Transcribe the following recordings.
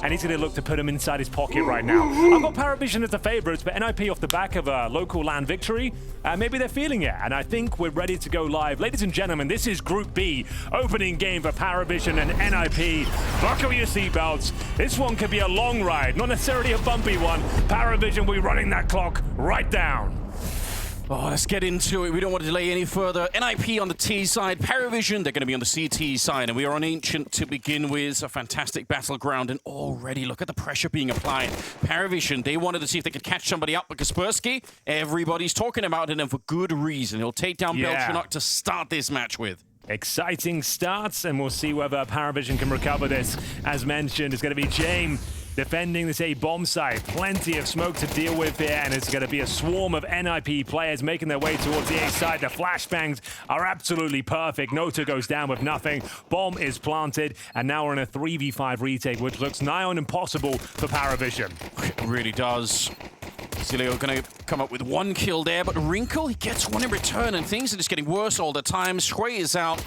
and he's going to look to put him inside his pocket right now. I've got PVISION as the favorites, but NiP off the back of a local LAN victory, maybe they're feeling it, and I think we're ready to go live. Ladies and gentlemen, this is Group B, opening game for PVISION and NiP. Buckle your seatbelts. This one could be a long ride, not necessarily a bumpy one. PVISION will be running that clock right down. Oh, let's get into it. We don't want to delay any further. NiP on the T side, PVISION, they're going to be on the CT side, and we are on Ancient to begin with. A fantastic battleground, and already look at the pressure being applied. PVISION, they wanted to see if they could catch somebody up, but Kaspersky, everybody's talking about it, and for good reason. He'll take down Belchenok to start this match with. Exciting starts, and we'll see whether PVISION can recover this. As mentioned, it's going to be James defending this A bomb site. Plenty of smoke to deal with here, and it's going to be a swarm of NiP players making their way towards the A side. The flashbangs are absolutely perfect. Nota goes down with nothing. Bomb is planted, and now we're in a 3v5 retake, which looks nigh on impossible for PVISION. It really does. Zilio going to come up with one kill there, but Wrinkle, he gets one in return, and things are just getting worse all the time. Sway is out.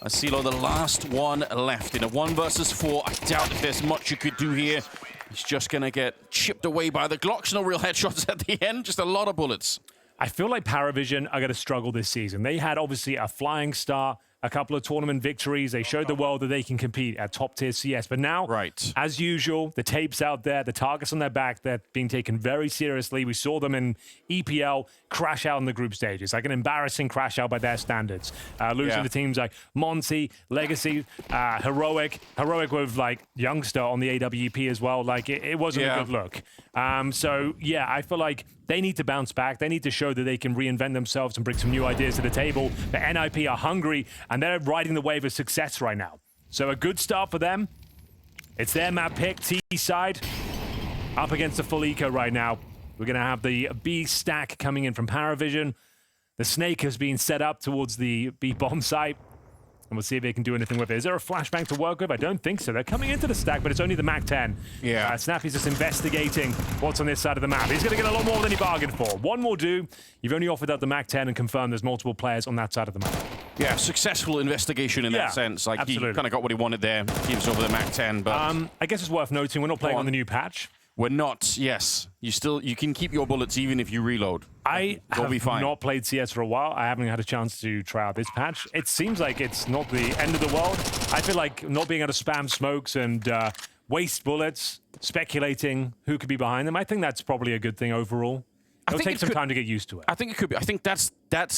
Asilo, the last one left in a 1 versus 4. I doubt if there's much you could do here. He's just going to get chipped away by the Glocks. No real headshots at the end, just a lot of bullets. I feel like PVISION are going to struggle this season. They had obviously a flying start, a couple of tournament victories. They showed the world that they can compete at top-tier CS. But now, as usual, the tape's out there, the targets on their back, they're being taken very seriously. We saw them in EPL crash out in the group stages, like an embarrassing crash out by their standards. Losing to teams like Monty, Legacy, Heroic with like Youngster on the AWP as well. Like it wasn't a good look. So yeah, I feel like they need to bounce back. They need to show that they can reinvent themselves and bring some new ideas to the table. But NiP are hungry, and they're riding the wave of success right now. So a good start for them. It's their map pick, T side, up against the full eco right now. We're going to have the B stack coming in from PVISION. The snake has been set up towards the B bomb site. And we'll see if they can do anything with it. Is there a flashbang to work with? I don't think so. They're coming into the stack, but it's only the MAC-10. Yeah. Snappy's just investigating what's on this side of the map. He's going to get a lot more than he bargained for. One will do. You've only offered up the MAC-10 and confirmed there's multiple players on that side of the map. Yeah, successful investigation in that sense. Like, absolutely. He kind of got what he wanted there. Gives over the MAC-10, but... I guess it's worth noting we're not playing on the new patch. We're not, yes. You can keep your bullets even if you reload. I have not played CS for a while. I haven't had a chance to try out this patch. It seems like it's not the end of the world. I feel like not being able to spam smokes and waste bullets, speculating who could be behind them, I think that's probably a good thing overall. It'll take some time to get used to it. I think it could be. I think that's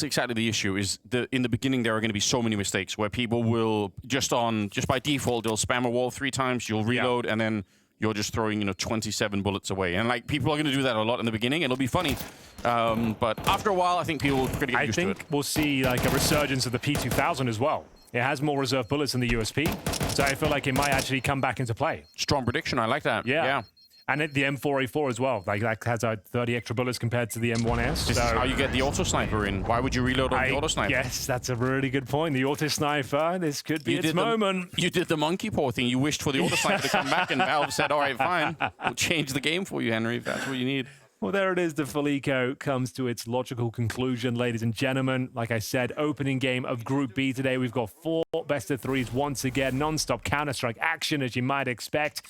exactly the issue. Is in the beginning there are going to be so many mistakes where people will just by default they'll spam a wall 3 times, you'll reload, and then you're just throwing 27 bullets away, and like people are going to do that a lot in the beginning. It'll be funny, but after a while, I think people are going to get used to it. I think we'll see like a resurgence of the P2000 as well. It has more reserve bullets than the USP, so I feel like it might actually come back into play. Strong prediction. I like that. Yeah. And the M4A4 as well. Like that has 30 extra bullets compared to the M1S. This is how you get the auto sniper in. Why would you reload on the auto sniper? Yes, that's a really good point. The auto sniper. This could be its moment. You did the monkey paw thing. You wished for the auto sniper to come back, and Valve said, "All right, fine. We'll change the game for you, Henry, if that's what you need." Well, there it is. The full eco comes to its logical conclusion, ladies and gentlemen. Like I said, opening game of Group B today. We've got 4 best-of-3s once again. Non-stop Counter-Strike action, as you might expect.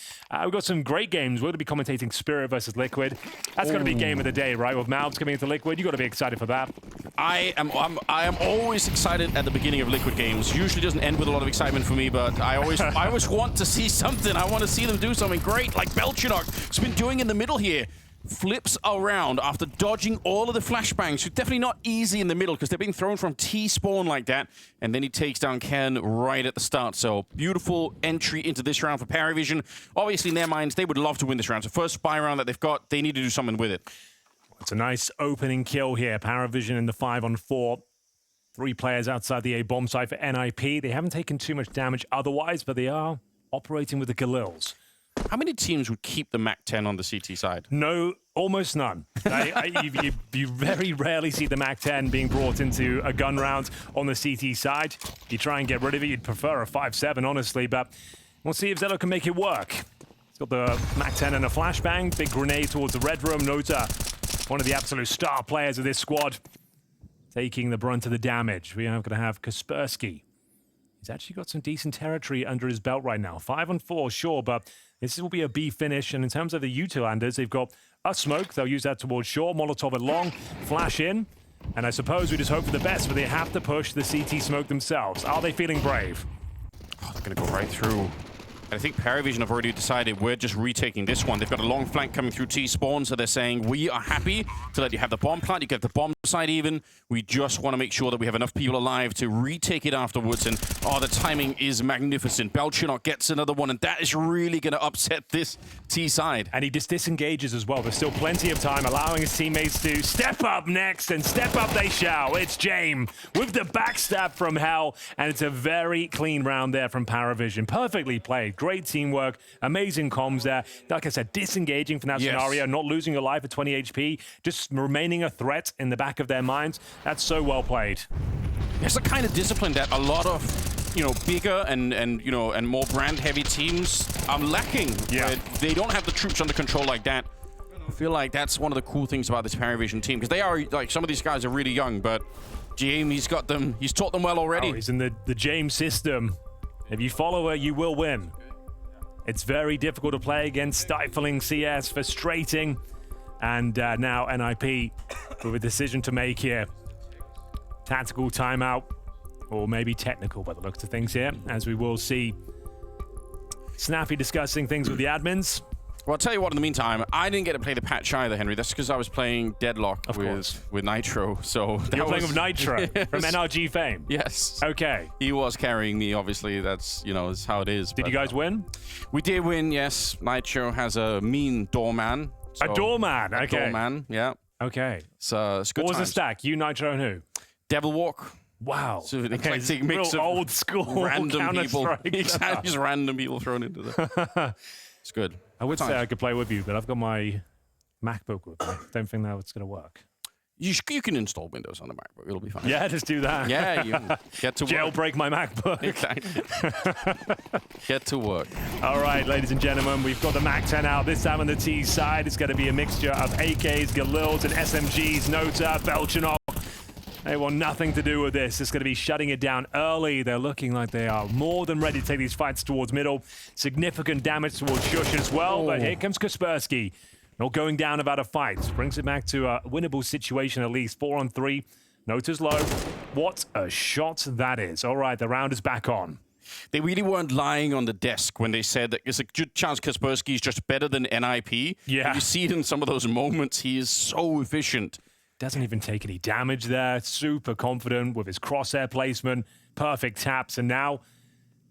We've got some great games. We're going to be commentating Spirit versus Liquid. That's going to be game of the day, right? With Malbs coming into Liquid, you've got to be excited for that. I am always excited at the beginning of Liquid games. Usually doesn't end with a lot of excitement for me, but I always want to see something. I want to see them do something great, like Belchenok has been doing in the middle here. Flips around after dodging all of the flashbangs. So definitely not easy in the middle because they're being thrown from T-spawn like that. And then he takes down Ken right at the start. So beautiful entry into this round for PVISION. Obviously, in their minds, they would love to win this round. So first spy round that they've got, they need to do something with it. It's a nice opening kill here. PVISION in the 5-on-4. 3 players outside the A bomb site for NiP. They haven't taken too much damage otherwise, but they are operating with the Galils. How many teams would keep the MAC-10 on the CT side? No, almost none. You very rarely see the MAC-10 being brought into a gun round on the CT side. You try and get rid of it, you'd prefer a 5-7, honestly, but we'll see if Zelo can make it work. He's got the MAC-10 and a flashbang, big grenade towards the red room. Nota, one of the absolute star players of this squad, taking the brunt of the damage. We are going to have Kaspersky He's actually got some decent territory under his belt right now. 5-4, sure, but this will be a B finish. And in terms of the Utilanders, they've got a smoke. They'll use that towards shore. Molotov at long, flash in. And I suppose we just hope for the best, but they have to push the CT smoke themselves. Are they feeling brave? Oh, they're going to go right through. And I think PVISION have already decided we're just retaking this one. They've got a long flank coming through T-spawn, so they're saying, we are happy to let you have the bomb plant. You get the bomb side even. We just want to make sure that we have enough people alive to retake it afterwards. And, oh, the timing is magnificent. Belchinok gets another one, and that is really going to upset this T side. And he just disengages as well. There's still plenty of time, allowing his teammates to step up next, and step up they shall. It's James with the backstab from hell, and it's a very clean round there from PVISION. Perfectly played. Great teamwork, amazing comms there. Like I said, disengaging from that scenario, not losing your life at 20 HP, just remaining a threat in the back of their minds. That's so well played. It's the kind of discipline that a lot of, bigger and more brand-heavy teams are lacking. Yeah. They don't have the troops under control like that. I feel like that's one of the cool things about this PVISION team, because they are, like, some of these guys are really young, but James, he's got them, he's taught them well already. Oh, he's in the James system. If you follow her, you will win. It's very difficult to play against stifling CS, frustrating. And now NiP with a decision to make here. Tactical timeout, or maybe technical by the looks of things here, as we will see Snappy discussing things with the admins. Well, I'll tell you what, in the meantime, I didn't get to play the patch either, Henry. That's because I was playing Deadlock with Nitro. So you're playing with Nitro from NRG fame? Yes. Okay. He was carrying me, obviously. That's, is how it is. Did you guys win? We did win, yes. Nitro has a mean doorman. So a doorman, okay. Doorman, yeah. Okay. So it's good What was the times. stack? You, Nitro, and who? Devil Walk. Wow. So an okay, eclectic mix of old school random people. Counter-Strike. Just random people thrown into there. It's good. I would say I could play with you, but I've got my MacBook with me. Don't think that's going to work. You can install Windows on the MacBook. It'll be fine. Yeah, just do that. Yeah, you get to work. Jailbreak my MacBook. Exactly. Get to work. All right, ladies and gentlemen, we've got the Mac-10 out. This time on the T side, it's going to be a mixture of AKs, Galils, and SMGs. Nota, Belchinok. They want nothing to do with this. It's going to be shutting it down early. They're looking like they are more than ready to take these fights towards middle. Significant damage towards Shush as well. But here comes Kaspersky. Not going down without a fight. Brings it back to a winnable situation at least. 4-on-3. Nota's low. What a shot that is. All right, the round is back on. They really weren't lying on the desk when they said that there's a good chance Kaspersky is just better than NiP. Yeah. And you see it in some of those moments. He is so efficient. Doesn't even take any damage there. Super confident with his crosshair placement. Perfect taps. And now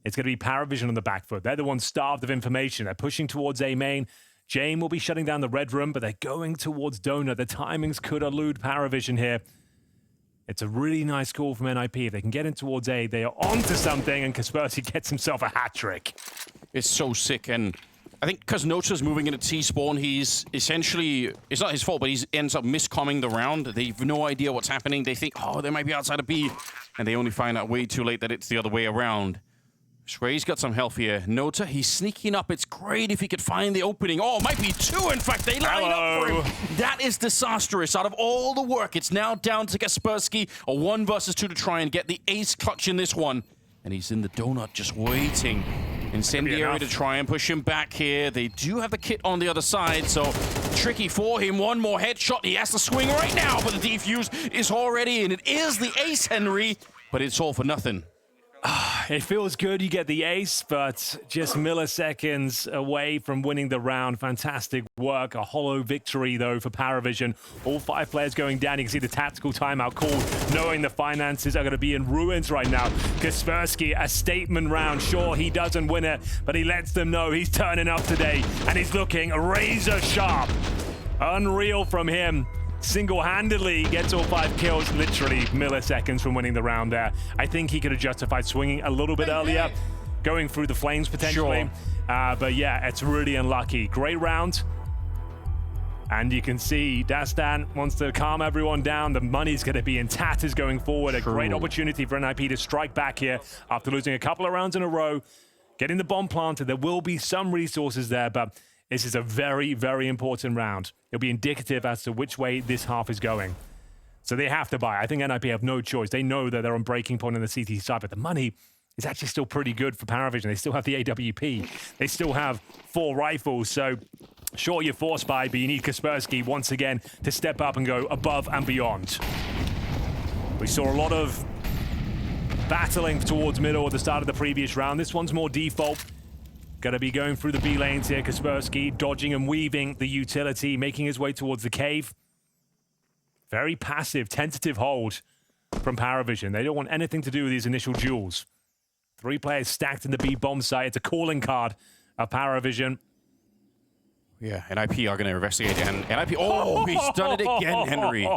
it's going to be PVISION on the back foot. They're the ones starved of information. They're pushing towards A main. James will be shutting down the red room, but they're going towards Donut. The timings could elude PVISION here. It's a really nice call from NiP. If they can get in towards A, they are onto something, and Kaspersky gets himself a hat trick. It's so sick, and I think because Nota's moving into T-spawn, he's essentially, it's not his fault, but he ends up miscomming the round. They have no idea what's happening. They think, oh, they might be outside of B, and they only find out way too late that it's the other way around. Sway's got some health here. Nota, he's sneaking up. It's great if he could find the opening. Oh, it might be two. In fact, they line up for him. That is disastrous. Out of all the work, it's now down to Kaspersky, a 1 versus 2 to try and get the ace clutch in this one. And he's in the donut just waiting. Incendiary to try and push him back here. They do have the kit on the other side, so tricky for him. One more headshot. He has to swing right now, but the defuse is already in. It is the ace, Henry, but it's all for nothing. It feels good you get the ace, but just milliseconds away from winning the round. Fantastic work. A hollow victory, though, for PVISION. All 5 players going down. You can see the tactical timeout called, knowing the finances are going to be in ruins right now. Kaspersky, a statement round. Sure, he doesn't win it, but he lets them know he's turning up today, and he's looking razor sharp. Unreal from him. Single-handedly gets all 5 kills, literally milliseconds from winning the round there. I think he could have justified swinging a little bit earlier, going through the flames potentially. Sure. But yeah, it's really unlucky. Great round. And you can see Dust2 wants to calm everyone down. The money's going to be in tatters going forward. A great opportunity for NiP to strike back here after losing a couple of rounds in a row. Getting the bomb planted. There will be some resources there, but this is a very, very important round. It'll be indicative as to which way this half is going. So they have to buy. I think NiP have no choice. They know that they're on breaking point on the CT side, but the money is actually still pretty good for PVISION. They still have the AWP. They still have 4 rifles. So sure, you're forced by, but you need Kaspersky once again to step up and go above and beyond. We saw a lot of battling towards middle at the start of the previous round. This one's more default. Gonna be going through the B lanes here. Kaspersky dodging and weaving the utility, making his way towards the cave. Very passive, tentative hold from PVISION. They don't want anything to do with these initial duels. 3 players stacked in the B bomb site. It's a calling card of PVISION. Yeah, NiP are going to investigate, and NiP... Oh, he's done it again, Henry.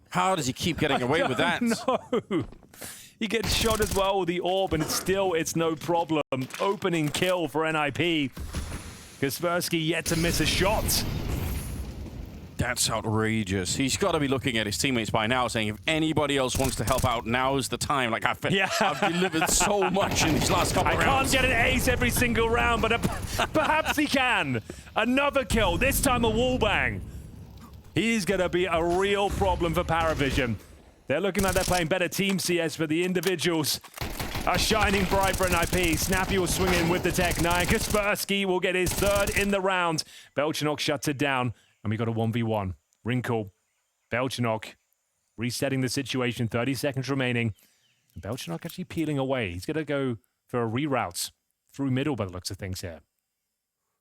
How does he keep getting away with that? No. He gets shot as well with the orb, and it's no problem. Opening kill for NiP. Kaspersky yet to miss a shot. That's outrageous. He's got to be looking at his teammates by now, saying, if anybody else wants to help out, now's the time. Like, I've delivered so much in these last couple of rounds. I can't get an ace every single round, but perhaps he can. Another kill, this time a wallbang. He's going to be a real problem for PVISION. They're looking like they're playing better team CS, but the individuals are shining bright for NiP. Snappy will swing in with the Tech 9. Kaspersky will get his 3rd in the round. Belchenok shuts it down, and we got a 1v1. Wrinkle, Belchenok resetting the situation, 30 seconds remaining. And Belchenok actually peeling away. He's going to go for a reroute through middle by the looks of things here.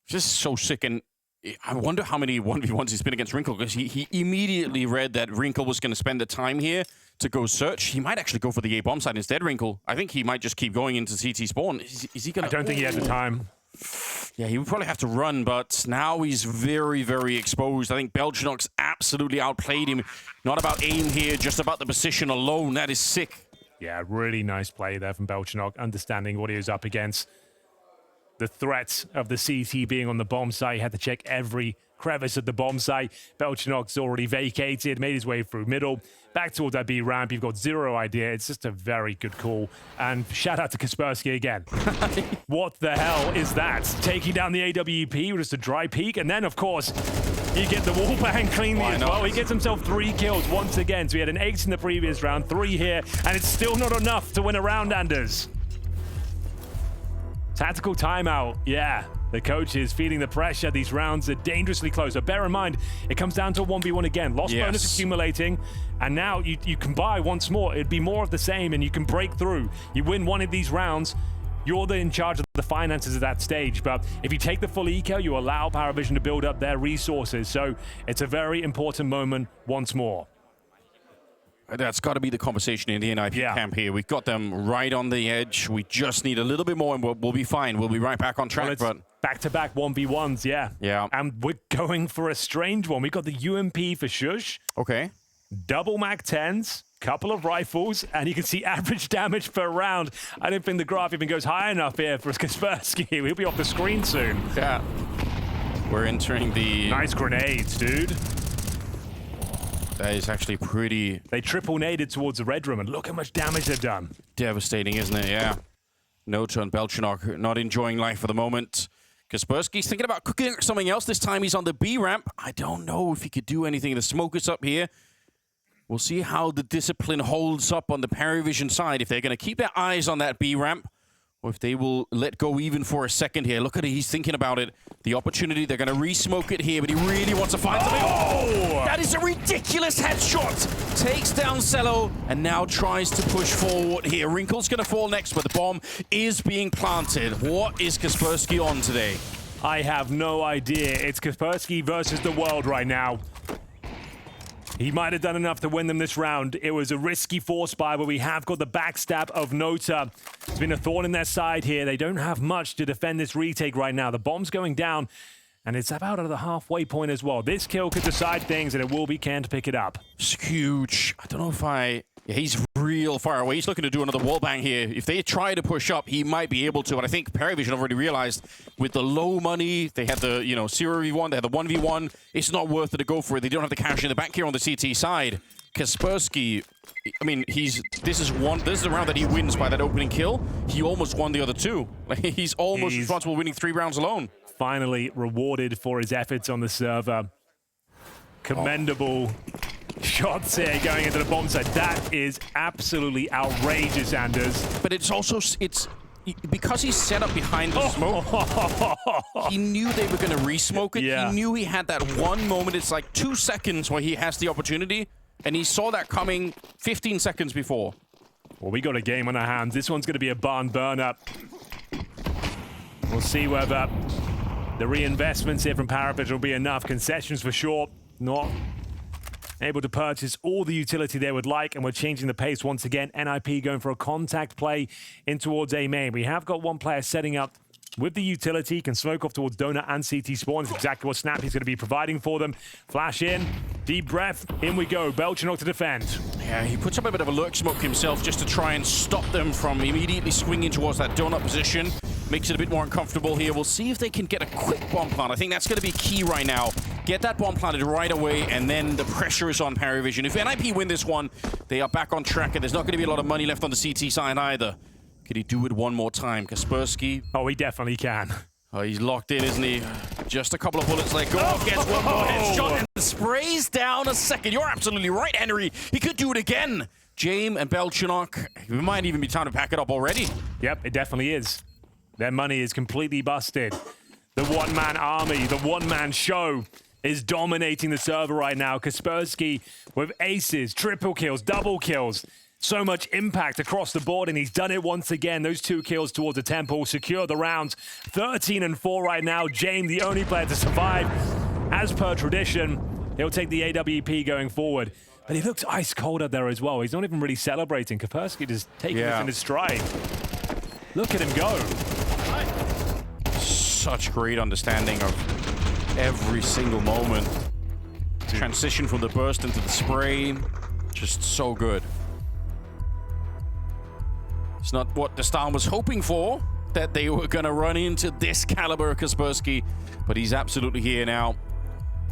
Just so sick, and I wonder how many 1v1s he's been against Wrinkle, because he immediately read that Wrinkle was going to spend the time here to go search. He might actually go for the A bomb side instead, Wrinkle. I think he might just keep going into CT spawn. Is he going to... I don't think he has the time. Yeah, he would probably have to run, but now he's very, very exposed. I think Belchenok's absolutely outplayed him. Not about aim here, just about the position alone. That is sick. Yeah, really nice play there from Belchenok, understanding what he was up against. The threat of the CT being on the bomb site. He had to check every crevice at the bomb site. Belchenok's already vacated, made his way through middle. Back towards that B ramp. You've got zero idea. It's just a very good call. And shout out to Kaspersky again. What the hell is that? Taking down the AWP with just a dry peek. And then, of course, you get the wallbang cleanly as well. He gets himself 3 kills once again. So he had an 8 in the previous round, 3 here. And it's still not enough to win a round, Anders. Tactical timeout, yeah. The coach is feeling the pressure. These rounds are dangerously close. So bear in mind, it comes down to a 1v1 again. Lost bonus accumulating, and now you can buy once more. It'd be more of the same, and you can break through. You win one of these rounds, you're in charge of the finances at that stage. But if you take the full eco, you allow PVISION to build up their resources. So it's a very important moment once more. That's got to be the conversation in the NiP camp here. We've got them right on the edge. We just need a little bit more, and we'll be fine. We'll be right back on track. Well, back-to-back 1v1s, yeah. And we're going for a strange one. We've got the UMP for Shush. Okay. Double Mac 10s, couple of rifles, and you can see average damage per round. I don't think the graph even goes high enough here for Kaspersky. He'll be off the screen soon. Yeah. We're entering the... Nice grenades, dude. That is actually pretty... They triple naded towards the red room, and look how much damage they've done. Devastating, isn't it? Yeah. Note on Belchenok, not enjoying life for the moment. Kaspersky's thinking about cooking something else. This time he's on the B ramp. I don't know if he could do anything. The smoke is up here. We'll see how the discipline holds up on the PVISION side. If they're going to keep their eyes on that B ramp, or if they will let go even for a second here. Look at it, he's thinking about it. The opportunity, they're going to re-smoke it here, but he really wants to find something. Oh! That is a ridiculous headshot. Takes down Cello, and now tries to push forward here. Wrinkle's going to fall next, but the bomb is being planted. What is Kaspersky on today? I have no idea. It's Kaspersky versus the world right now. He might have done enough to win them this round. It was a risky force buy, but we have got the backstab of Nota. It's been a thorn in their side here. They don't have much to defend this retake right now. The bomb's going down, and it's about at the halfway point as well. This kill could decide things, and it will be Ken to pick it up. It's huge. I don't know if Yeah, he's real far away. He's looking to do another wallbang here. If they try to push up, he might be able to. And I think PVISION already realized with the low money, they had the 0v1, they had the 1v1. It's not worth it to go for it. They don't have the cash in the bank here on the CT side. Kaspersky, I mean, this is the round that he wins by that opening kill. He almost won the other two. Like, he's almost responsible winning 3 rounds alone. Finally rewarded for his efforts on the server. Commendable shots here going into the bomb site. That is absolutely outrageous, Anders. But it's also, because he's set up behind the smoke, he knew they were going to re-smoke it. Yeah. He knew he had that one moment. It's like 2 seconds where he has the opportunity, and he saw that coming 15 seconds before. Well, we got a game on our hands. This one's going to be a barn burner. We'll see whether the reinvestments here from PVISION will be enough. Concessions for sure, not able to purchase all the utility they would like, and we're changing the pace once again. NiP going for a contact play in towards A main. We have got one player setting up with the utility, can smoke off towards Donut and CT spawn. It's exactly what Snappy's going to be providing for them. Flash in, deep breath, in we go. Belchenok to defend. Yeah, he puts up a bit of a lurk smoke himself just to try and stop them from immediately swinging towards that donut position. Makes it a bit more uncomfortable here. We'll see if they can get a quick bomb plant. I think that's going to be key right now. Get that bomb planted right away, and then the pressure is on PVISION. If NiP win this one, they are back on track, and there's not going to be a lot of money left on the CT side either. Could he do it one more time? Kaspersky. Oh, he definitely can. Oh, he's locked in, isn't he? Just a couple of bullets let go. Gets one more headshot and sprays down a second. You're absolutely right, Henry. He could do it again. James and Belchenok. It might even be time to pack it up already. Yep, it definitely is. Their money is completely busted. The one-man army, the one-man show is dominating the server right now. Kaspersky with aces, triple kills, double kills. So much impact across the board, and he's done it once again. Those 2 kills towards the temple secure the rounds. 13-4 right now. James, the only player to survive. As per tradition, he'll take the AWP going forward. But he looks ice cold out there as well. He's not even really celebrating. Kaspersky just taking this in his stride. Look at him go. Such great understanding of every single moment. Transition from the burst into the spray. Just so good. It's not what the Star was hoping for, that they were going to run into this caliber of Kaspersky, but he's absolutely here now.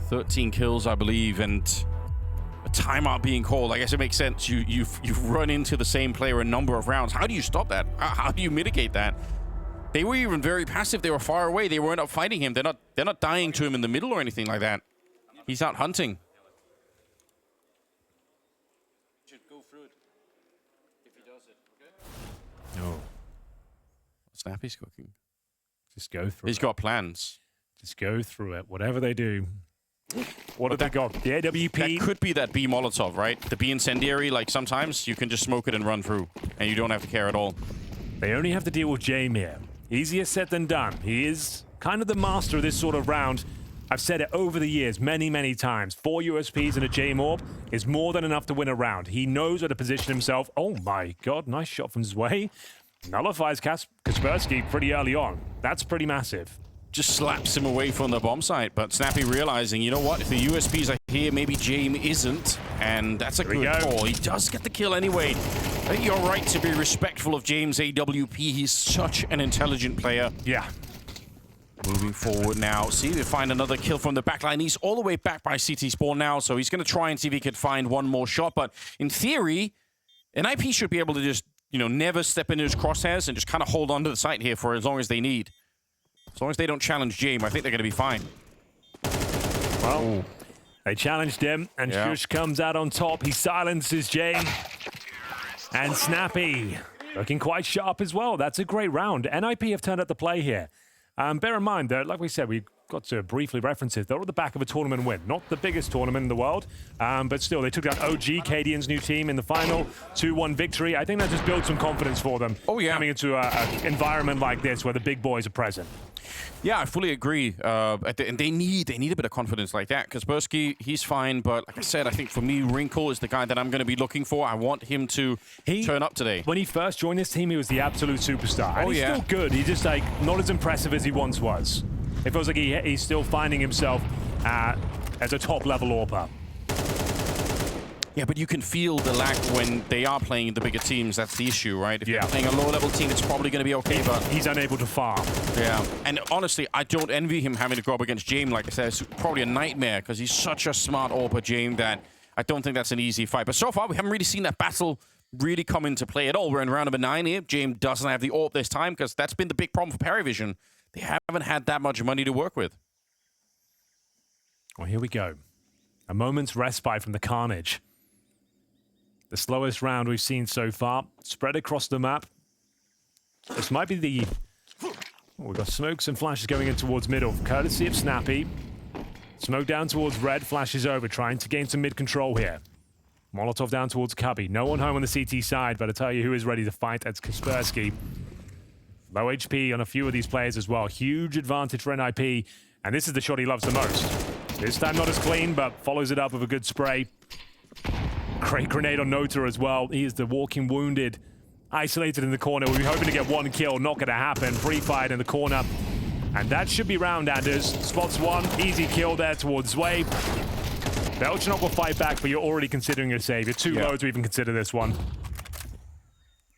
13 kills, I believe, and a timeout being called. I guess it makes sense. You've run into the same player a number of rounds. How do you stop that? How do you mitigate that? They were even very passive. They were far away. They weren't up fighting him. They're not dying to him in the middle or anything like that. He's out hunting. No. Snappy's cooking. Just go through He's got plans. Just go through it. Whatever they do. What have they got? The AWP. That could be that B Molotov, right? The B incendiary, like sometimes you can just smoke it and run through, and you don't have to care at all. They only have to deal with James here. Easier said than done. He is kind of the master of this sort of round. I've said it over the years many, many times. 4 USPs and a James orb is more than enough to win a round. He knows where to position himself. Oh my God, nice shot from his way. Nullifies Kaspersky pretty early on. That's pretty massive. Just slaps him away from the bomb site, but Snappy realizing, you know what, if the USPs are here, maybe James isn't, and that's a good call. He does get the kill anyway. I think you're right to be respectful of James AWP. He's such an intelligent player. Yeah. Moving forward now. See if we find another kill from the backline. He's all the way back by CT spawn now, so he's going to try and see if he can find one more shot. But in theory, NiP should be able to just, you know, never step into his crosshairs and just kind of hold on to the site here for as long as they need. As long as they don't challenge James, I think they're going to be fine. Well, they challenged him, and Shush comes out on top. He silences James. And Snappy looking quite sharp as well. That's a great round. NiP have turned out the play here. Bear in mind that, like we said, we got to briefly reference it. They're at the back of a tournament win. Not the biggest tournament in the world, but still, they took out OG, Cadian's new team, in the final 2-1 victory. I think that just builds some confidence for them. Oh, yeah. Coming into an environment like this where the big boys are present. Yeah, I fully agree. And they need a bit of confidence like that. Kaspersky, he's fine, but like I said, I think for me, Wrinkle is the guy that I'm going to be looking for. I want him to turn up today. When he first joined this team, he was the absolute superstar. And he's still good. He's just like not as impressive as he once was. It feels like he's still finding himself as a top-level AWPer. Yeah, but you can feel the lack when they are playing the bigger teams. That's the issue, right? If they're playing a low-level team, it's probably going to be okay, but he's unable to farm. Yeah, and honestly, I don't envy him having to go up against James. Like I said, it's probably a nightmare because he's such a smart AWPer, James, that I don't think that's an easy fight. But so far, we haven't really seen that battle really come into play at all. We're in round number 9 here. James doesn't have the AWP this time because that's been the big problem for PVISION. They haven't had that much money to work with. Well, here we go. A moment's respite from the carnage. The slowest round we've seen so far. Spread across the map. This might be the... Oh, we've got smokes and flashes going in towards middle, courtesy of Snappy. Smoke down towards red, flashes over, trying to gain some mid control here. Molotov down towards Cubby. No one home on the CT side, but I tell you who is ready to fight. That's Kaspersky. Low HP on a few of these players as well. Huge advantage for NiP, and this is the shot he loves the most. This time not as clean, but follows it up with a good spray. Great grenade on Nota as well. He is the walking wounded. Isolated in the corner. We'll be hoping to get one kill. Not going to happen. Pre-fired in the corner. And that should be round, Anders. Spots one. Easy kill there towards Zway. Belchenok will fight back, but you're already considering a save. You're too low to even consider this one.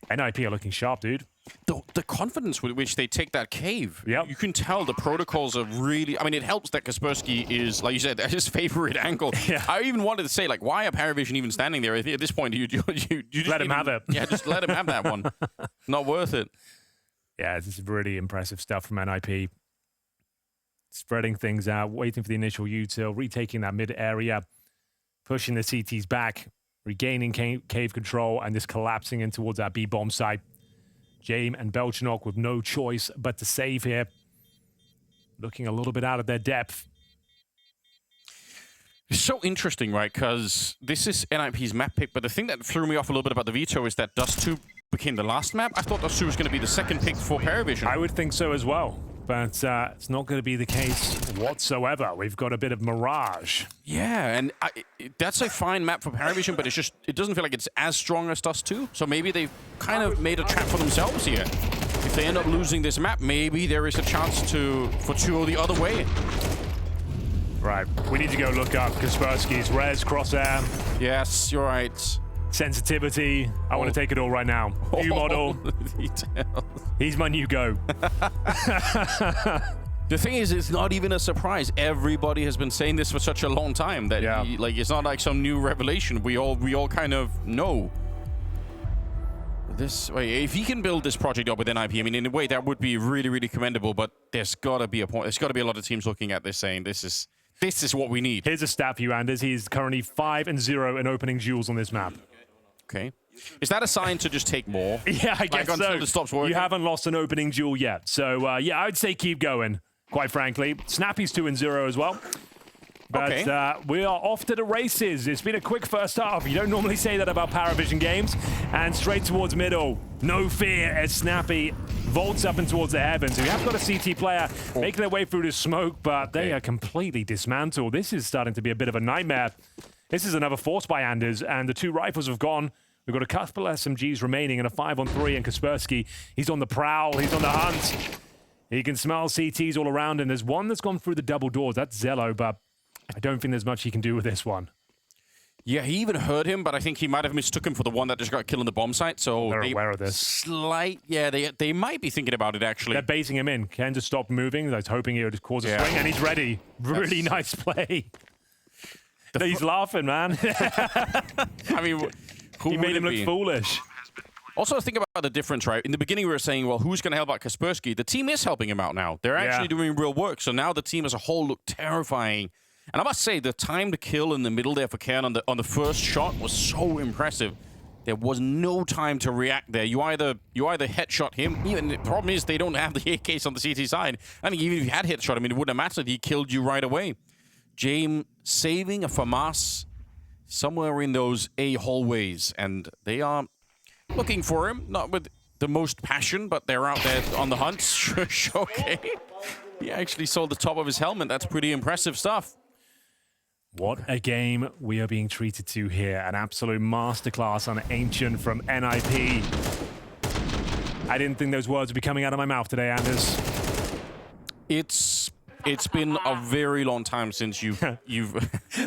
NiP are looking sharp, dude. The confidence with which they take that cave. Yep. You can tell the protocols are really... I mean, it helps that Kaspersky is, like you said, his favorite angle. Yeah. I even wanted to say, like, why are PVISION even standing there? At this point, you just let him have it. Yeah, just let him have that one. Not worth it. Yeah, this is really impressive stuff from NiP. Spreading things out, waiting for the initial util, retaking that mid area, pushing the CTs back, regaining cave control, and just collapsing in towards that B-bomb site. Jame and Belchenok with no choice but to save here. Looking a little bit out of their depth. It's so interesting, right? Because this is NiP's map pick, but the thing that threw me off a little bit about the veto is that Dust2 became the last map. I thought Dust2 was going to be the second pick for PVISION. I would think so as well. But it's not going to be the case whatsoever. We've got a bit of Mirage. Yeah, and that's a fine map for PVISION, but it doesn't feel like it's as strong as Dust2. So maybe they've kind of made a trap for themselves here. If they end up losing this map, maybe there is a chance for 2 the other way. Right, we need to go look up Kaspersky's res, crosshair. Yes, you're right. Sensitivity. I want to take it all right now. New model. He's my new go. The thing is, it's not even a surprise. Everybody has been saying this for such a long time that like it's not like some new revelation. We all kind of know. This way, if he can build this project up with NiP, I mean, in a way that would be really, really commendable. But there's got to be a point. There's got to be a lot of teams looking at this saying this is what we need. Here's a stat for you, Anders. He's currently 5-0 in opening duels on this map. Okay. Is that a sign to just take more? Yeah, I guess until so. it stops working? You haven't lost an opening duel yet. So, yeah, I would say keep going, quite frankly. Snappy's 2-0 as well. But we are off to the races. It's been a quick first half. You don't normally say that about PVISION games. And straight towards middle. No fear as Snappy vaults up and towards the heavens. We have got a CT player making their way through the smoke, but they are completely dismantled. This is starting to be a bit of a nightmare. This is another force by Anders, and the 2 rifles have gone. We've got a couple SMGs remaining and a 5-on-3, and Kaspersky, he's on the prowl, he's on the hunt. He can smell CTs all around, and there's one that's gone through the double doors. That's Zello, but I don't think there's much he can do with this one. Yeah, he even heard him, but I think he might have mistook him for the one that just got killed in the bomb site. So they're aware of this. They might be thinking about it, actually. They're basing him in. Ken just stopped moving. They're hoping he would cause a swing, and he's ready. Really nice play. He's laughing, man. I mean, he made him look foolish. Also, think about the difference, right? In the beginning, we were saying, well, who's going to help out Kaspersky? The team is helping him out now. They're actually doing real work. So now the team as a whole look terrifying. And I must say, the time to kill in the middle there for Ken on the first shot was so impressive. There was no time to react there. You either headshot him. Even the problem is they don't have the AKs on the CT side. I mean, even if you had headshot him, it wouldn't have mattered. He killed you right away. Jame saving a FAMAS somewhere in those A hallways, and they are looking for him, not with the most passion, but they're out there on the hunt. Okay. He actually saw the top of his helmet. That's pretty impressive stuff. What a game we are being treated to here. An absolute masterclass on Ancient from NiP. I didn't think those words would be coming out of my mouth today, Anders. It's been a very long time since you've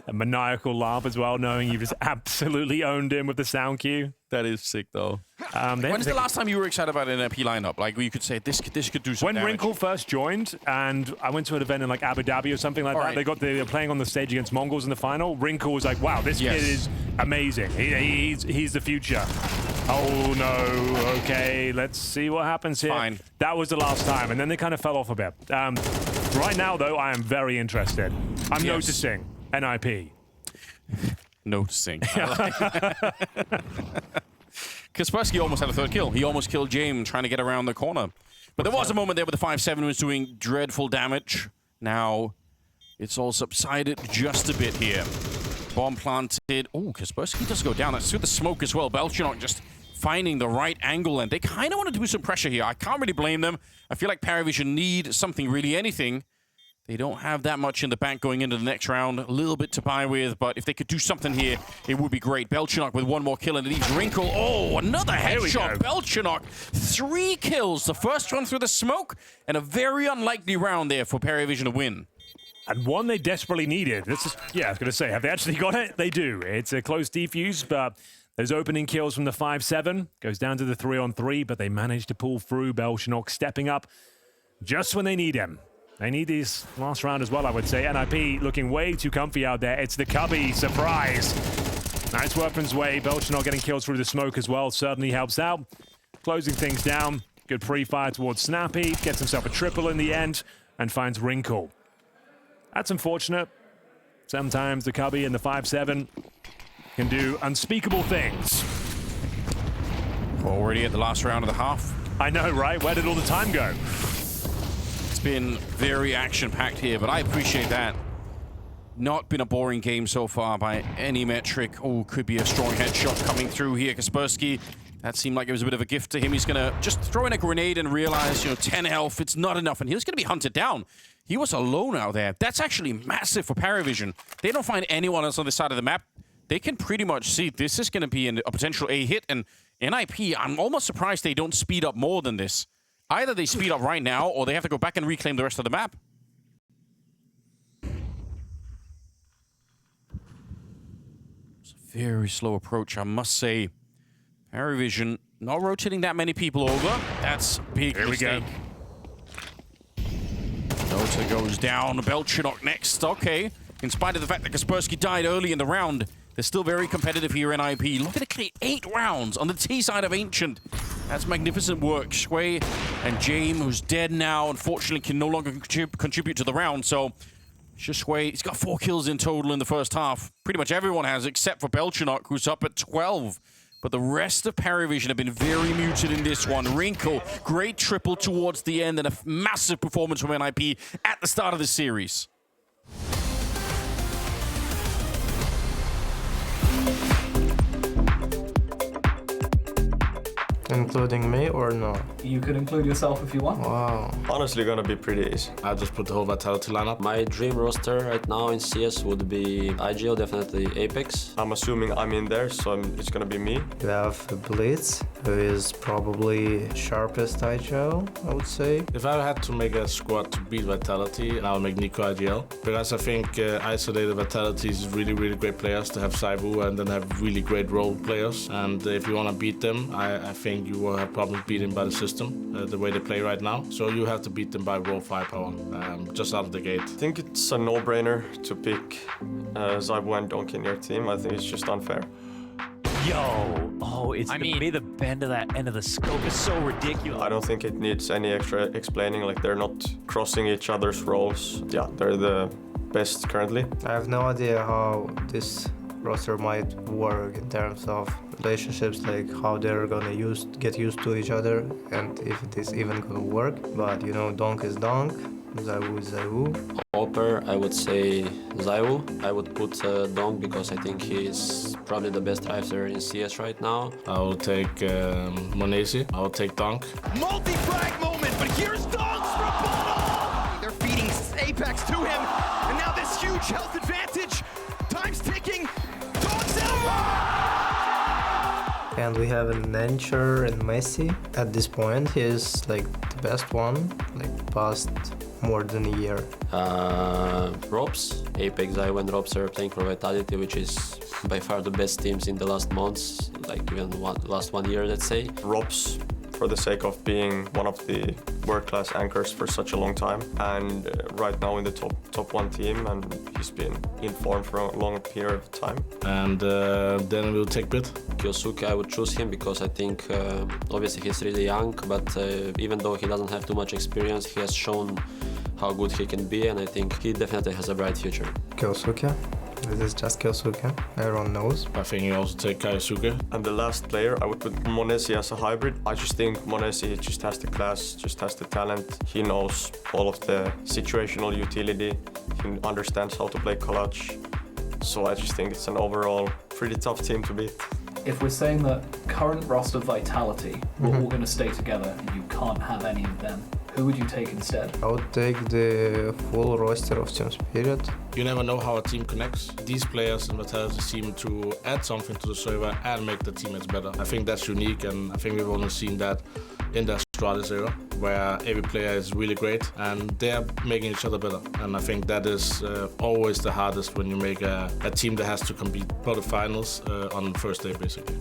a maniacal laugh as well, knowing you've just absolutely owned him with the sound cue. That is sick, though. When's the last time you were excited about an NiP lineup? Like, you could say, this could do some When damage. Wrinkle first joined, and I went to an event in, like, Abu Dhabi or something like that. They were playing on the stage against Mongols in the final. Wrinkle was like, wow, this kid is amazing. He's the future. Oh, no. Okay, let's see what happens here. Fine. That was the last time, and then they kind of fell off a bit. Right now, though, I am very interested. I'm noticing NiP. Noticing. Kaspersky almost had a third kill. He almost killed James trying to get around the corner. But there was a moment there where the 5-7 was doing dreadful damage. Now, it's all subsided just a bit here. Bomb planted. Oh, Kaspersky does go down. That's through the smoke as well. Belchinok just finding the right angle, and they kind of want to do some pressure here. I can't really blame them. I feel like PVISION need something, really anything. They don't have that much in the bank going into the next round. A little bit to buy with, but if they could do something here, it would be great. Belchinok with one more kill, and it leaves Wrinkle. Oh, another headshot. Belchinok, 3 kills. The first one through the smoke, and a very unlikely round there for PVISION to win. And one they desperately needed. This is, yeah, I was going to say, have they actually got it? They do. It's a close defuse, but those opening kills from the 5-7 goes down to the 3-on-3, but they managed to pull through. Belchinok stepping up just when they need him. They need these last round as well, I would say. NiP looking way too comfy out there. It's the Cubby surprise. Nice work from Zwei. Belchinok getting kills through the smoke as well certainly helps out. Closing things down. Good pre-fire towards Snappy. Gets himself a triple in the end and finds Wrinkle. That's unfortunate. Sometimes the Cubby and the 5-7 can do unspeakable things. Already at the last round of the half. I know, right? Where did all the time go? Been very action-packed here, but I appreciate that. Not been a boring game so far by any metric. Oh, could be a strong headshot coming through here. Kaspersky, that seemed like it was a bit of a gift to him. He's gonna just throw in a grenade and realize, 10 health, it's not enough, and he's gonna be hunted down. He was alone out there. That's actually massive for PVISION. They don't find anyone else on this side of the map. They can pretty much see this is gonna be a potential A hit, and NiP, I'm almost surprised they don't speed up more than this. Either they speed up right now, or they have to go back and reclaim the rest of the map. It's a very slow approach, I must say. PVISION not rotating that many people over. That's a big mistake. Dota goes down. Belchinok next. Okay. In spite of the fact that Kaspersky died early in the round, they're still very competitive here in NiP. Look at it, clear 8 rounds on the T side of Ancient. That's magnificent work. Zwei and James, who's dead now, unfortunately can no longer contribute to the round. So, just Zwei, he's got 4 kills in total in the first half. Pretty much everyone has, except for Belchinok, who's up at 12. But the rest of PVISION have been very muted in this one. Wrinkle, great triple towards the end, and a massive performance from NiP at the start of the series. Including me or no? You could include yourself if you want. Wow. Honestly, gonna be pretty easy. I just put the whole Vitality lineup. My dream roster right now in CS would be IGL, definitely Apex. I'm assuming I'm in there, so it's gonna be me. We have Blitz, who is probably sharpest IGL, I would say. If I had to make a squad to beat Vitality, I would make Nico IGL. Because I think isolated Vitality is really, really great players to have Saibu and then have really great role players. And if you want to beat them, I think you will have problems beating by the system, the way they play right now. So you have to beat them by raw firepower, just out of the gate. I think it's a no-brainer to pick Saibu and Donk in your team. I think it's just unfair. Yo, oh, it's the bend of that end of the scope is so ridiculous. I don't think it needs any extra explaining. Like, they're not crossing each other's roles. Yeah, they're the best currently. I have no idea how this roster might work in terms of relationships, like how they're gonna get used to each other, and if it is even gonna work. But Donk is Donk, Zaiwu is Zaiwu. Hopper, I would say Zaiwu. I would put Donk because I think he's probably the best driver in CS right now. I will take Monesi. I will take Donk. Multi-frag moment, but here's Donk's rebuttal! They're feeding Apex to him, and now this huge health advantage. Time's ticking. Donk's out! And we have an Nencher and Messi. At this point, he is like the best one, like past more than a year. Robs, Apex, Zaiwu and Robs are playing for Vitality, which is by far the best teams in the last months, like even last 1 year, let's say. Robs, for the sake of being one of the world-class anchors for such a long time, and right now in the top 1 team, and he's been in form for a long period of time. And then we'll take Bit. Kyosuke, I would choose him because I think obviously he's really young, but even though he doesn't have too much experience, he has shown how good he can be, and I think he definitely has a bright future. Kyosuke, This is just Kyosuke, everyone knows. I think you also take Kaiosuke. And the last player, I would put Monesi as a hybrid. I just think Monesi just has the class, just has the talent. He knows all of the situational utility. He understands how to play clutch. So I just think it's an overall pretty tough team to beat. If we're saying that current roster vitality, we're all going to stay together and you can't have any of them, who would you take instead? I would take the full roster of Team Spirit. You never know how a team connects. These players and Vitality seem to add something to the server and make the teammates better. I think that's unique, and I think we've only seen that in the Astralis era, where every player is really great and they're making each other better. And I think that is always the hardest when you make a team that has to compete for the finals on the first day, basically.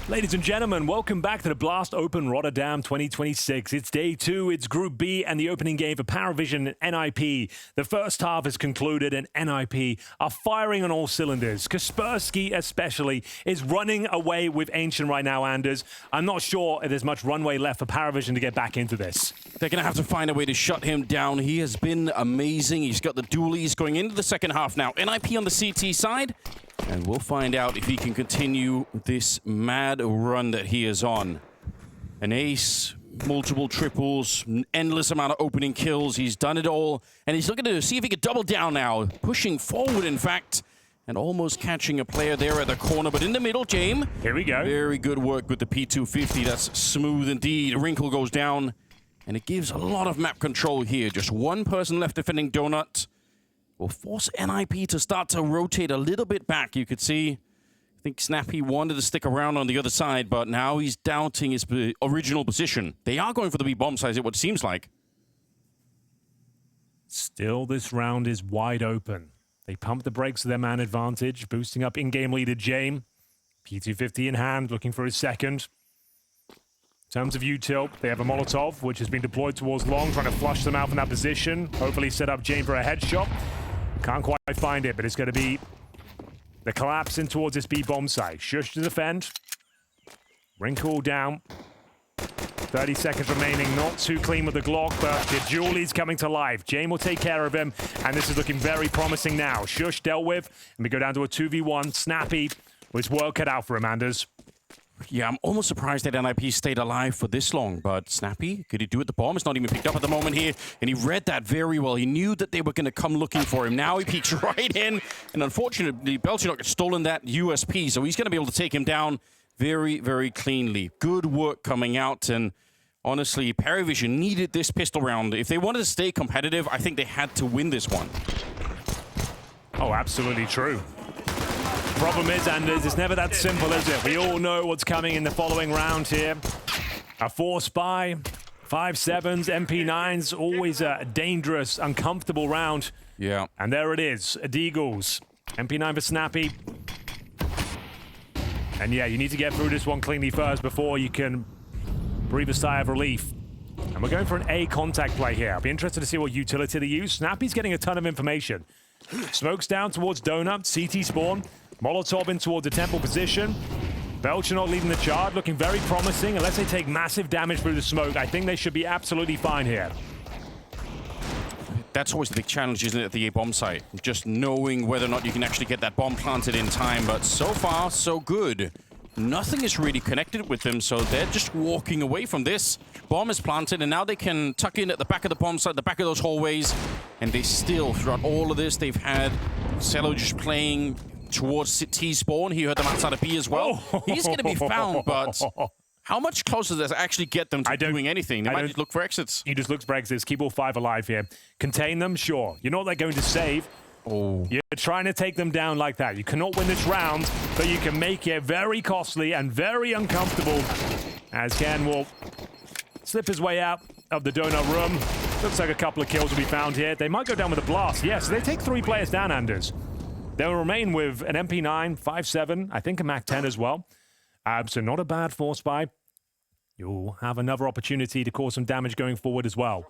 Ladies and gentlemen, welcome back to the BLAST Open Rotterdam 2026. It's day 2, it's Group B and the opening game for PVISION and NiP. The first half is concluded and NiP are firing on all cylinders. Kaspersky especially is running away with Ancient right now, Anders. I'm not sure if there's much runway left for PVISION to get back into this. They're going to have to find a way to shut him down. He has been amazing. He's got the dualies going into the second half now. NiP on the CT side. And we'll find out if he can continue this mad run that he is on. An ace, multiple triples, endless amount of opening kills. He's done it all. And he's looking to see if he can double down now. Pushing forward, in fact. And almost catching a player there at the corner. But in the middle, James. Here we go. Very good work with the P250. That's smooth indeed. Wrinkle goes down. And it gives a lot of map control here. Just one person left defending Donut. Will force NiP to start to rotate a little bit back. You could see, I think Snappy wanted to stick around on the other side, but now he's doubting his original position. They are going for the B bomb size, what it seems like. Still, this round is wide open. They pump the brakes to their man advantage, boosting up in-game leader James. P250 in hand, looking for his second. In terms of util, they have a Molotov, which has been deployed towards long, trying to flush them out from that position. Hopefully set up James for a headshot. Can't quite find it, but it's going to be the collapse in towards this B-bomb site. Shush to defend. Wrinkle down. 30 seconds remaining. Not too clean with the Glock, but the Julie's coming to life. James will take care of him, and this is looking very promising now. Shush dealt with, and we go down to a 2v1. Snappy was well cut out for him, Anders. Yeah, I'm almost surprised that NiP stayed alive for this long, but Snappy, could he do it? The bomb is not even picked up at the moment here, and he read that very well. He knew that they were going to come looking for him. Now he peeks right in, and unfortunately, Belchinok has stolen that USP, so he's going to be able to take him down very, very cleanly. Good work coming out, and honestly, PVISION needed this pistol round. If they wanted to stay competitive, I think they had to win this one. Oh, absolutely true. Problem is, Anders, it's never that simple, is it? We all know what's coming in the following round here. A 4-spy, 5-7s, MP9s, always a dangerous, uncomfortable round. Yeah. And there it is, Deagles. MP9 for Snappy. And yeah, you need to get through this one cleanly first before you can breathe a sigh of relief. And we're going for an A contact play here. I'll be interested to see what utility they use. Snappy's getting a ton of information. Smokes down towards Donut, CT spawn. Molotov in towards the temple position. Belchinok leading the charge, looking very promising. Unless they take massive damage through the smoke, I think they should be absolutely fine here. That's always the big challenge, isn't it, at the A bomb site? Just knowing whether or not you can actually get that bomb planted in time. But so far, so good. Nothing is really connected with them, so they're just walking away from this. Bomb is planted, and now they can tuck in at the back of the bomb site, the back of those hallways. And they still, throughout all of this, they've had Cello just playing towards T spawn. He heard them outside of B as well. He's going to be found, but how much closer does it actually get them to doing anything? They might just look for exits. He just looks for exits. Keep all 5 alive here. Contain them, sure. You know what they're going to save. Oh. You're trying to take them down like that. You cannot win this round, but you can make it very costly and very uncomfortable as Ken will slip his way out of the donut room. Looks like a couple of kills will be found here. They might go down with a blast. Yes, they take 3 players down, Anders. They'll remain with an MP9, 5.7, I think a MAC-10 as well. So not a bad 4-spy. You'll have another opportunity to cause some damage going forward as well.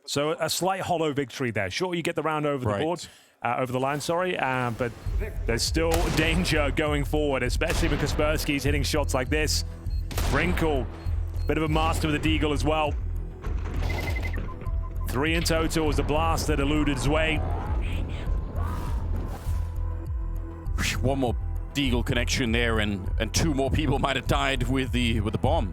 So a slight hollow victory there. Sure, you get the round over the board, over the line, sorry, but there's still danger going forward, especially when Kaspersky's hitting shots like this. Wrinkle, bit of a master with the Deagle as well. 3 in total as the blast that eluded his way. One more Deagle connection there, and 2 more people might have died with the bomb.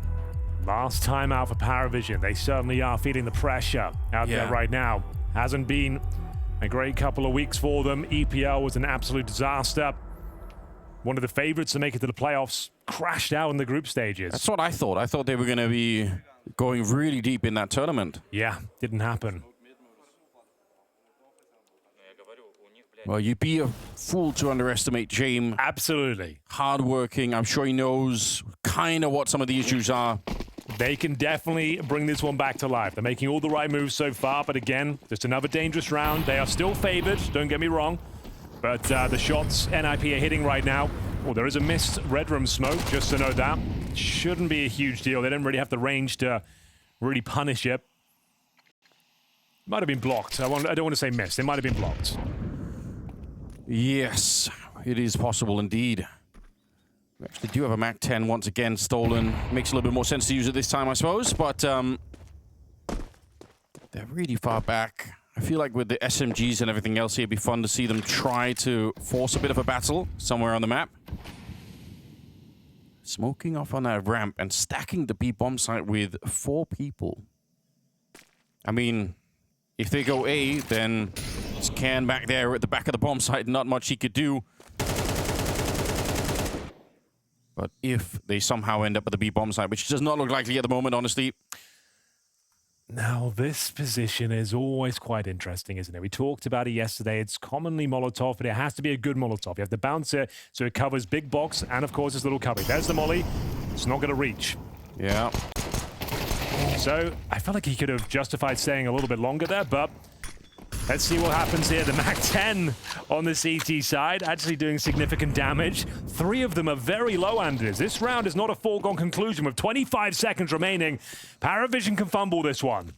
Last time out for PVISION. They certainly are feeling the pressure out there right now. Hasn't been a great couple of weeks for them. EPL was an absolute disaster. One of the favorites to make it to the playoffs crashed out in the group stages. That's what I thought. I thought they were going to be going really deep in that tournament. Yeah, didn't happen. Well, you'd be a fool to underestimate James. Absolutely. Hardworking. I'm sure he knows kind of what some of the issues are. They can definitely bring this one back to life. They're making all the right moves so far, but again, just another dangerous round. They are still favored, don't get me wrong. But the shots NiP are hitting right now. Oh, there is a missed red room smoke, just to know that. Shouldn't be a huge deal. They don't really have the range to really punish it. Might have been blocked. I don't want to say missed. It might have been blocked. Yes, it is possible indeed. We actually do have a Mac 10 once again stolen. Makes a little bit more sense to use it this time, I suppose, but they're really far back. I feel like with the SMGs and everything else here, it'd be fun to see them try to force a bit of a battle somewhere on the map. Smoking off on that ramp and stacking the B bomb site with 4 people. I mean, if they go A, then it's Can back there at the back of the bomb site, not much he could do. But if they somehow end up at the B bomb site, which does not look likely at the moment, honestly. Now, this position is always quite interesting, isn't it? We talked about it yesterday. It's commonly Molotov, but it has to be a good Molotov. You have the bouncer, so it covers big box, and of course, this little cover. There's the molly. It's not going to reach. Yeah. So, I felt like he could have justified staying a little bit longer there, but let's see what happens here. The Mac 10 on the CT side, actually doing significant damage. 3 of them are very low-handers. This round is not a foregone conclusion with 25 seconds remaining. PVISION can fumble this one.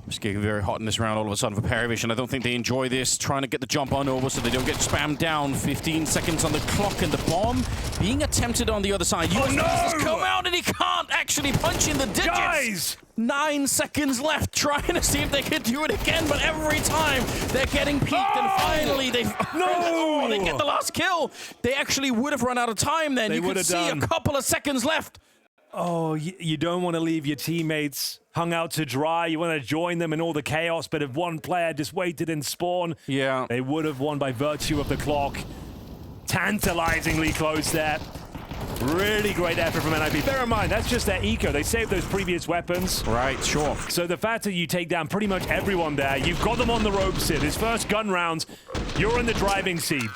It's getting very hot in this round all of a sudden for PVISION. I don't think they enjoy this, trying to get the jump on over so they don't get spammed down. 15 seconds on the clock and the bomb being attempted on the other side. Oh no! Has come out and he can't actually punch in the digits. Guys! 9 seconds left, trying to see if they could do it again, but every time they're getting peaked and finally they they get the last kill. They actually would have run out of time then. You could see a couple of seconds left. Oh, you don't want to leave your teammates hung out to dry. You want to join them in all the chaos, but if one player just waited in spawn, they would have won by virtue of the clock. Tantalizingly close there. Really great effort from NiP. Bear in mind, that's just their eco. They saved those previous weapons. Right, sure. So the fact that you take down pretty much everyone there, you've got them on the ropes here. This first gun round, you're in the driving seat.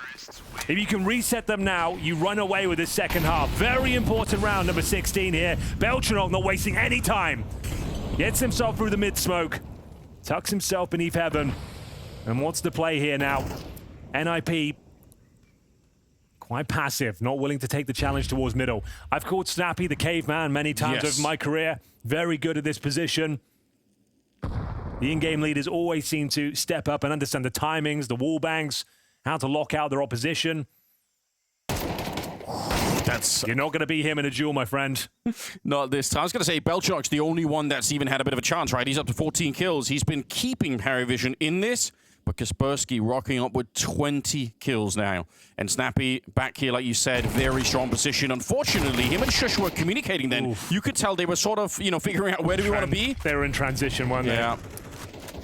If you can reset them now, you run away with this second half. Very important round, number 16 here. Belchanok not wasting any time. Gets himself through the mid-smoke. Tucks himself beneath heaven. And what's the play here now? NiP, quite passive, not willing to take the challenge towards middle. I've called Snappy the caveman many times over my career. Very good at this position. The in-game leaders always seem to step up and understand the timings, the wall bangs, how to lock out their opposition. You're not going to be him in a duel, my friend. Not this time. I was going to say, Belchanok's the only one that's even had a bit of a chance, right? He's up to 14 kills. He's been keeping PVISION in this, but Kaspersky rocking up with 20 kills now. And Snappy back here, like you said, very strong position. Unfortunately, him and Shush were communicating then. Oof. You could tell they were sort of, you know, figuring out where do we want to be. They were in transition, weren't they?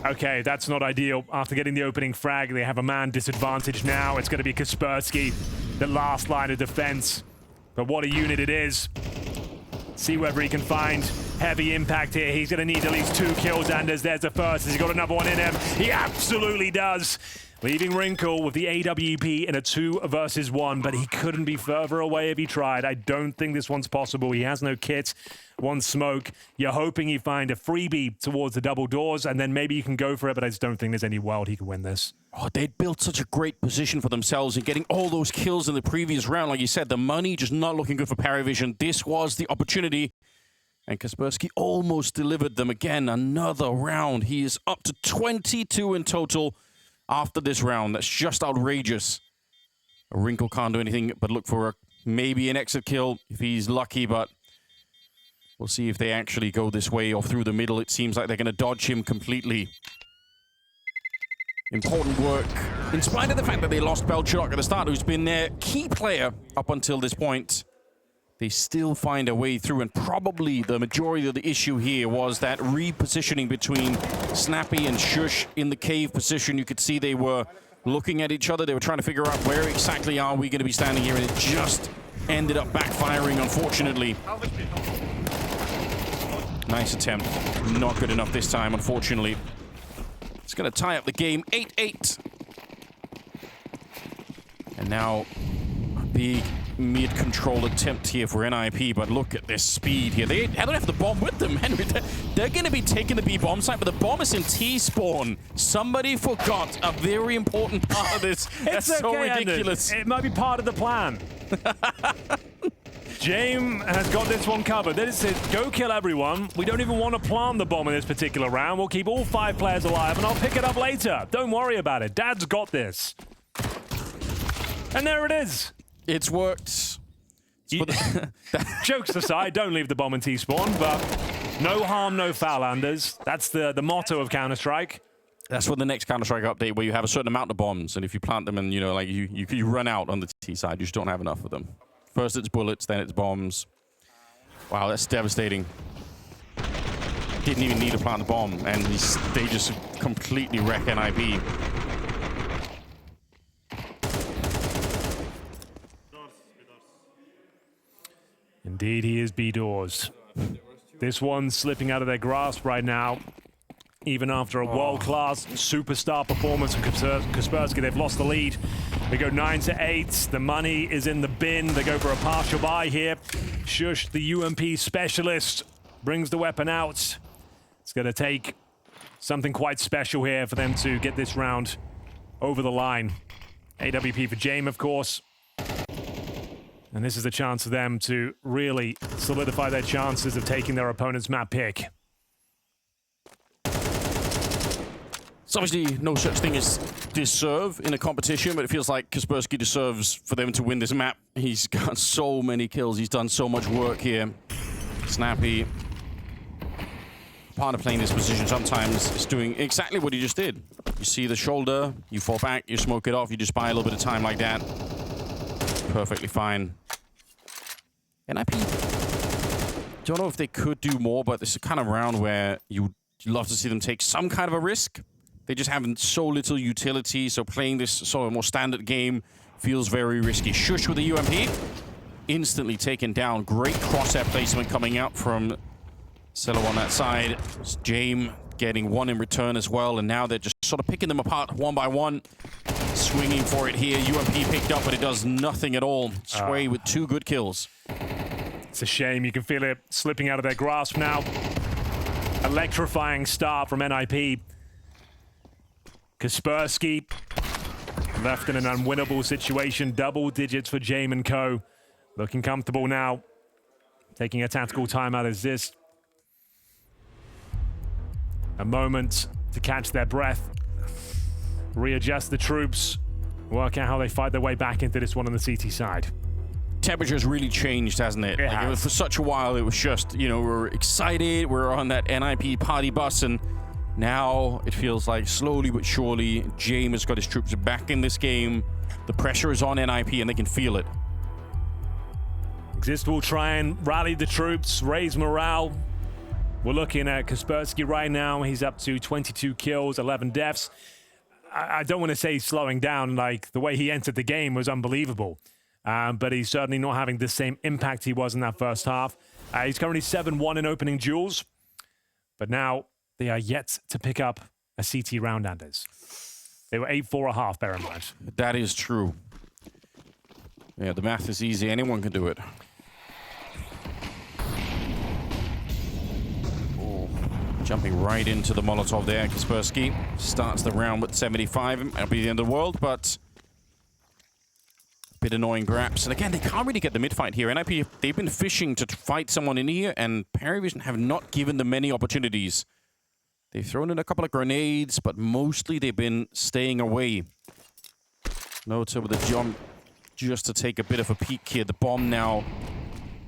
Okay, that's not ideal. After getting the opening frag, they have a man disadvantage now. It's going to be Kaspersky, the last line of defense. But what a unit it is. See whether he can find heavy impact here. He's going to need at least 2 kills, Anders. There's the first. Has he got another one in him? He absolutely does. Leaving Wrinkle with the AWP in a 2 versus 1, but he couldn't be further away if he tried. I don't think this one's possible. He has no kit, 1 smoke. You're hoping you find a freebie towards the double doors, and then maybe you can go for it, but I just don't think there's any world he could win this. Oh, they'd built such a great position for themselves in getting all those kills in the previous round. Like you said, the money just not looking good for PVISION. This was the opportunity, and Kaspersky almost delivered them again. Another round. He is up to 22 in total after this round. That's just outrageous. A Wrinkle can't do anything but look for maybe an exit kill if he's lucky, but we'll see if they actually go this way or through the middle. It seems like they're going to dodge him completely. Important work. In spite of the fact that they lost Belchuk at the start, who's been their key player up until this point, they still find a way through, and probably the majority of the issue here was that repositioning between Snappy and Shush in the cave position. You could see they were looking at each other. They were trying to figure out where exactly are we going to be standing here, and it just ended up backfiring, unfortunately. Nice attempt. Not good enough this time, unfortunately. It's going to tie up the game, 8-8. And now a big mid-control attempt here for NiP, but look at this speed here. They don't have the bomb with them, Henry. They're going to be taking the B-bomb site, but the bomb is in T-spawn. Somebody forgot a very important part of this. That's okay, so ridiculous. Anders. It might be part of the plan. James has got this one covered. They said, go kill everyone. We don't even want to plant the bomb in this particular round. We'll keep all 5 players alive, and I'll pick it up later. Don't worry about it. Dad's got this. And there it is. It's worked. Jokes aside, don't leave the bomb in T-spawn, but no harm, no foul, Anders. That's the motto of Counter-Strike. That's for the next Counter-Strike update, where you have a certain amount of bombs, and if you plant them and, you know, like you run out on the T side, you just don't have enough of them. First it's bullets, then it's bombs. Wow, that's devastating. Didn't even need to plant the bomb, and they just completely wreck NiP. Indeed, he is B-Doors. This one's slipping out of their grasp right now. Even after a world-class superstar performance from Kaspersky, they've lost the lead. They go 9-8. The money is in the bin. They go for a partial buy here. Shush, the UMP specialist, brings the weapon out. It's going to take something quite special here for them to get this round over the line. AWP for James, of course. And this is a chance for them to really solidify their chances of taking their opponent's map pick. It's obviously no such thing as deserve in a competition, but it feels like Kaspersky deserves for them to win this map. He's got so many kills. He's done so much work here. Snappy, part of playing this position sometimes is doing exactly what he just did. You see the shoulder, you fall back, you smoke it off, you just buy a little bit of time like that. Perfectly fine. NiP, don't know if they could do more, but this is the kind of round where you'd love to see them take some kind of a risk. They just have so little utility, so playing this sort of more standard game feels very risky. Shush with the UMP, instantly taken down. Great crosshair placement coming out from Cello on that side. James getting one in return as well, and now they're just sort of picking them apart one by one. Swinging for it here. UMP picked up, but it does nothing at all. Sway with 2 good kills. It's a shame. You can feel it slipping out of their grasp now. Electrifying start from NiP. Kaspersky left in an unwinnable situation. Double digits for James and co. Looking comfortable now. Taking a tactical timeout as this. A moment to catch their breath. Readjust the troops. Work out how they fight their way back into this one on the CT side. Temperature's really changed, hasn't it? It has. For such a while, it was just, you know, we're excited. We're on that NiP party bus, and now it feels like slowly but surely, James has got his troops back in this game. The pressure is on NiP, and they can feel it. Exist will try and rally the troops, raise morale. We're looking at Kaspersky right now. He's up to 22 kills, 11 deaths. I don't want to say he's slowing down. Like, the way he entered the game was unbelievable. But he's certainly not having the same impact he was in that first half. He's currently 7-1 in opening duels. But now they are yet to pick up a CT round, Anders. They were 8-4.5, bear in mind. That is true. Yeah, the math is easy. Anyone can do it. Jumping right into the Molotov there. Kaspersky starts the round with 75. That'll be the end of the world, but a bit annoying perhaps. And again, they can't really get the mid-fight here. NiP, they've been fishing to fight someone in here, and PVISION have not given them many opportunities. They've thrown in a couple of grenades, but mostly they've been staying away. Nota with a jump just to take a bit of a peek here. The bomb now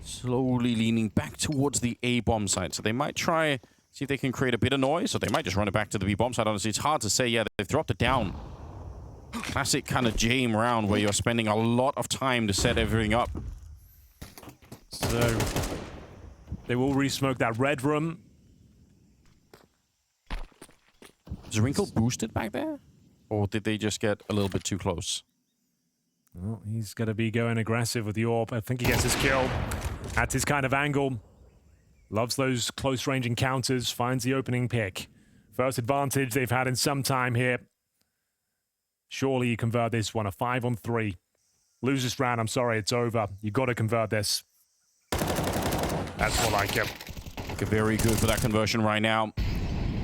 slowly leaning back towards the A bomb site. So they might try See if they can create a bit of noise, or they might just run it back to the B-bomb side. Honestly, it's hard to say. Yeah, they've dropped it down. Classic kind of game round where you're spending a lot of time to set everything up. So they will re-smoke that red room. Is Wrinkle boosted back there? Or did they just get a little bit too close? Well, he's going to be going aggressive with the AWP. I think he gets his kill at his kind of angle. Loves those close-range encounters, finds the opening pick. First advantage they've had in some time here. Surely you convert this one, a 5-on-3. Lose this round, I'm sorry, it's over. You got to convert this. That's more like it. Looking very good for that conversion right now.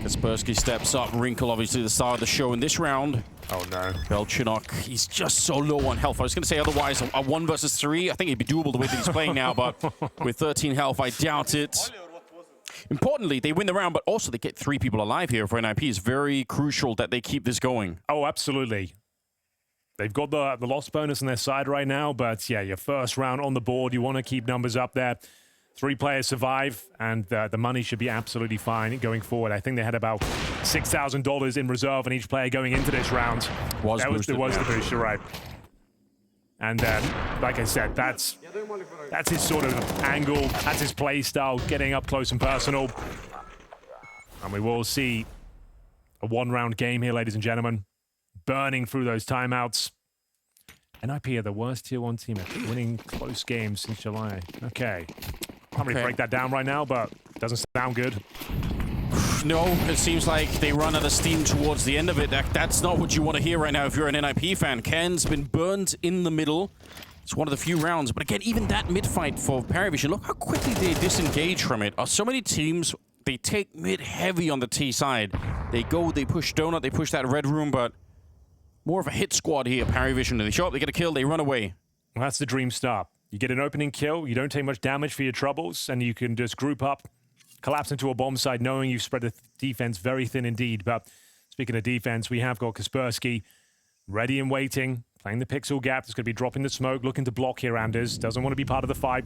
Kaspersky steps up. Wrinkle, obviously, the star of the show in this round. Oh, no. Belchinok, he's just so low on health. I was going to say otherwise, a 1 versus 3, I think it'd be doable the way that he's playing now, but with 13 health, I doubt it. Importantly, they win the round, but also they get 3 people alive here for NiP. It's very crucial that they keep this going. Oh, absolutely. They've got the loss bonus on their side right now, but yeah, your first round on the board, you want to keep numbers up there. 3 players survive, and the money should be absolutely fine going forward. I think they had about $6,000 in reserve on each player going into this round. That was the boost, you're right. And like I said, that's his sort of angle, that's his play style, getting up close and personal. And we will see a 1-round game here, ladies and gentlemen. Burning through those timeouts. NiP are the worst Tier 1 team at winning close games since July. Okay. Can't really break that down right now, but it doesn't sound good. No, it seems like they run out of steam towards the end of it. That's not what you want to hear right now if you're an NiP fan. Ken's been burned in the middle. It's one of the few rounds. But again, even that mid-fight for PVISION, look how quickly they disengage from it. So many teams, they take mid heavy on the T side. They go, they push Donut, they push that red room, but more of a hit squad here, PVISION. They show up, they get a kill, they run away. Well, that's the dream start. You get an opening kill, you don't take much damage for your troubles, and you can just group up, collapse into a bomb site, knowing you've spread the defense very thin indeed. But speaking of defense, we have got Kaspersky ready and waiting, playing the pixel gap. It's going to be dropping the smoke, looking to block here, Anders. Doesn't want to be part of the fight.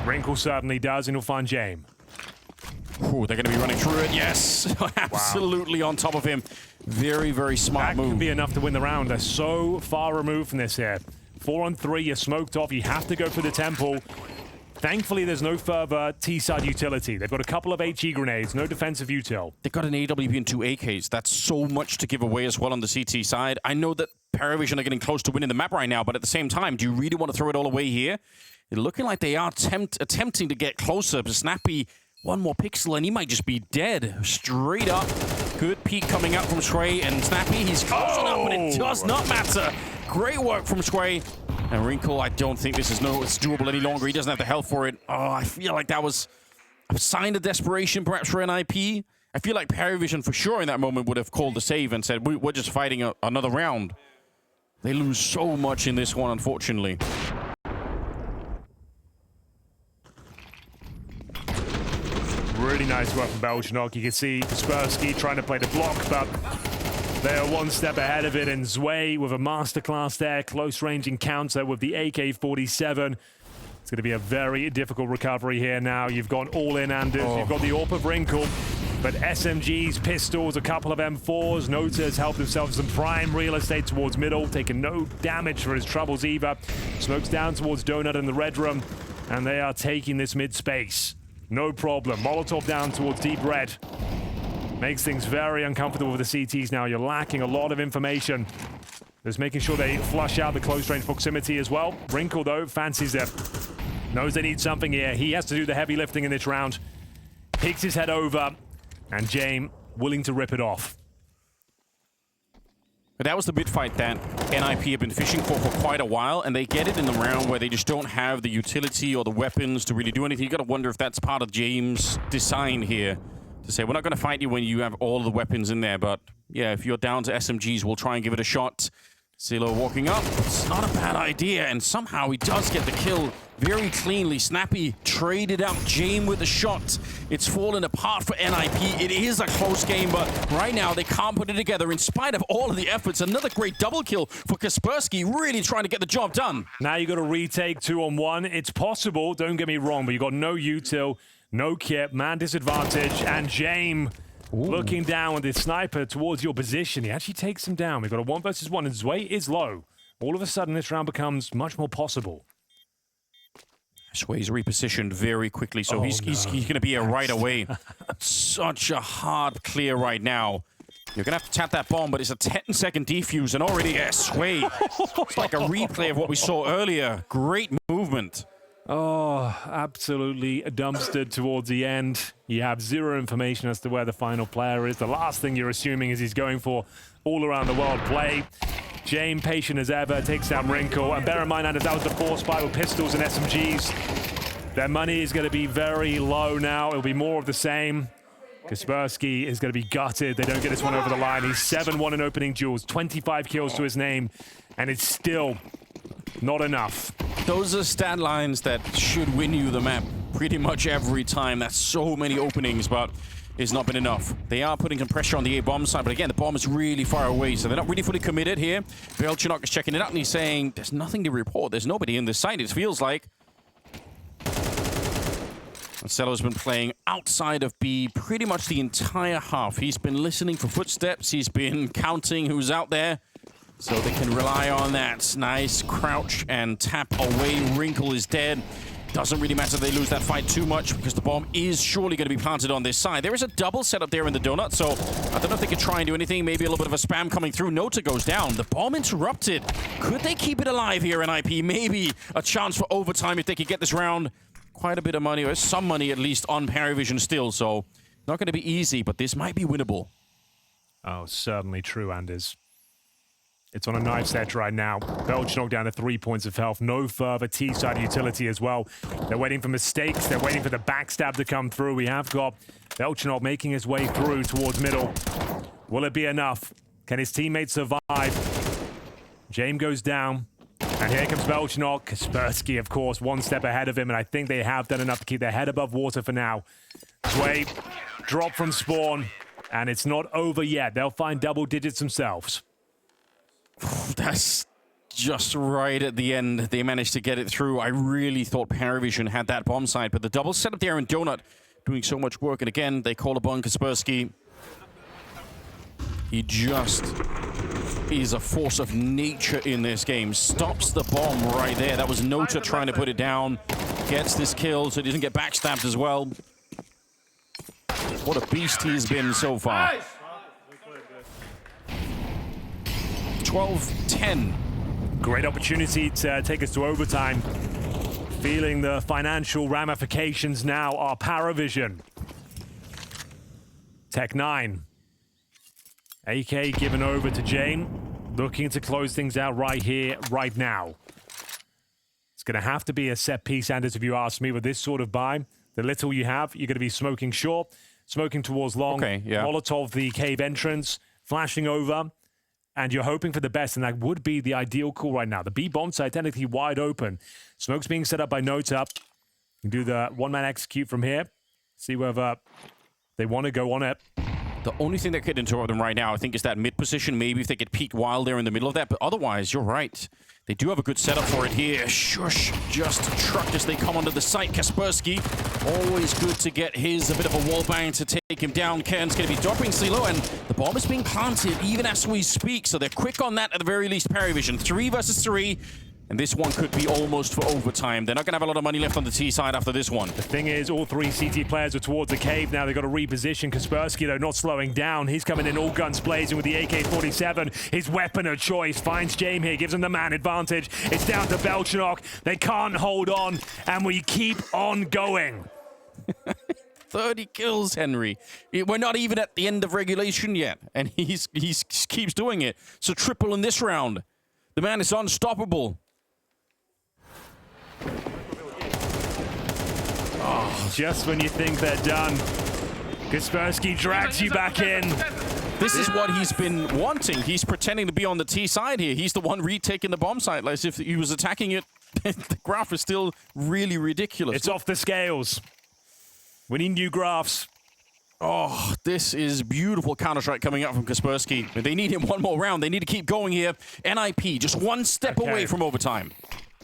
Wrinkle certainly does, and he'll find Jame. Ooh, they're going to be running through it. Yes, absolutely on top of him. Very, very smart move. That could be enough to win the round. They're so far removed from this here. 4-on-3, you're smoked off. You have to go for the temple. Thankfully, there's no further T-side utility. They've got a couple of HE grenades, no defensive util. They've got an AWP and 2 AKs. That's so much to give away as well on the CT side. I know that PVISION are getting close to winning the map right now, but at the same time, do you really want to throw it all away here? They're looking like they are attempting to get closer, but Snappy, 1 more pixel, and he might just be dead. Straight up. Good peek coming out from Sway, and Snappy, he's close enough, but it does not matter. Great work from Sway. And Wrinkle, I don't think this is it's doable any longer. He doesn't have the health for it. Oh, I feel like that was a sign of desperation, perhaps, for NiP. I feel like PVISION, for sure, in that moment would have called the save and said, we're just fighting another round. They lose so much in this one, unfortunately. Really nice work from Belchinok. You can see Kaspersky trying to play the block, but they are 1 step ahead of it, and Zwei with a masterclass there. Close-range encounter with the AK-47. It's going to be a very difficult recovery here now. You've gone all in, Anders. You've got the AWP of Wrinkle, but SMGs, pistols, a couple of M4s. Nota has helped themselves some prime real estate towards middle, taking no damage for his troubles either. Smokes down towards Donut in the red room, and they are taking this mid space. No problem. Molotov down towards deep red. Makes things very uncomfortable with the CTs now. You're lacking a lot of information. Just making sure they flush out the close-range proximity as well. Wrinkle, though, fancies it. Knows they need something here. He has to do the heavy lifting in this round. Picks his head over, and Jame willing to rip it off. But that was the mid-fight that NiP have been fishing for quite a while, and they get it in the round where they just don't have the utility or the weapons to really do anything. You got to wonder if that's part of James' design here. To say, we're not going to fight you when you have all the weapons in there, but yeah, if you're down to SMGs, we'll try and give it a shot. Silo walking up. It's not a bad idea, and somehow he does get the kill very cleanly. Snappy traded out Jame with a shot. It's fallen apart for NiP. It is a close game, but right now they can't put it together in spite of all of the efforts. Another great double kill for Kaspersky, really trying to get the job done. Now you got to retake 2-on-1. It's possible, don't get me wrong, but you got no util. No kit, man disadvantage, and James looking down with his sniper towards your position. He actually takes him down. We've got a 1 versus 1, and Zwei is low. All of a sudden, this round becomes much more possible. Zwei's repositioned very quickly, so he's going to be here right away. Such a hard clear right now. You're going to have to tap that bomb, but it's a 10-second defuse, and already, Zwei. It's like a replay of what we saw earlier. Great movement. Oh, absolutely dumpstered towards the end. You have zero information as to where the final player is. The last thing you're assuming is he's going for all around the world play. James, patient as ever, takes down Wrinkle. And bear in mind, Anders, that was the force fight with pistols and SMGs. Their money is going to be very low now. It'll be more of the same. Kaspersky is going to be gutted. They don't get this one over the line. He's 7-1 in opening duels, 25 kills to his name, and it's still not enough. Those are stat lines that should win you the map pretty much every time. That's so many openings, but it's not been enough. They are putting some pressure on the A-bomb side, but again, the bomb is really far away, so they're not really fully committed here. Belchinok is checking it out, and he's saying, there's nothing to report. There's nobody in this site, it feels like. Marcelo's been playing outside of B pretty much the entire half. He's been listening for footsteps. He's been counting who's out there, so they can rely on that. Nice crouch and tap away. Wrinkle is dead. Doesn't really matter if they lose that fight too much because the bomb is surely going to be planted on this side. There is a double setup there in the donut, so I don't know if they could try and do anything. Maybe a little bit of a spam coming through. Nota goes down. The bomb interrupted. Could they keep it alive here in NiP? Maybe a chance for overtime if they could get this round. Quite a bit of money, or some money at least, on PVISION still, so not going to be easy, but this might be winnable. Oh, certainly true, Anders. It's on a knife's edge right now. Belchinok down to 3 points of health. No further T-side utility as well. They're waiting for mistakes. They're waiting for the backstab to come through. We have got Belchinok making his way through towards middle. Will it be enough? Can his teammates survive? James goes down. And here comes Belchinok. Kaspersky, of course, one step ahead of him, and I think they have done enough to keep their head above water for now. Zwei, drop from spawn, and it's not over yet. They'll find double digits themselves. That's just right at the end. They managed to get it through. I really thought PVISION had that bomb site, but the double setup there in Donut doing so much work. And again, they call upon Kaspersky. He just is a force of nature in this game. Stops the bomb right there. That was Nota trying to put it down. Gets this kill so he doesn't get backstabbed as well. What a beast he's been so far. 12-10. Great opportunity to take us to overtime. Feeling the financial ramifications now are PVISION. Tech 9. AK given over to James, looking to close things out right here, right now. It's going to have to be a set piece, Anders, if you ask me, with this sort of buy. The little you have, you're going to be smoking short, smoking towards long, Molotov the cave entrance, flashing over, and you're hoping for the best, and that would be the ideal call right now. The B bomb site technically wide open. Smoke's being set up by Nota. You can do the one-man execute from here, see whether they want to go on it. The only thing that could interrupt them right now, I think, is that mid position. Maybe if they could peek while they're in the middle of that. But otherwise, you're right. They do have a good setup for it here. Shush, just trucked as they come onto the site. Kaspersky, always good to get his a bit of a wall bang to take him down. Kern's going to be dropping Silo, and the bomb is being planted even as we speak. So they're quick on that at the very least. PVISION, 3 versus 3. And this one could be almost for overtime. They're not going to have a lot of money left on the T side after this one. The thing is, all 3 CT players are towards the cave now. They've got to reposition. Kaspersky, though, not slowing down. He's coming in all guns blazing with the AK-47. His weapon of choice finds James here, gives him the man advantage. It's down to Belchinok. They can't hold on, and we keep on going. 30 kills, Henry. We're not even at the end of regulation yet, and he keeps doing it. So triple in this round. The man is unstoppable. Oh, just when you think they're done, Kaspersky drags you back in. This is what he's been wanting. He's pretending to be on the T side here. He's the one retaking the bomb site, like as if he was attacking it. The graph is still really ridiculous. It's off the scales. We need new graphs. Oh, this is beautiful Counter-Strike coming out from Kaspersky. They need him one more round. They need to keep going here. NiP just one step away from overtime.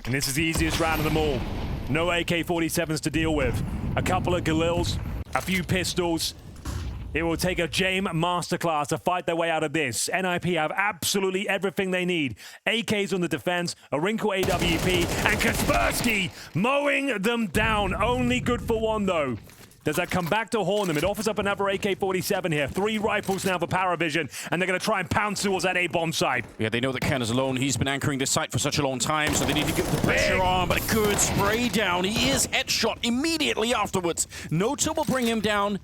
And this is the easiest round of them all. No AK-47s to deal with. a couple of Galils, a few pistols. It will take a Jame masterclass to fight their way out of this. NiP have absolutely everything they need. AKs on the defense, a wrinkle AWP, and Kaspersky mowing them down. Only good for one, though. Does that come back to haunt them? It offers up another AK-47 here. 3 rifles now for PVISION, and they're going to try and pounce towards that A-bomb site. Yeah, they know that Ken is alone. He's been anchoring this site for such a long time, so they need to get the pressure on, but a good spray down. He is headshot immediately afterwards. Nota will bring him down.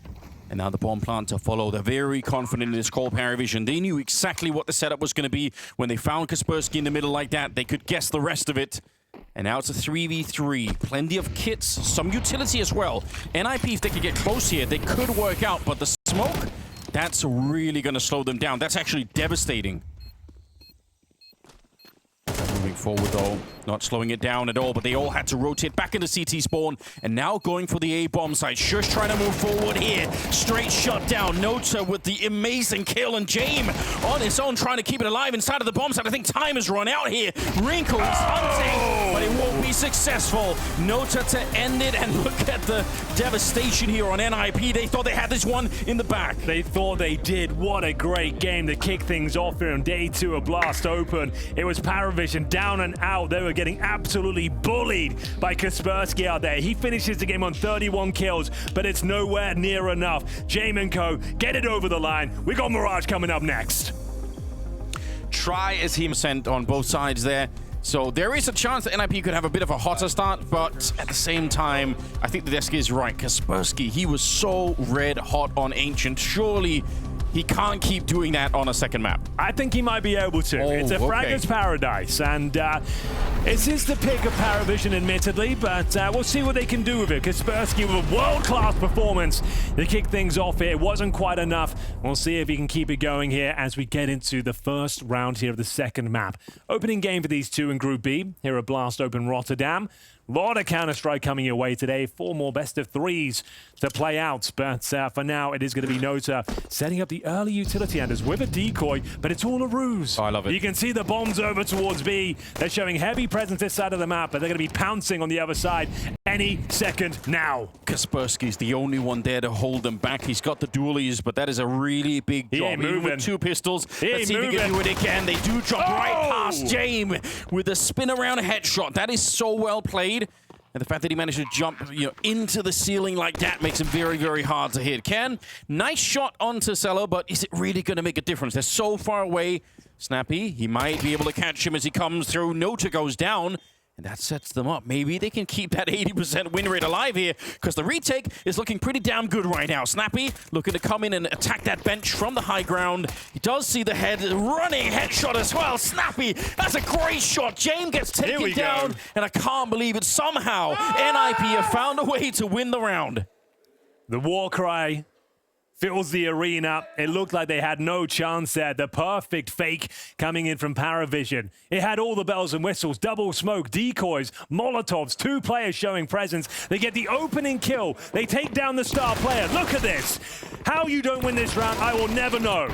And now the bomb plant to follow. They're very confident in this call, PVISION. They knew exactly what the setup was going to be. When they found Kaspersky in the middle like that, they could guess the rest of it. And now it's a 3v3. Plenty of kits, some utility as well. NiP, if they could get close here, they could work out. But the smoke, that's really going to slow them down. That's actually devastating. Moving forward, though. Not slowing it down at all, but they all had to rotate back into CT spawn. And now going for the A-bomb site. Shush trying to move forward here. Straight shot down. Nota with the amazing kill. And Jame on his own trying to keep it alive inside of the bomb site. I think time has run out here. Wrinkle is hunting, but it won't be successful. Nota to end it. And look at the devastation here on NiP. They thought they had this one in the back. They thought they did. What a great game to kick things off here on day 2 of Blast Open. It was PVISION down and out. They were getting absolutely bullied by Kaspersky out there. He finishes the game on 31 kills, but it's nowhere near enough. Jame and co get it over the line. We got Mirage coming up next. Try as he sent on both sides there. So there is a chance that NiP could have a bit of a hotter start, but at the same time, I think the desk is right. Kaspersky, he was so red hot on Ancient. Surely he can't keep doing that on a second map. I think he might be able to. It's a fragger's paradise, and it is the pick of PVISION, admittedly, but we'll see what they can do with it. Kaspersky with a world-class performance to kick things off here. It wasn't quite enough. We'll see if he can keep it going here as we get into the first round here of the second map. Opening game for these two in Group B here at Blast Open Rotterdam. A lot of Counter-Strike coming your way today. 4 more best of 3s to play out. But for now, it is going to be Nota setting up the early utility enders with a decoy, but it's all a ruse. Oh, I love it. You can see the bombs over towards B. They're showing heavy presence this side of the map, but they're going to be pouncing on the other side any second now. Kaspersky's the only one there to hold them back. He's got the dualies, but that is a really big job. He ain't moving. Even with 2 pistols. Let's see if he can do it again. They do drop right past Jame with a spin around headshot. That is so well played. And the fact that he managed to jump, into the ceiling like that makes him very, very hard to hit. Ken, nice shot onto Cello, but is it really going to make a difference? They're so far away. Snappy, he might be able to catch him as he comes through. Nota goes down. And that sets them up. Maybe they can keep that 80% win rate alive here, because the retake is looking pretty damn good right now. Snappy looking to come in and attack that bench from the high ground. He does see the head, running headshot as well. Snappy, that's a great shot. Jame gets taken down, and I can't believe it. Somehow, NiP have found a way to win the round. The war cry fills the arena. It looked like they had no chance there. The perfect fake coming in from PVISION. It had all the bells and whistles, double smoke, decoys, Molotovs, 2 players showing presence. They get the opening kill. They take down the star player. Look at this. How you don't win this round, I will never know.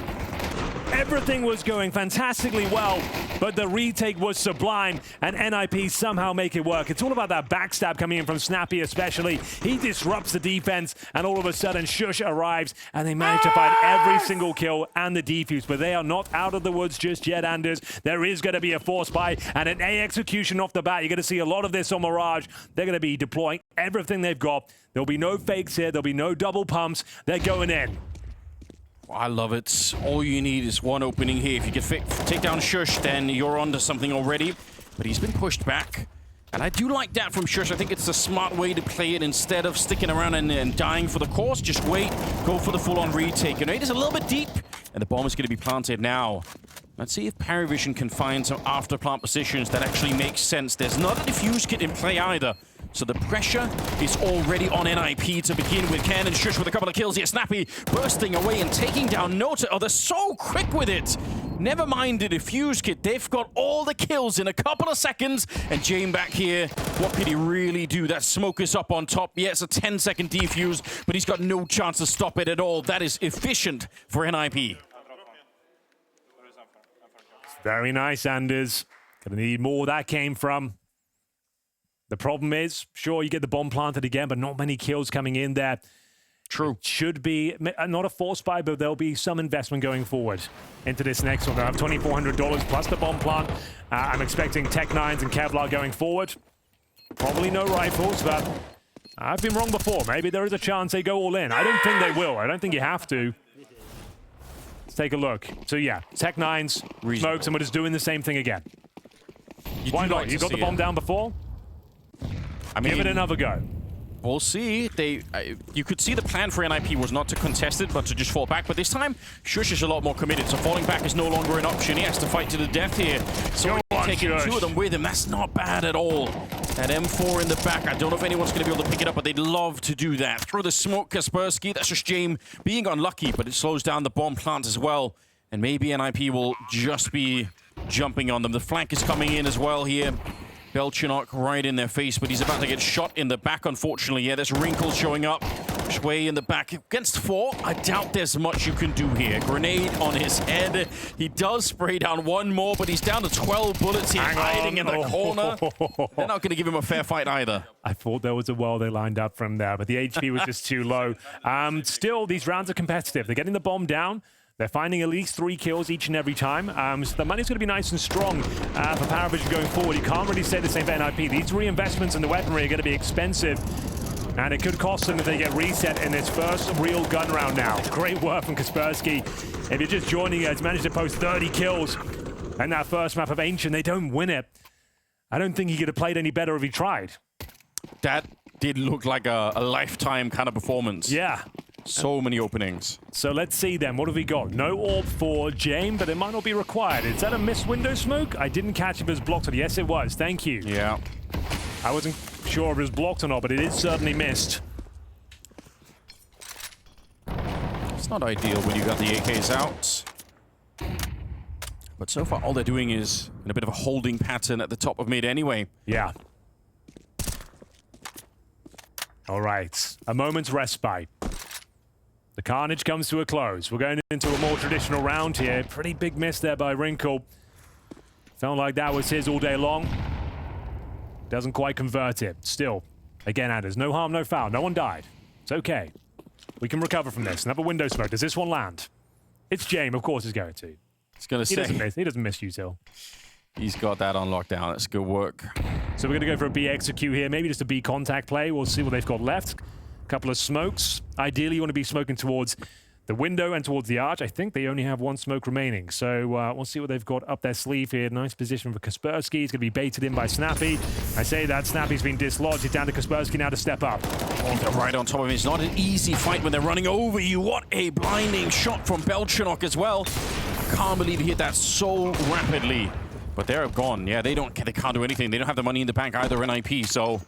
Everything was going fantastically well, but the retake was sublime, and NiP somehow make it work. It's all about that backstab coming in from Snappy especially. He disrupts the defense, and all of a sudden Shush arrives, and they manage to find every single kill and the defuse, but they are not out of the woods just yet, Anders. There is going to be a force buy and an A execution off the bat. You're going to see a lot of this on Mirage. They're going to be deploying everything they've got. There'll be no fakes here. There'll be no double pumps. They're going in. I love it. All you need is one opening here. If you can take down Shush, then you're onto something already. But he's been pushed back. And I do like that from Shush. I think it's a smart way to play it instead of sticking around and dying for the course. Just wait, go for the full-on retake. It is a little bit deep, and the bomb is going to be planted now. Let's see if PVISION can find some after-plant positions that actually make sense. There's not a defuse kit in play either. So the pressure is already on NiP to begin with. Ken and Shush with a couple of kills here. Snappy bursting away and taking down Nota. Oh, they're so quick with it. Never mind the defuse kit. They've got all the kills in a couple of seconds. And Jame back here. What could he really do? That smoke is up on top. Yeah, it's a 10-second defuse, but he's got no chance to stop it at all. That is efficient for NiP. Very nice, Anders. Gonna need more where that came from. The problem is, sure, you get the bomb planted again, but not many kills coming in there. True. It should be not a force buy, but there'll be some investment going forward into this next one. They'll have $2,400 plus the bomb plant. I'm expecting Tech 9s and Kevlar going forward. Probably no rifles, but I've been wrong before. Maybe there is a chance they go all in. I don't think they will. I don't think you have to. Let's take a look. So yeah, Tech 9s, smokes, and we're just doing the same thing again. Why not? You got the bomb down before? I mean, give it another go. We'll see. You could see the plan for NiP was not to contest it, but to just fall back. But this time, Shush is a lot more committed, so falling back is no longer an option. He has to fight to the death here. So taking two of them with him, that's not bad at all. That M4 in the back, I don't know if anyone's going to be able to pick it up, but they'd love to do that. Through the smoke, Kaspersky, that's just James being unlucky, but it slows down the bomb plant as well. And maybe NiP will just be jumping on them. The flank is coming in as well here. Belchinok right in their face, but he's about to get shot in the back, unfortunately. Yeah, there's wrinkles showing up. Shway in the back. Against 4, I doubt there's much you can do here. Grenade on his head. He does spray down one more, but he's down to 12 bullets here, hiding in the corner. They're not going to give him a fair fight either. I thought there was a well they lined up from there, but the HP was just too low. Still, these rounds are competitive. They're getting the bomb down. They're finding at least 3 kills each and every time. So the money's going to be nice and strong for PVISION going forward. You can't really say the same for NiP. These reinvestments in the weaponry are going to be expensive. And it could cost them if they get reset in this first real gun round now. Great work from Kaspersky. If you're just joining us, managed to post 30 kills in that first map of Ancient. They don't win it. I don't think he could have played any better if he tried. That did look like a lifetime kind of performance. Yeah. So many openings. So let's see then. What have we got? No orb for James, but it might not be required. Is that a missed window smoke? I didn't catch if it was blocked. Yes, it was. Thank you. Yeah. I wasn't sure if it was blocked or not, but it is certainly missed. It's not ideal when you got the AKs out. But so far, all they're doing is in a bit of a holding pattern at the top of mid anyway. Yeah. All right. A moment's respite. The carnage comes to a close. We're going into a more traditional round here. Pretty big miss there by Wrinkle. Felt like that was his all day long. Doesn't quite convert it. Still, again, Anders, no harm, no foul. No one died. It's okay. We can recover from this. Another window smoke. Does this one land? It's James, of course, he's going to. He's going to say. He doesn't miss you, Till. He's got that on lockdown. That's good work. So we're going to go for a B execute here. Maybe just a B contact play. We'll see what they've got left. Couple of smokes. Ideally, you want to be smoking towards the window and towards the arch. I think they only have 1 smoke remaining. So we'll see what they've got up their sleeve here. Nice position for Kaspersky. He's going to be baited in by Snappy. I say that. Snappy's been dislodged. It's down to Kaspersky now to step up. Oh, right on top of him. It's not an easy fight when they're running over you. What a blinding shot from Belchinok as well. Can't believe he hit that so rapidly. But they're gone. Yeah, they can't do anything. They don't have the money in the bank either in NiP, so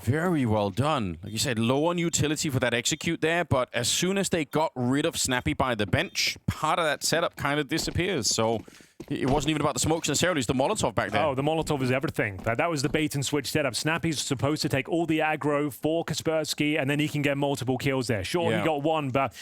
very well done. Like you said, low on utility for that execute there, but as soon as they got rid of Snappy by the bench, part of that setup kind of disappears. So it wasn't even about the smokes necessarily, it's the Molotov back there. Oh, the Molotov is everything. That was the bait and switch setup. Snappy's supposed to take all the aggro for Kaspersky, and then he can get multiple kills there. Sure, he got 1, but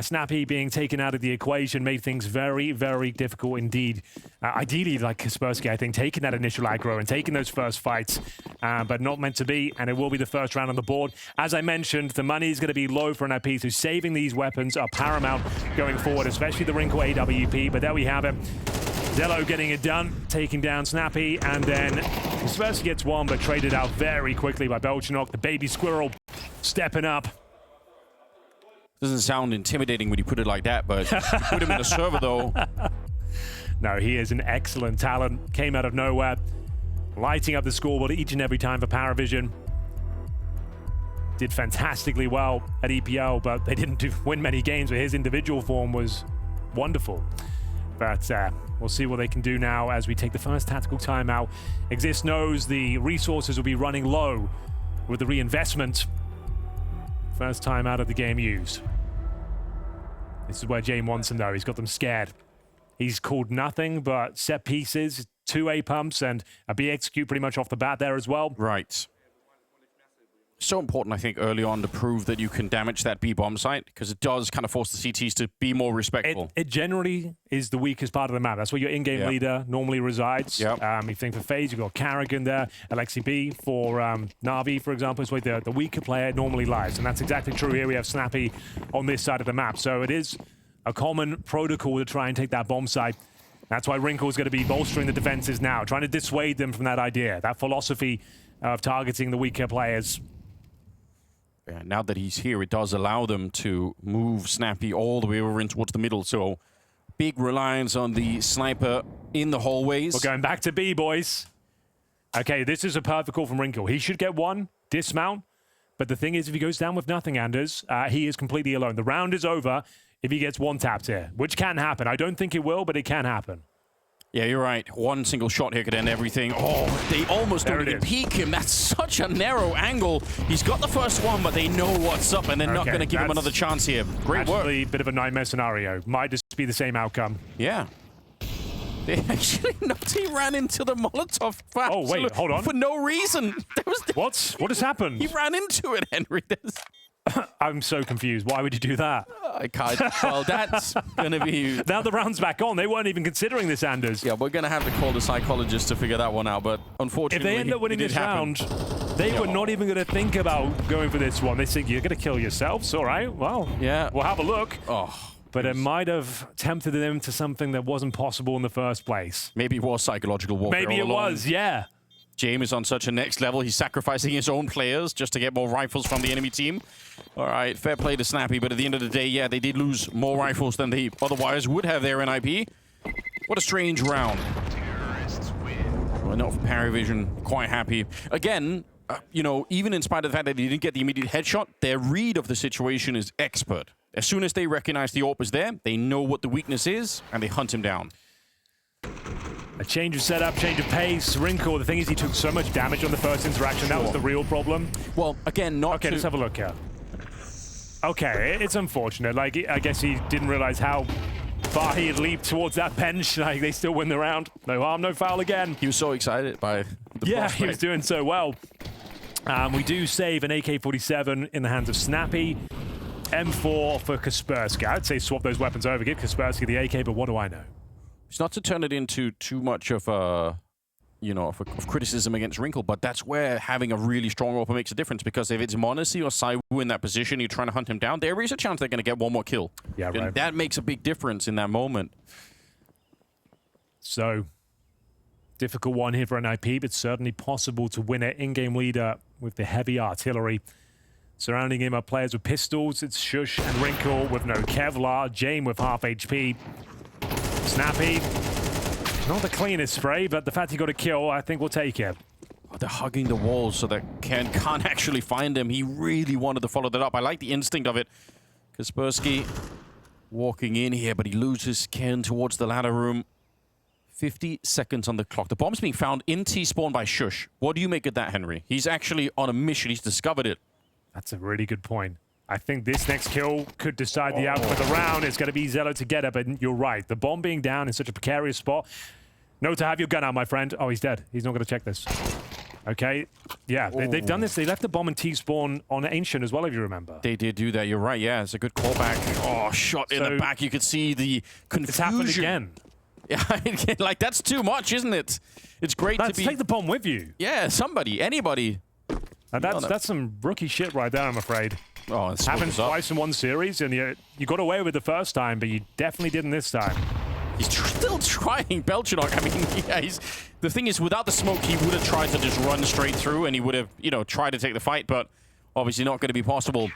Snappy being taken out of the equation made things very, very difficult indeed. Ideally, like Kaspersky, I think, taking that initial aggro and taking those first fights, but not meant to be, and it will be the first round on the board. As I mentioned, the money is going to be low for NiP, so saving these weapons are paramount going forward, especially the Wrinkle AWP, but there we have it. Zello getting it done, taking down Snappy, and then Kaspersky gets 1, but traded out very quickly by Belchinok. The baby squirrel stepping up. Doesn't sound intimidating when you put it like that, but you put him in a server, though. No, he is an excellent talent. Came out of nowhere, lighting up the scoreboard each and every time for PVISION. Did fantastically well at EPL, but they didn't win many games, but his individual form was wonderful. But we'll see what they can do now as we take the first tactical timeout. Exist knows the resources will be running low with the reinvestment. First time out of the game used. This is where James wants them, though. He's got them scared. He's called nothing but set pieces, 2 A pumps, and a B execute pretty much off the bat there as well. Right. so important, I think, early on to prove that you can damage that B bomb site, because it does kind of force the CTs to be more respectful. It generally is the weakest part of the map. That's where your in-game leader normally resides. Yep. If you think for FaZe, you've got Carrigan there. Alexi B for Na'Vi, for example, is where the weaker player normally lies. And that's exactly true here. We have Snappy on this side of the map. So it is a common protocol to try and take that bomb site. That's why Wrinkle's going to be bolstering the defenses now, trying to dissuade them from that idea, that philosophy of targeting the weaker players. Yeah, now that he's here, it does allow them to move Snappy all the way over in towards the middle. So big reliance on the sniper in the hallways. We're going back to B, boys. Okay, this is a perfect call from Wrinkle. He should get one, dismount. But the thing is, if he goes down with nothing, Anders, he is completely alone. The round is over if he gets one tapped here, which can happen. I don't think it will, but it can happen. Yeah, you're right. One single shot here could end everything. Oh, they almost don't even peek him. That's such a narrow angle. He's got the first one, but they know what's up, and they're not going to give him another chance here. Great work. Actually, a bit of a nightmare scenario. Might just be the same outcome. Yeah. They actually not. He ran into the Molotov. Oh, wait, hold on. For no reason. What? What has happened? He ran into it, Henry. I'm so confused. Why would you do that? I can't. Well, that's going to be... Now the round's back on. They weren't even considering this, Anders. Yeah, we're going to have to call the psychologist to figure that one out, but unfortunately, if they end up winning this round, they were not even going to think about going for this one. They think, you're going to kill yourselves? All right, well, yeah, we'll have a look. Oh, but it might have tempted them to something that wasn't possible in the first place. Maybe it was psychological warfare. Maybe it was, yeah. James is on such a next level. He's sacrificing his own players just to get more rifles from the enemy team. All right, fair play to Snappy, but at the end of the day, yeah, they did lose more rifles than they otherwise would have there in NiP. What a strange round. Well, not for PVISION, quite happy. Again, you know, even in spite of the fact that they didn't get the immediate headshot, their read of the situation is expert. As soon as they recognize the AWP is there, they know what the weakness is, and they hunt him down. A change of setup, change of pace. Wrinkle, the thing is he took so much damage on the first interaction. That was the real problem. Well, again, not Okay, let's have a look here. Okay, it's unfortunate. Like, I guess he didn't realize how far he had leaped towards that bench. Like, they still win the round. No harm, no foul again. He was so excited by the prospect. He was doing so well. We do save an AK-47 in the hands of Snappy. M4 for Kaspersky. I'd say swap those weapons over. Give Kaspersky the AK, but what do I know? It's not to turn it into too much of a, you know, of criticism against Wrinkle, but that's where having a really strong AWP makes a difference, because if it's m0NESY or Saiwu in that position, you're trying to hunt him down, there is a chance they're going to get one more kill. Yeah, right. And that makes a big difference in that moment. So, difficult one here for NiP, but certainly possible to win it. In-game leader with the heavy artillery. Surrounding him are players with pistols. It's Shush and Wrinkle with no Kevlar. Jame with half HP. Snappy. Not the cleanest spray, but the fact he got a kill, I think we'll take it. Oh, they're hugging the walls so that Ken can't actually find him. He really wanted to follow that up. I like the instinct of it. Kaspersky walking in here, but he loses Ken towards the ladder room. 50 seconds on the clock. The bomb's being found in T-spawn by Shush. What do you make of that, Henry? He's actually on a mission. He's discovered it. That's a really good point. I think this next kill could decide the outcome of the round. It's going to be Zello to get it, but you're right. The bomb being down in such a precarious spot. No to have your gun out, my friend. Oh, he's dead. He's not going to check this. Okay. Yeah, they've done this. They left the bomb in T-spawn on Ancient as well, if you remember. They did do that. You're right. Yeah, it's a good callback. Oh, shot in the back. You could see the confusion. It's happened again. Yeah, like, that's too much, isn't it? It's great to be... Take the bomb with you. Yeah, somebody, anybody. That's some rookie shit right there, I'm afraid. Oh, it's happened twice in one series, and you got away with it the first time, but you definitely didn't this time. He's still trying Belchenok. I mean, yeah, the thing is, without the smoke, he would have tried to just run straight through, and he would have, you know, tried to take the fight, but obviously not going to be possible.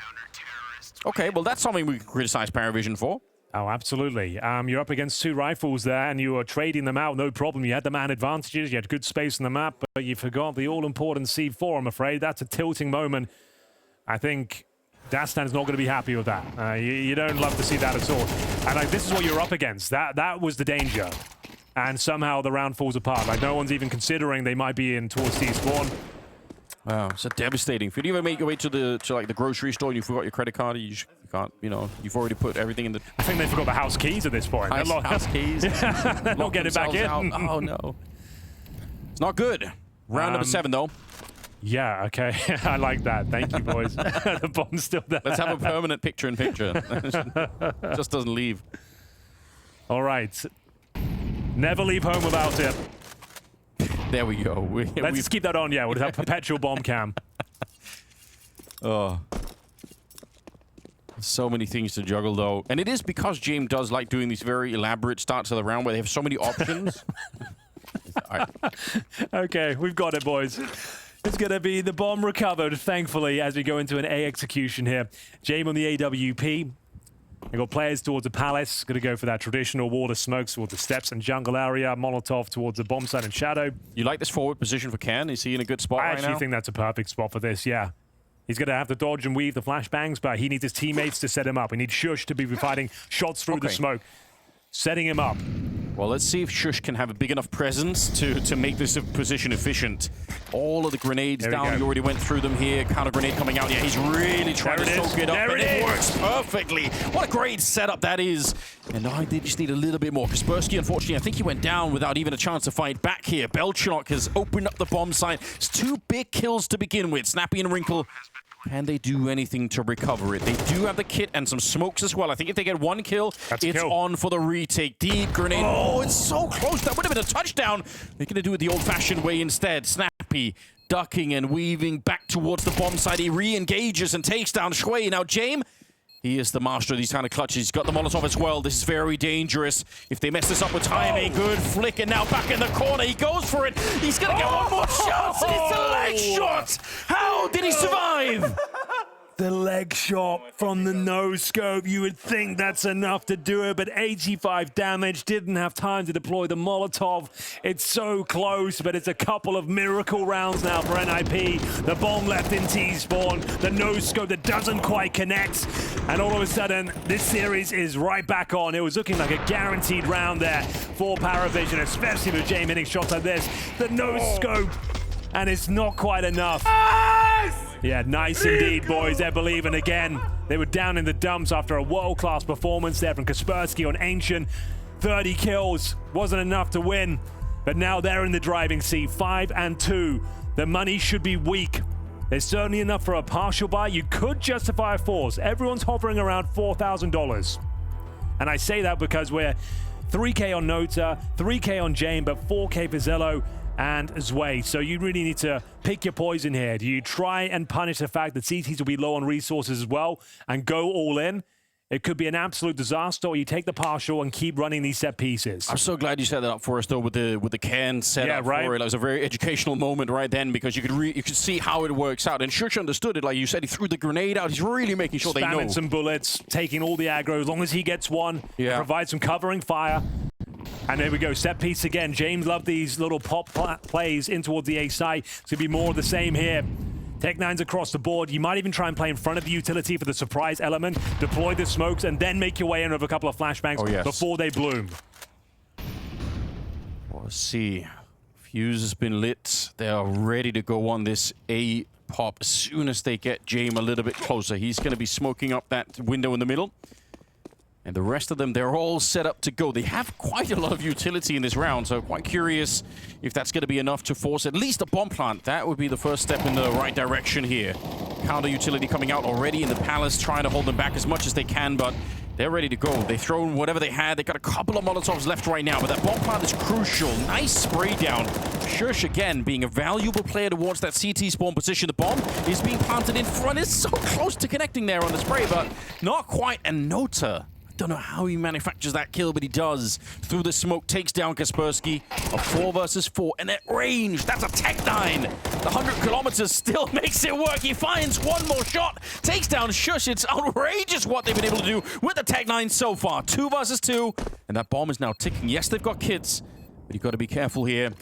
Okay, well, that's something we can criticize PVISION for. Oh, absolutely. You're up against two rifles there, and you are trading them out, no problem. You had the man advantages, you had good space on the map, but you forgot the all-important C4, I'm afraid. That's a tilting moment. I think Dust2's not going to be happy with that. You don't love to see that at all. And like, this is what you're up against. That was the danger. And somehow the round falls apart. Like, no one's even considering they might be in towards T-spawn. Wow, it's devastating. If you ever make your way to the grocery store and you forgot your credit card, you can't, you know, you've already put everything in the... I think they forgot the house keys at this point. House keys. They're not getting it back in. Out. Oh, no. It's not good. Round number 7, though. Yeah, okay. I like that. Thank you, boys. The bomb's still there. Let's have a permanent picture-in-picture. Just doesn't leave. All right. Never leave home without it. There we go. Let's just keep that on, yeah. We'll have perpetual bomb cam. Oh. So many things to juggle, though. And it is because James does like doing these very elaborate starts of the round where they have so many options. Okay, we've got it, boys. It's going to be the bomb recovered, thankfully, as we go into an A execution here. James on the AWP. We've got players towards the palace. Going to go for that traditional wall of smokes towards the steps and jungle area. Molotov towards the bomb site and shadow. You like this forward position for Ken? Is he in a good spot right now? I actually think that's a perfect spot for this, yeah. He's going to have to dodge and weave the flashbangs, but he needs his teammates to set him up. We need Shush to be providing shots through the smoke, setting him up. Well, let's see if Shush can have a big enough presence to make this position efficient. All of the grenades down, you already went through them here. Counter grenade coming out. Yeah, he's really trying to soak it up, and it works perfectly. What a great setup that is. And now they just need a little bit more. Kaspersky, unfortunately, I think he went down without even a chance to fight back here. Belchenok has opened up the bomb site. It's 2 big kills to begin with. Snappy and Wrinkle. Can they do anything to recover it? They do have the kit and some smokes as well. I think if they get 1 kill, it's on for the retake. Deep grenade. Oh, it's so close. That would have been a touchdown. They're going to do it the old-fashioned way instead. Snappy ducking and weaving back towards the bomb site. He re-engages and takes down Shui. Now, James, he is the master of these kind of clutches. He's got the Molotov as well. This is very dangerous. If they mess this up with timing, good flick, and now back in the corner. He goes for it. He's going to get 1 more shot, and it's a leg shot. How did he survive? The leg shot from the no-scope. You would think that's enough to do it, but 85 damage. Didn't have time to deploy the Molotov. It's so close, but it's a couple of miracle rounds now for NiP. The bomb left in T-spawn. The no-scope that doesn't quite connect. And all of a sudden, this series is right back on. It was looking like a guaranteed round there for PVISION, especially with James hitting shots like this. The no-scope, and it's not quite enough. Yeah, nice indeed, boys. They're believing again. They were down in the dumps after a world-class performance there from Kaspersky on Ancient. 30 kills wasn't enough to win, but now they're in the driving seat, 5-2. The money should be weak. There's certainly enough for a partial buy. You could justify a force. Everyone's hovering around $4,000. And I say that because we're 3K on Nota, 3K on Jane, but 4K for Zello and Zwei. So you really need to pick your poison here. Do you try and punish the fact that CTs will be low on resources as well and go all in? It could be an absolute disaster, or you take the partial and keep running these set pieces. I'm so glad you set that up for us, though, with the can set up for it. It was a very educational moment right then, because you could see how it works out. And Shush understood it. Like you said, he threw the grenade out. He's really making sure they know. Spamming some bullets, taking all the aggro. As long as he gets one, provide some covering fire. And there we go, set piece again. James loved these little pop plays in towards the A side. It's going to be more of the same here. Tech9's across the board. You might even try and play in front of the utility for the surprise element. Deploy the smokes and then make your way in with a couple of flashbangs before they bloom. Let's see. Fuse has been lit. They are ready to go on this A pop as soon as they get James a little bit closer. He's going to be smoking up that window in the middle. And the rest of them, they're all set up to go. They have quite a lot of utility in this round, so quite curious if that's going to be enough to force at least a bomb plant. That would be the first step in the right direction here. Counter utility coming out already in the palace, trying to hold them back as much as they can, but they're ready to go. They've thrown whatever they had. They've got a couple of Molotovs left right now, but that bomb plant is crucial. Nice spray down. Shush, again, being a valuable player towards that CT spawn position. The bomb is being planted in front. It's so close to connecting there on the spray, but not quite. And Nota, don't know how he manufactures that kill, but he does. Through the smoke, takes down Kaspersky. A 4 versus 4, and at range, that's a Tech9. The 100 kilometers still makes it work. He finds one more shot, takes down Shush. It's outrageous what they've been able to do with the Tech9 so far. 2 versus 2, and that bomb is now ticking. Yes, they've got kits, but you've got to be careful here.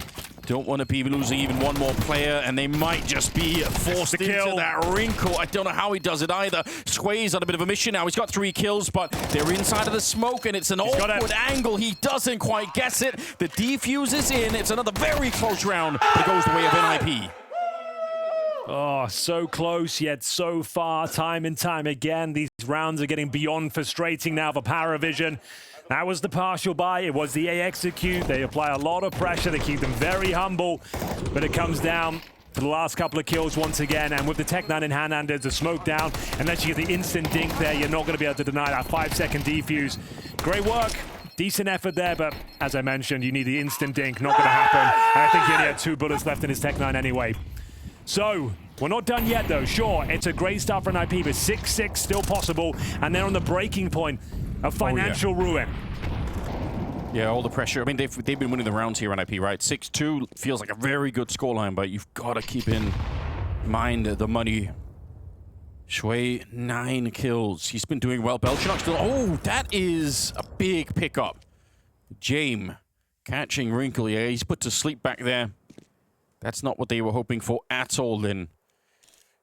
Don't want to be losing even one more player, and they might just be forced into that wrinkle. I don't know how he does it either. Sway's on a bit of a mission now. He's got 3 kills, but they're inside of the smoke, and it's an awkward angle. He doesn't quite guess it. The defuse is in. It's another very close round, but it goes the way of NiP. Oh, so close, yet so far. Time and time again, these rounds are getting beyond frustrating now for PVISION. That was the partial buy. It was the A execute. They apply a lot of pressure to keep them very humble, but it comes down for the last couple of kills once again, and with the Tech 9 in hand, and there's a smoke down, unless you get the instant dink there, you're not going to be able to deny that 5-second defuse. Great work. Decent effort there, but as I mentioned, you need the instant dink. Not going to happen. And I think he only had 2 bullets left in his Tech 9 anyway. So, we're not done yet, though. Sure, it's a great start for NiP, but 6-6 still possible, and they're on the breaking point of financial ruin. Yeah, all the pressure. I mean, they've been winning the rounds here on NiP, right? 6-2 feels like a very good scoreline, but you've got to keep in mind the money. Shui, 9 kills. He's been doing well. Belchinox still. Oh, that is a big pickup. James catching Wrinkle. Yeah, he's put to sleep back there. That's not what they were hoping for at all, then.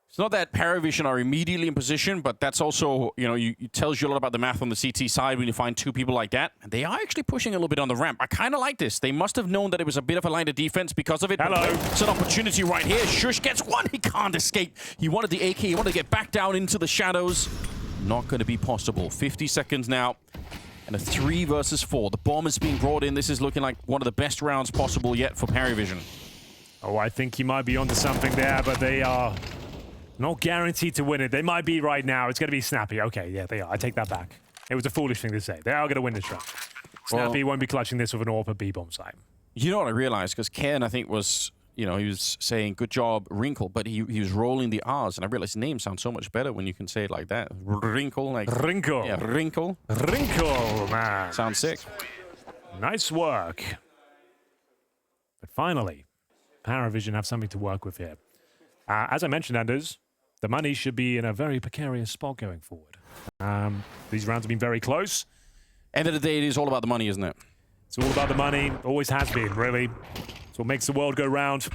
It's not that PVISION are immediately in position, but that's also, you know, it tells you a lot about the math on the CT side when you find 2 people like that. And they are actually pushing a little bit on the ramp. I kind of like this. They must have known that it was a bit of a line of defense because of it. Hello. It's an opportunity right here. Shush gets one. He can't escape. He wanted the AK. He wanted to get back down into the shadows. Not going to be possible. 50 seconds now. And a 3 versus 4. The bomb is being brought in. This is looking like one of the best rounds possible yet for PVISION. Oh, I think he might be onto something there, but they are not guaranteed to win it. They might be right now. It's going to be Snappy. Okay, yeah, they are. I take that back. It was a foolish thing to say. They are going to win this round. Snappy won't be clutching this with an AWP B-bomb site. You know what I realized? Because Ken, I think, was, you know, he was saying, good job, Wrinkle, but he was rolling the R's, and I realized his name sounds so much better when you can say it like that. Wrinkle, like... Wrinkle. Yeah, Wrinkle. Wrinkle, man. Sounds sick. Nice work. But finally, PVISION have something to work with here. As I mentioned, Anders, the money should be in a very precarious spot going forward. These rounds have been very close. End of the day, it is all about the money, isn't it? It's all about the money. Always has been, really. It's what makes the world go round.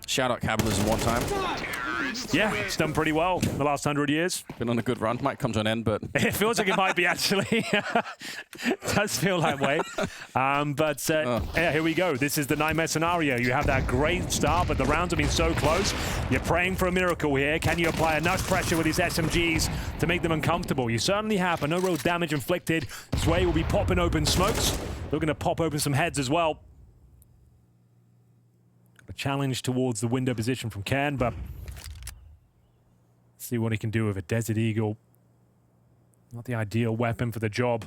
Shout out capitalism one time. Yeah, it's done pretty well in the last 100 years. Been on a good run. Might come to an end, but... It feels like it might be, actually. It does feel that way. Yeah, here we go. This is the nightmare scenario. You have that great start, but the rounds have been so close. You're praying for a miracle here. Can you apply enough pressure with these SMGs to make them uncomfortable? You certainly have, but no real damage inflicted. Sway will be popping open smokes. Looking to pop open some heads as well. A challenge towards the window position from Ken, but... see what he can do with a Desert Eagle. Not the ideal weapon for the job.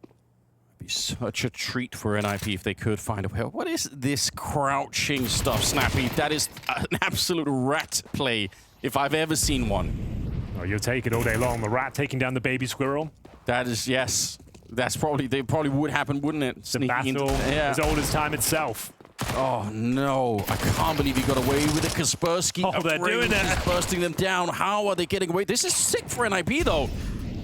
It'd be such a treat for NiP if they could find a way. What is this crouching stuff, Snappy? That is an absolute rat play, if I've ever seen one. Oh, you'll take it all day long. The rat taking down the baby squirrel. That is, yes. That's probably, they probably would happen, wouldn't it? The battle as old as time itself. Oh no, I can't believe he got away with it. Kaspersky, oh, they're doing it. Bursting them down. How are they getting away? This is sick for NiP though.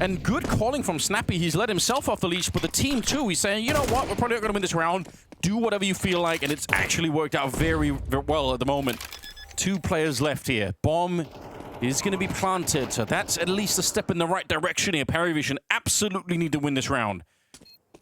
And good calling from Snappy. He's let himself off the leash, but the team too. He's saying, you know what, we're probably not going to win this round. Do whatever you feel like, and it's actually worked out very, very well at the moment. 2 players left here. Bomb is going to be planted, so that's at least a step in the right direction here. PVISION absolutely need to win this round.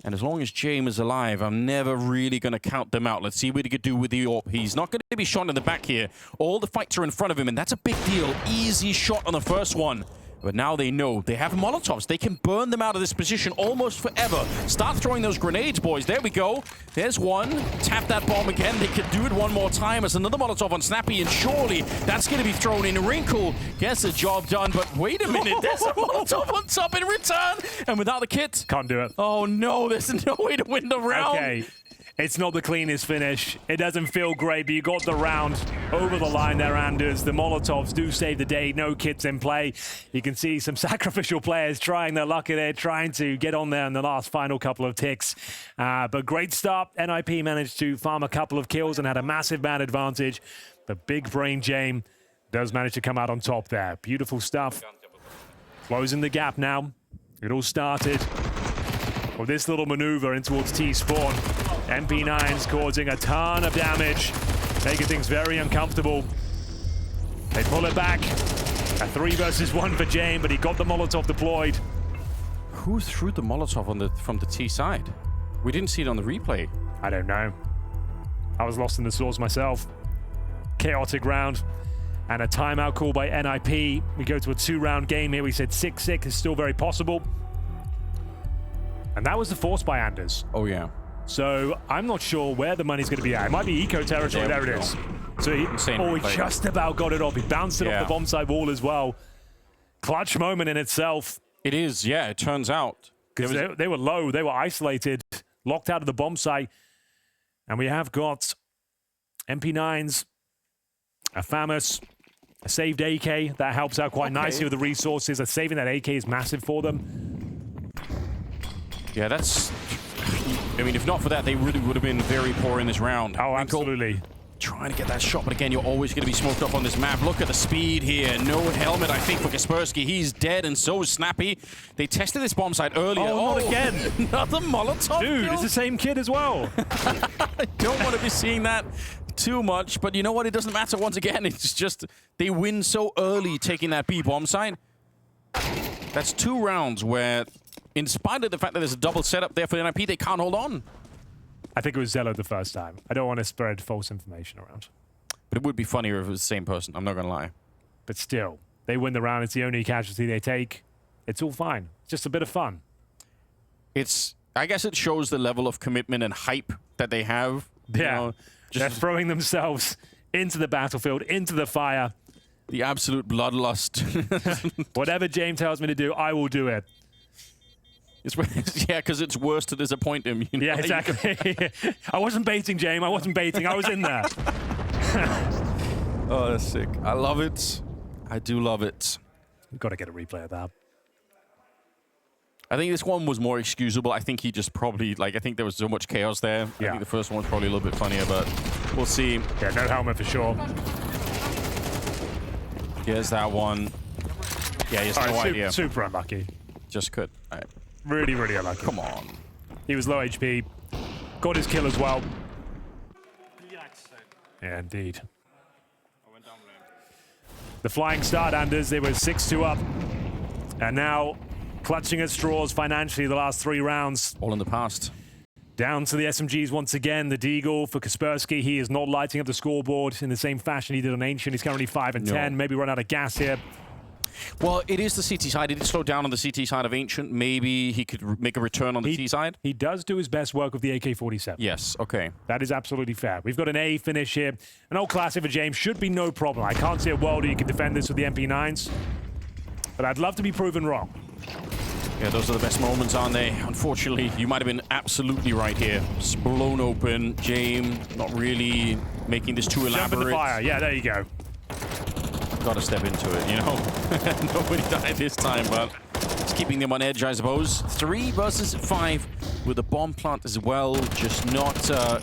And as long as James is alive, I'm never really going to count them out. Let's see what he could do with the AWP. He's not going to be shot in the back here. All the fights are in front of him, and that's a big deal. Easy shot on the first one. But now they know they have Molotovs. They can burn them out of this position almost forever. Start throwing those grenades, boys. There we go. There's one. Tap that bomb again. They can do it one more time. There's another Molotov on Snappy, and surely that's going to be thrown in. Wrinkle gets the job done, but wait a minute. There's a Molotov on top in return. And without the kit. Can't do it. Oh, no. There's no way to win the round. Okay. It's not the cleanest finish. It doesn't feel great, but you got the round over the line there, Anders. The Molotovs do save the day. No kits in play. You can see some sacrificial players trying their luck at it, trying to get on there in the last final couple of ticks. But great start. NiP managed to farm a couple of kills and had a massive man advantage. But big brain James does manage to come out on top there. Beautiful stuff. Closing the gap now. It all started with this little maneuver in towards T-spawn. MP9's causing a ton of damage, making things very uncomfortable. They pull it back. A 3 versus 1 for James, but he got the Molotov deployed. Who threw the Molotov from the T side? We didn't see it on the replay. I don't know. I was lost in the source myself. Chaotic round. And a timeout call by NiP. We go to a 2-round game here. We said 6-6 is still very possible. And that was the force by Anders. Oh, yeah. So I'm not sure where the money's going to be at. It might be eco territory. There it is. So he just about got it off. He bounced it off the bomb side wall as well. Clutch moment in itself. It is, yeah, it turns out. Because they were low, they were isolated, locked out of the bomb site. And we have got MP9s, a FAMAS, a saved AK. That helps out quite nicely with the resources. Saving that AK is massive for them. Yeah, that's... I mean, if not for that, they really would have been very poor in this round. Oh, absolutely. Trying to get that shot, but again, you're always going to be smoked up on this map. Look at the speed here. No helmet, I think, for Kaspersky. He's dead, and so is Snappy. They tested this bomb site earlier. Oh, not again. Another Molotov. Dude, it's the same kid as well. I don't want to be seeing that too much, but you know what? It doesn't matter once again. It's just they win so early taking that B bomb site. That's 2 rounds where, in spite of the fact that there's a double setup there for the NiP, they can't hold on. I think it was Zello the first time. I don't want to spread false information around. But it would be funnier if it was the same person. I'm not going to lie. But still, they win the round. It's the only casualty they take. It's all fine. It's just a bit of fun. I guess it shows the level of commitment and hype that they have. Yeah. You know, they're throwing themselves into the battlefield, into the fire. The absolute bloodlust. Whatever James tells me to do, I will do it. Yeah, because it's worse to disappoint him. You know? Yeah, exactly. I wasn't baiting, James. I wasn't baiting. I was in there. Oh, that's sick. I love it. I do love it. We've got to get a replay of that. I think this one was more excusable. I think he just probably, I think there was so much chaos there. I think the first one was probably a little bit funnier, but we'll see. Yeah, no helmet for sure. Here's that one. Yeah, he has no idea. Super unlucky. Just could. All right. Really, really unlucky. Come on. He was low HP. Got his kill as well. Yeah, indeed. The Flying Starlanders, they were 6-2 up. And now clutching at straws financially the last 3 rounds. All in the past. Down to the SMGs once again. The Deagle for Kaspersky. He is not lighting up the scoreboard in the same fashion he did on Ancient. He's currently 5 and 10. Maybe run out of gas here. Well, it is the CT side. He did slow down on the CT side of Ancient. Maybe he could make a return on the T side. He does do his best work with the AK-47. Yes, okay. That is absolutely fair. We've got an A finish here. An old classic for James. Should be no problem. I can't see a world where you can defend this with the MP9s. But I'd love to be proven wrong. Yeah, those are the best moments, aren't they? Unfortunately, you might have been absolutely right here. It's blown open. James not really making this too elaborate. Jump in the fire. Yeah, there you go. Got to step into it, you know? Nobody died this time, but it's keeping them on edge, I suppose. 3 versus 5 with a bomb plant as well. Just not the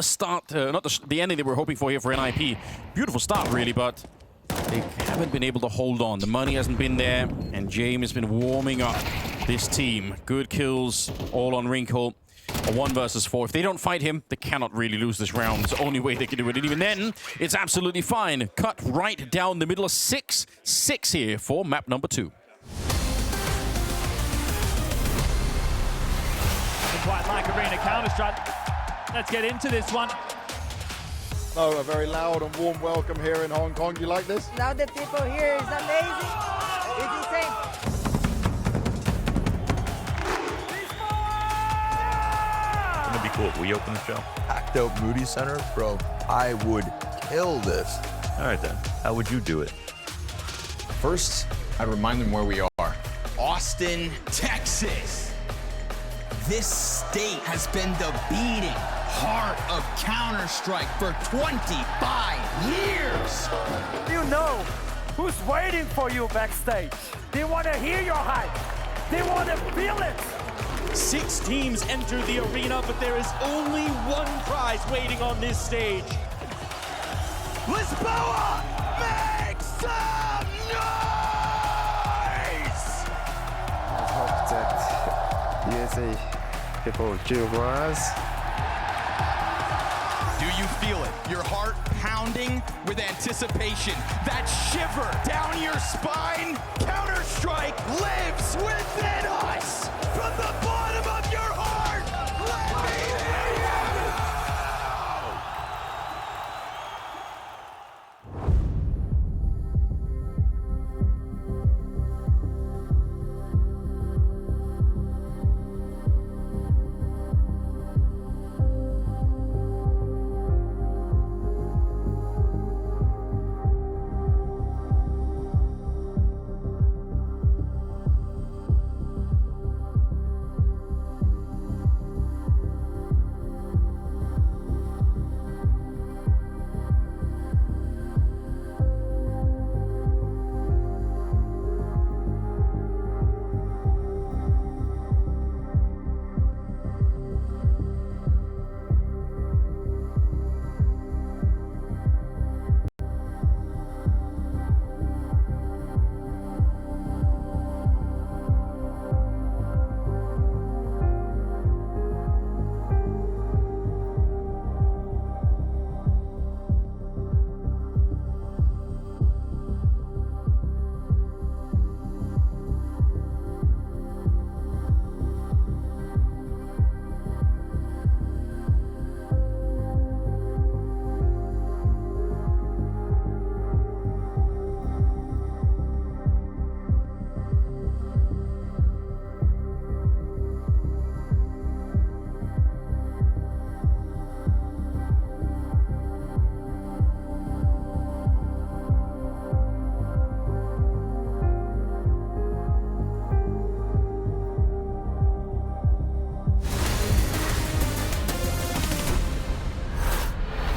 start, not the ending that we're hoping for here for NiP. Beautiful start, really, but they haven't been able to hold on. The money hasn't been there, and James has been warming up this team. Good kills, all on Wrinkle. A 1 versus 4. If they don't fight him, they cannot really lose this round. It's the only way they can do it. And even then, it's absolutely fine. Cut right down the middle of 6-6 here for map number 2. Quite like Arena Counter-Strike. Let's get into this one. Oh, a very loud and warm welcome here in Hong Kong. You like this? Now the people here is amazing. It's insane. Wouldn't it be cool if we open the show? Packed out Moody Center, bro. I would kill this. All right then. How would you do it? First, I'd remind them where we are. Austin, Texas. This state has been the beating heart of Counter-Strike for 25 years. You know who's waiting for you backstage. They want to hear your hype. They want to feel it. 6 teams enter the arena, but there is only one prize waiting on this stage. Lisboa, make some noise! I hope that USA people cheer for us. Do you feel it? Your heart pounding with anticipation. That shiver down your spine. Counter-Strike lives within us. From the bottom of your heart, let me hear you!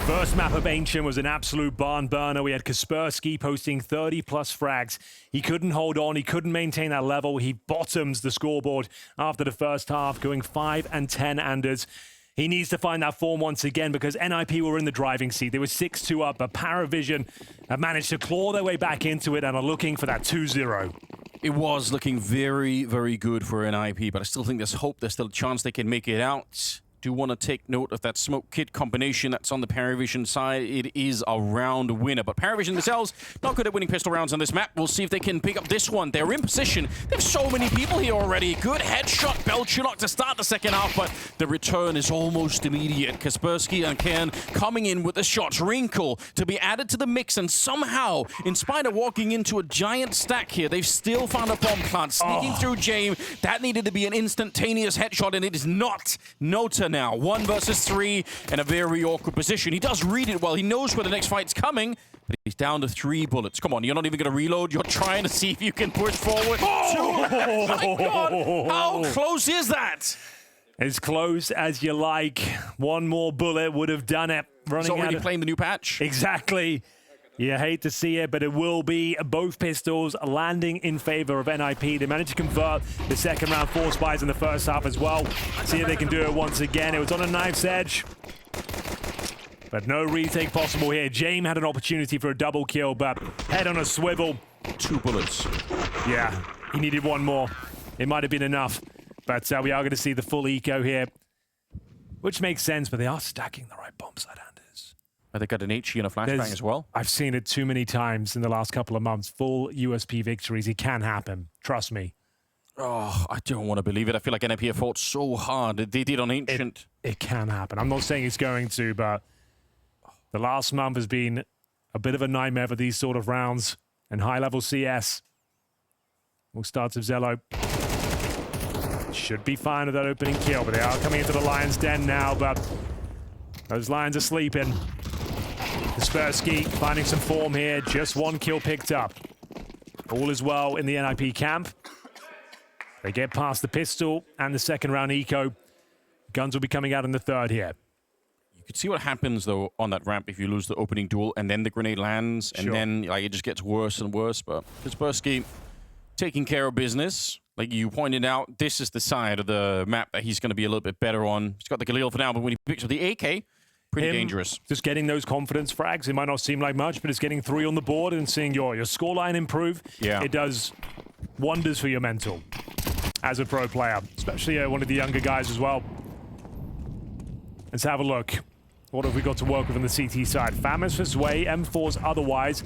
First map of Ancient was an absolute barn burner. We had Kaspersky posting 30-plus frags. He couldn't hold on. He couldn't maintain that level. He bottoms the scoreboard after the first half, going 5 and 10 unders. He needs to find that form once again because NiP were in the driving seat. They were 6-2 up, but PVISION have managed to claw their way back into it and are looking for that 2-0. It was looking very, very good for NiP, but I still think there's hope. There's still a chance they can make it out. Do want to take note of that smoke kit combination that's on the PVISION side. It is a round winner, but PVISION themselves not good at winning pistol rounds on this map. We'll see if they can pick up this one. They're in position. There's so many people here already. Good headshot, Belchulok to start the second half, but the return is almost immediate. Kaspersky and Cairn coming in with the shots. Wrinkle to be added to the mix, and somehow, in spite of walking into a giant stack here, they've still found a bomb plant. Sneaking through James. That needed to be an instantaneous headshot, and it is not. Nota now. 1 versus 3 in a very awkward position. He does read it well. He knows where the next fight's coming, but he's down to 3 bullets. Come on, you're not even going to reload. You're trying to see if you can push forward. Oh my God! How close is that? As close as you like. One more bullet would have done it. He's already playing the new patch. Exactly. You hate to see it, but it will be both pistols landing in favor of NiP. They managed to convert the second round 4 spies in the first half as well. See if they can do it once again. It was on a knife's edge, but no retake possible here. James had an opportunity for a double kill, but head on a swivel. 2 bullets. Yeah, he needed 1 more. It might have been enough, but we are going to see the full eco here, which makes sense, but they are stacking the right bomb side. They got an HE and a flashbang as well. I've seen it too many times in the last couple of months. Full USP victories. It can happen. Trust me. Oh, I don't want to believe it. I feel like NiP have fought so hard. They did on Ancient. It can happen. I'm not saying it's going to, but the last month has been a bit of a nightmare for these sort of rounds. And high-level CS. We'll start with Zello. Should be fine with that opening kill, but they are coming into the Lion's Den now, but those Lions are sleeping. Kaspersky finding some form here. Just 1 kill picked up. All is well in the NiP camp. They get past the pistol and the second round eco. Guns will be coming out in the third here. You could see what happens, though, on that ramp if you lose the opening duel and then the grenade lands, and then like it just gets worse and worse. But Kaspersky taking care of business. Like you pointed out, this is the side of the map that he's going to be a little bit better on. He's got the Galil for now, but when he picks up the AK, pretty dangerous. Just getting those confidence frags. It might not seem like much, but it's getting 3 on the board and seeing your scoreline improve. Yeah. It does wonders for your mental as a pro player, especially one of the younger guys as well. Let's have a look. What have we got to work with on the CT side? Famous for Sway, M4's otherwise.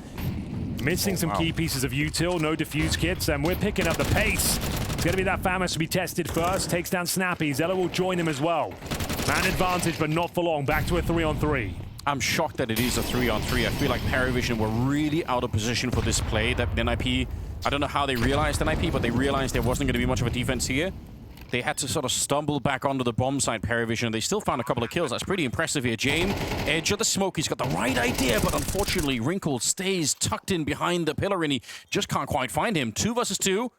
Missing some key pieces of util, no defuse kits, and we're picking up the pace. It's going to be that Famous to be tested first. Takes down Snappy. Zello will join him as well. Man advantage, but not for long. Back to a 3-on-3. I'm shocked that it is a 3-on-3. I feel like PVISION were really out of position for this play. That NiP, I don't know how they realized NiP, but they realized there wasn't going to be much of a defense here. They had to sort of stumble back onto the bomb side, PVISION. They still found a couple of kills. That's pretty impressive here. James, edge of the smoke. He's got the right idea, but unfortunately, Wrinkle stays tucked in behind the pillar, and he just can't quite find him. 2 versus 2.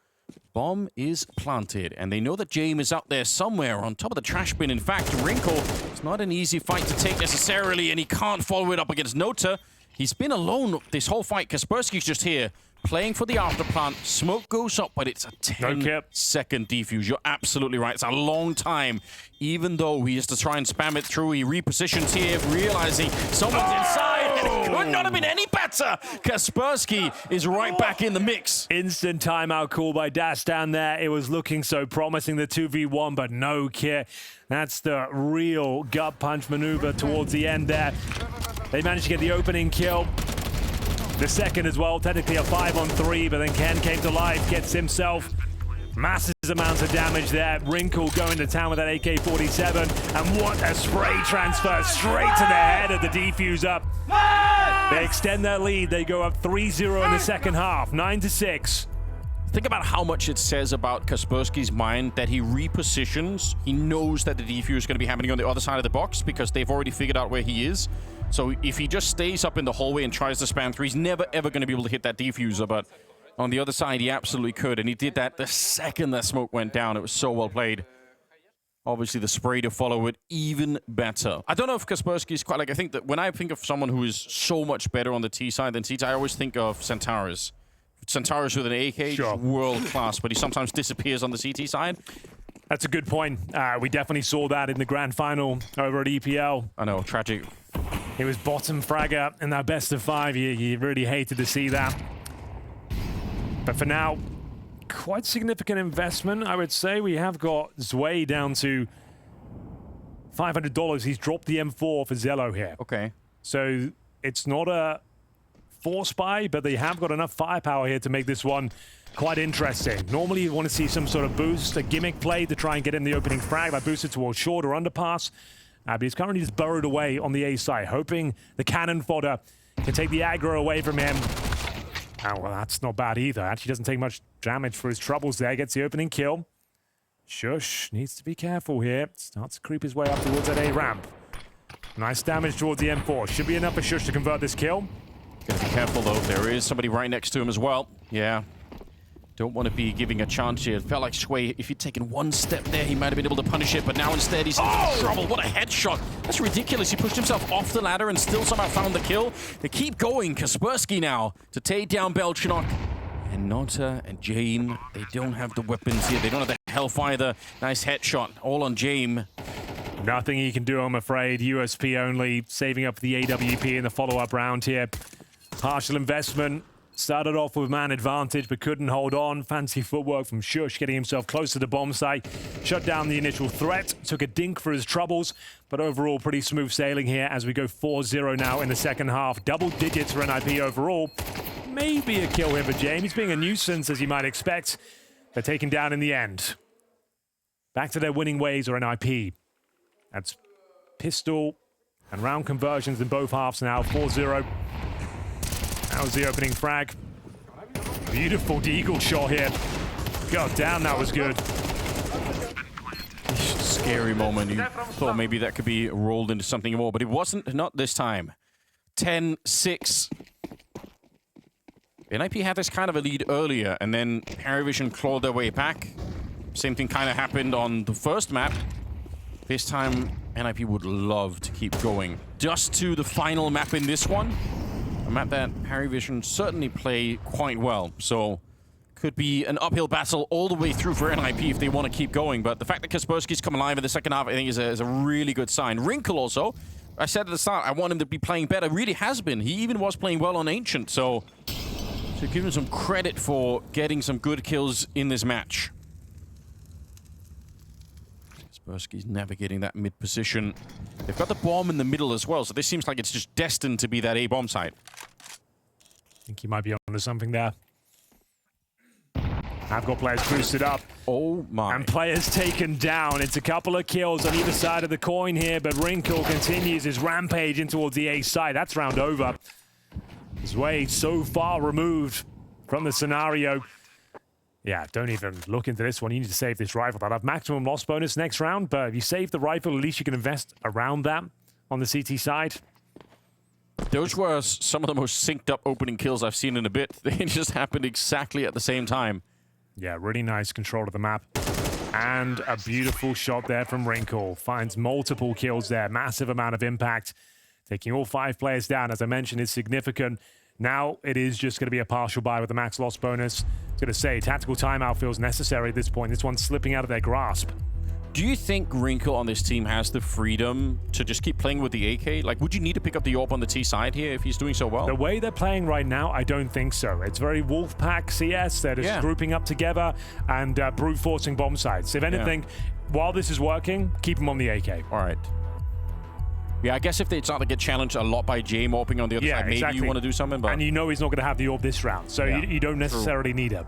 Bomb is planted, and they know that James is out there somewhere on top of the trash bin. In fact, Wrinkle, it's not an easy fight to take necessarily, and he can't follow it up against Nota. He's been alone this whole fight. Kaspersky's just here, playing for the afterplant. Smoke goes up, but it's a 10-second defuse. You're absolutely right. It's a long time. Even though he has to try and spam it through, he repositions here, realizing someone's inside. And it could not have been any better. Kaspersky is right back in the mix. Instant timeout call by Dust2 there. It was looking so promising, the 2v1, but no kit. That's the real gut punch maneuver towards the end there. They managed to get the opening kill. The second as well, technically a 5-on-3, but then Ken came to life, gets himself massive amounts of damage there. Wrinkle going to town with that AK-47, and what a spray transfer straight to the head of the defuser. They extend their lead. They go up 3-0 in the second half, 9-6. Think about how much it says about Kaspersky's mind that he repositions. He knows that the defuse is going to be happening on the other side of the box because they've already figured out where he is. So if he just stays up in the hallway and tries to spam 3, he's never, ever going to be able to hit that defuser. But on the other side, he absolutely could. And he did that the second that smoke went down. It was so well played. Obviously, the spray to follow it even better. I don't know if Kaspersky is quite like, I think that when I think of someone who is so much better on the T side than T side, I always think of Centaurus. Centaurus with an AK, Sure. world class, but he sometimes disappears on the CT side. That's a good point. We definitely saw that in the grand final over at EPL. I know, tragic. He was bottom fragger in that best of 5. You really hated to see that. But for now, quite significant investment, I would say. We have got Zwei down to $500. He's dropped the M4 for Zello here. Okay. So it's not a force buy, but they have got enough firepower here to make this one quite interesting. Normally you want to see some sort of boost, a gimmick play to try and get in the opening frag, like boosted towards short or underpass. But he's currently just burrowed away on the A side, hoping the cannon fodder can take the aggro away from him. Oh, well, that's not bad either. Actually doesn't take much damage for his troubles there. Gets the opening kill. Shush needs to be careful here. Starts to creep his way up towards that A ramp. Nice damage towards the M4. Should be enough for Shush to convert this kill. Gotta be careful though. There is somebody right next to him as well. Yeah. Don't want to be giving a chance here. It felt like Sway, if he'd taken one step there, he might have been able to punish it, but now instead he's in trouble. What a headshot. That's ridiculous. He pushed himself off the ladder and still somehow found the kill. They keep going. Kaspersky now to take down Belchinok. And Nota and Jame, they don't have the weapons here. They don't have the health either. Nice headshot. All on Jame. Nothing he can do, I'm afraid. USP only, saving up the AWP in the follow-up round here. Partial investment. Started off with man advantage, but couldn't hold on. Fancy footwork from Shush, getting himself close to the bomb site. Shut down the initial threat. Took a dink for his troubles, but overall pretty smooth sailing here as we go 4-0 now in the second half. Double digits for NiP overall. Maybe a kill here for James, being a nuisance as you might expect, but taken down in the end. Back to their winning ways or NiP. That's pistol and round conversions in both halves now. 4-0. That was the opening frag. Beautiful deagle shot here. God damn, that was good. Scary moment. You thought maybe that could be rolled into something more, but it wasn't. Not this time. 10-6. NiP had this kind of a lead earlier, and then PVISION clawed their way back. Same thing kind of happened on the first map. This time, NiP would love to keep going. Dust2, the final map in this one. A map that PVISION certainly play quite well, so could be an uphill battle all the way through for NiP if they want to keep going. But the fact that Kaspersky's come alive in the second half, I think, is a really good sign. Wrinkle also, I said at the start, I want him to be playing better. Really has been. He even was playing well on Ancient, so give him some credit for getting some good kills in this match. Kaspersky's navigating that mid position. They've got the bomb in the middle as well, so this seems like it's just destined to be that A bomb site. I think he might be onto something there. I've got players boosted up. Oh my. And players taken down. It's a couple of kills on either side of the coin here, but Wrinkle continues his rampage in towards the A side. That's round over. Zwei so far removed from the scenario. Yeah, don't even look into this one. You need to save this rifle. That'll have maximum loss bonus next round, but if you save the rifle, at least you can invest around that on the CT side. Those were some of the most synced up opening kills I've seen in a bit. They just happened exactly at the same time. Yeah, really nice control of the map. And a beautiful shot there from Wrinkle. Finds multiple kills there. Massive amount of impact. Taking all 5 players down, as I mentioned, is significant. Now it is just going to be a partial buy with the max loss bonus. I was going to say, tactical timeout feels necessary at this point. This one's slipping out of their grasp. Do you think Wrinkle on this team has the freedom to just keep playing with the AK? Like, would you need to pick up the AWP on the T side here if he's doing so well? The way they're playing right now, I don't think so. It's very Wolfpack CS. They're just grouping up together and brute forcing bomb sites. If anything, while this is working, keep them on the AK. All right. Yeah, I guess if they start to get challenged a lot by Jame AWPing on the other side, maybe you want to do something. But and you know he's not going to have the AWP this round, so you don't necessarily need it.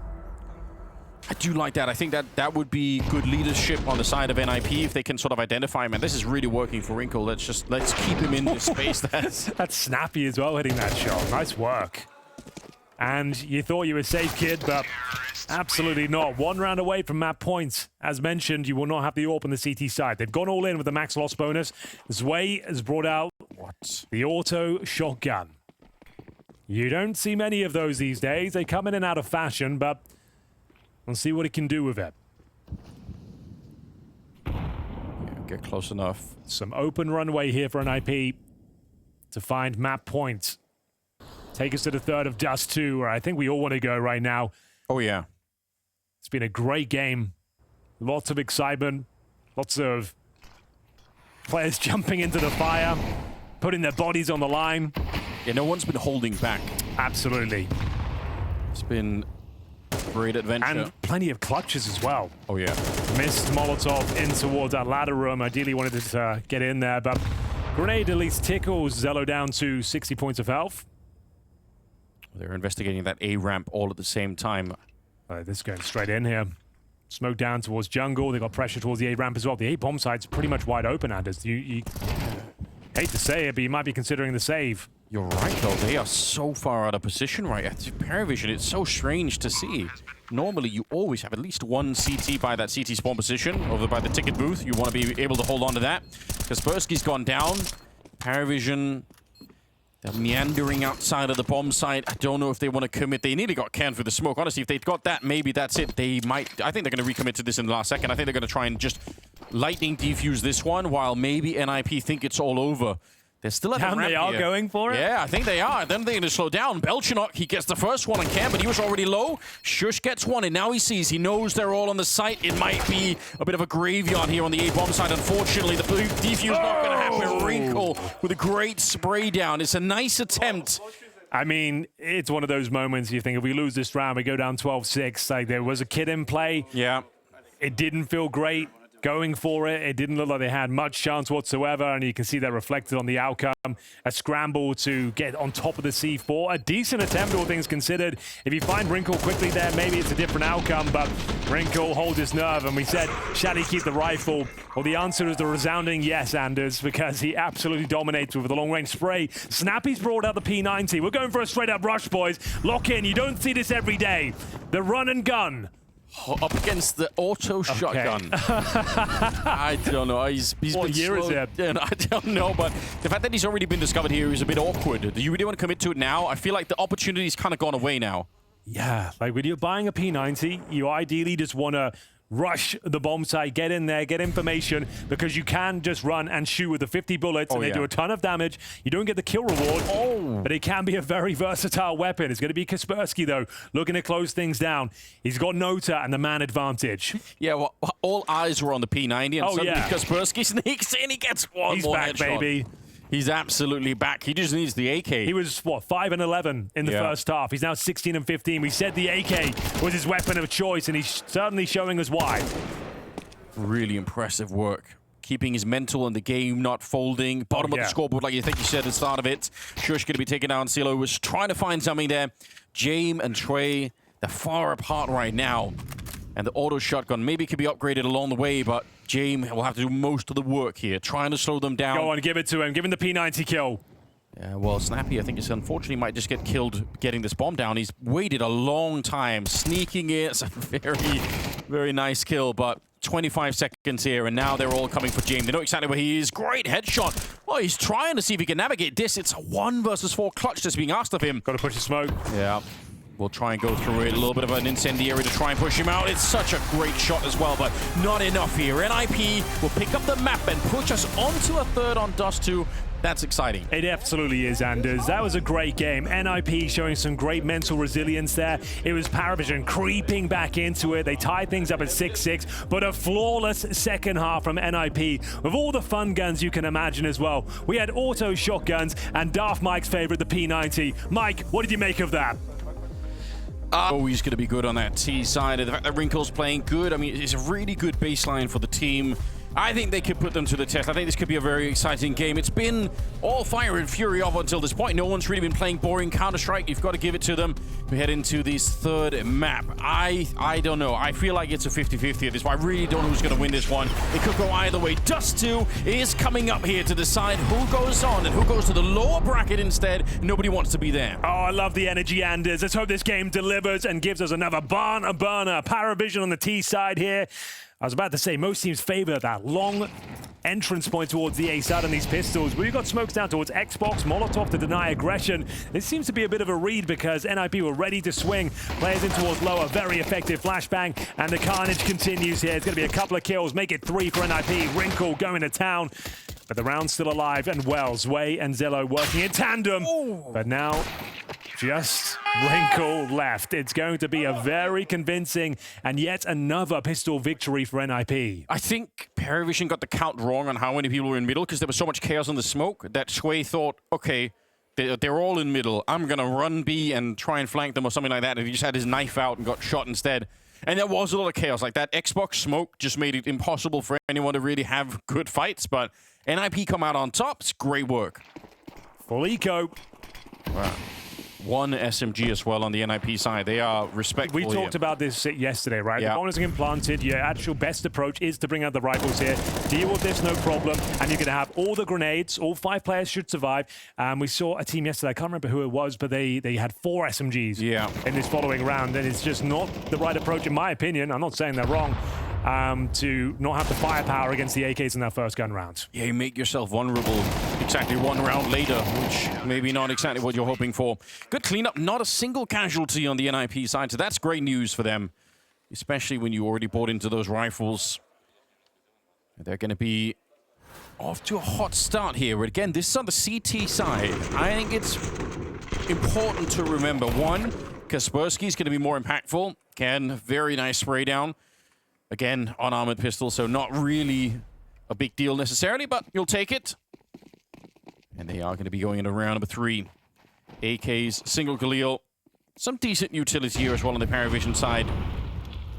I do like that. I think that would be good leadership on the side of NiP if they can sort of identify him. And this is really working for Wrinkle. Let's keep him in this space. That's snappy as well, hitting that shot. Nice work. And you thought you were safe, kid, but absolutely not. 1 round away from map points. As mentioned, you will not have the AWP on the CT side. They've gone all in with the max loss bonus. Zwei has brought out the auto shotgun. You don't see many of those these days. They come in and out of fashion, but we'll see what it can do with it. get close enough. Some open runway here for NiP to find map points. Take us to the third of Dust2, where I think we all want to go right now. Oh, yeah. It's been a great game. Lots of excitement. Lots of players jumping into the fire, putting their bodies on the line. Yeah, no one's been holding back. Absolutely. It's been a great adventure. And plenty of clutches as well. Oh, yeah. Missed Molotov in towards that ladder room. Ideally wanted to get in there, but grenade at least tickles Zello down to 60 points of health. They're investigating that A ramp all at the same time. This is going straight in here. Smoke down towards jungle. They got pressure towards the A ramp as well. The A bomb site's pretty much wide open, Anders. You hate to say it, but you might be considering the save. You're right, though. They are so far out of position right at PVISION. It's so strange to see. Normally, you always have at least one CT by that CT spawn position over by the ticket booth. You want to be able to hold on to that. Kaspersky's gone down. PVISION, they're meandering outside of the bomb site. I don't know if they want to commit. They nearly got canned through the smoke. Honestly, if they've got that, maybe that's it. They might. I think they're going to recommit to this in the last second. I think they're going to try and just lightning defuse this one while maybe NiP think it's all over. They're still at the ramp they are here. going for it? Yeah, I think they are. Then they're going to slow down. Belchinok, he gets the first one on cam, but he was already low. Shush gets one, and now he knows they're all on the site. It might be a bit of a graveyard here on the A-bomb side. Unfortunately, the defuse not going to happen. Wrinkle with a great spray down. It's a nice attempt. I mean, it's one of those moments you think if we lose this round, we go down 12-6. Like, there was a kid in play. Yeah. It didn't feel great going for it. It didn't look like they had much chance whatsoever, and you can see that reflected on the outcome. A scramble to get on top of the C4. A decent attempt, all things considered. If you find Wrinkle quickly there, maybe it's a different outcome, but Wrinkle holds his nerve, and we said, shall he keep the rifle? Well, the answer is the resounding yes, Anders, because he absolutely dominates with the long-range spray. Snappy's brought out the P90. We're going for a straight-up rush, boys. Lock in. You don't see this every day. The run and gun. Up against the auto shotgun. I don't know. He's what been year slow. is it? Yeah, I don't know, but the fact that he's already been discovered here is a bit awkward. Do you really want to commit to it now? I feel like the opportunity's kind of gone away now. Yeah, like when you're buying a P90, you ideally just want to rush the bomb site, get in there, get information, because you can just run and shoot with the 50 bullets and they do a ton of damage. You don't get the kill reward, but it can be a very versatile weapon. It's going to be Kaspersky, though, looking to close things down. He's got Nota and the man advantage. Yeah, well, all eyes were on the P90, and suddenly Kaspersky sneaks in, he gets one more back, headshot. baby. He's absolutely back. He just needs the AK. He was, what, 5 and 11 in the first half. He's now 16 and 15. We said the AK was his weapon of choice, and he's certainly showing us why. Really impressive work. Keeping his mental in the game, not folding. Bottom of the scoreboard, like you think you said at the start of it. Shush going to be taken down. CeeLo was trying to find something there. James and Trey, they're far apart right now. And the auto shotgun maybe could be upgraded along the way, but James will have to do most of the work here, trying to slow them down. Go on, give it to him. Give him the P90 kill. Yeah, well, Snappy, I think, is unfortunately might just get killed getting this bomb down. He's waited a long time, sneaking it. It's a very, very nice kill, but 25 seconds here, and now they're all coming for James. They know exactly where he is. Great headshot. Well, he's trying to see if he can navigate this. It's a 1 versus 4 clutch that's being asked of him. Got to push the smoke. Yeah. We'll try and go through it. A little bit of an incendiary to try and push him out. It's such a great shot as well, but not enough here. NiP will pick up the map and push us onto a third on Dust2. That's exciting. It absolutely is, Anders. That was a great game. NiP showing some great mental resilience there. It was PVISION creeping back into it. They tied things up at 6-6, but a flawless second half from NiP with all the fun guns you can imagine as well. We had auto shotguns and Daft Mike's favorite, the P90. Mike, what did you make of that? Always going to be good on that T side. The fact that Wrinkle's playing good, I mean, it's a really good baseline for the team. I think they could put them to the test. I think this could be a very exciting game. It's been all fire and fury up until this point. No one's really been playing boring Counter-Strike. You've got to give it to them. We head into this third map. I don't know. I feel like it's a 50-50 at this point. I really don't know who's going to win this one. It could go either way. Dust2 is coming up here to decide who goes on and who goes to the lower bracket instead. Nobody wants to be there. Oh, I love the energy, Anders. Let's hope this game delivers and gives us another burner. PVISION on the T side here. I was about to say, most teams favor that long entrance point towards the A side on these pistols. We've got smokes down towards Xbox, Molotov to deny aggression. This seems to be a bit of a read because NiP were ready to swing. Players in towards lower, very effective flashbang, and the carnage continues here. It's going to be a couple of kills, make it 3 for NiP. Wrinkle going to town, but the round's still alive, and Wells, Way and Zillow working in tandem. But now, just Wrinkle left. It's going to be a very convincing and yet another pistol victory for NiP. I think PVISION got the count wrong on how many people were in middle because there was so much chaos in the smoke that Sway thought, okay, they're all in middle. I'm going to run B and try and flank them or something like that. And he just had his knife out and got shot instead. And there was a lot of chaos. Like that Xbox smoke just made it impossible for anyone to really have good fights. But NiP come out on top. It's great work. Full eco. Wow. 1 SMG as well on the NiP side. They are respectful. We talked about this yesterday, right? Yeah. The bombs are implanted. Your actual best approach is to bring out the rifles here. Deal with this, no problem. And you're going to have all the grenades. All 5 players should survive. We saw a team yesterday. I can't remember who it was, but they had 4 SMGs in this following round. And it's just not the right approach, in my opinion. I'm not saying they're wrong. To not have the firepower against the AKs in that first gun round. Yeah, you make yourself vulnerable exactly 1 round later, which maybe not exactly what you're hoping for. Good cleanup, not a single casualty on the NiP side, so that's great news for them, especially when you already bought into those rifles. They're going to be off to a hot start here. But again, this is on the CT side. I think it's important to remember, 1, Kaspersky is going to be more impactful. Again, very nice spray down. Again, unarmored pistol, so not really a big deal necessarily, but you'll take it. And they are going to be going into round number 3. AKs, single Galil. Some decent utility here as well on the PVISION side.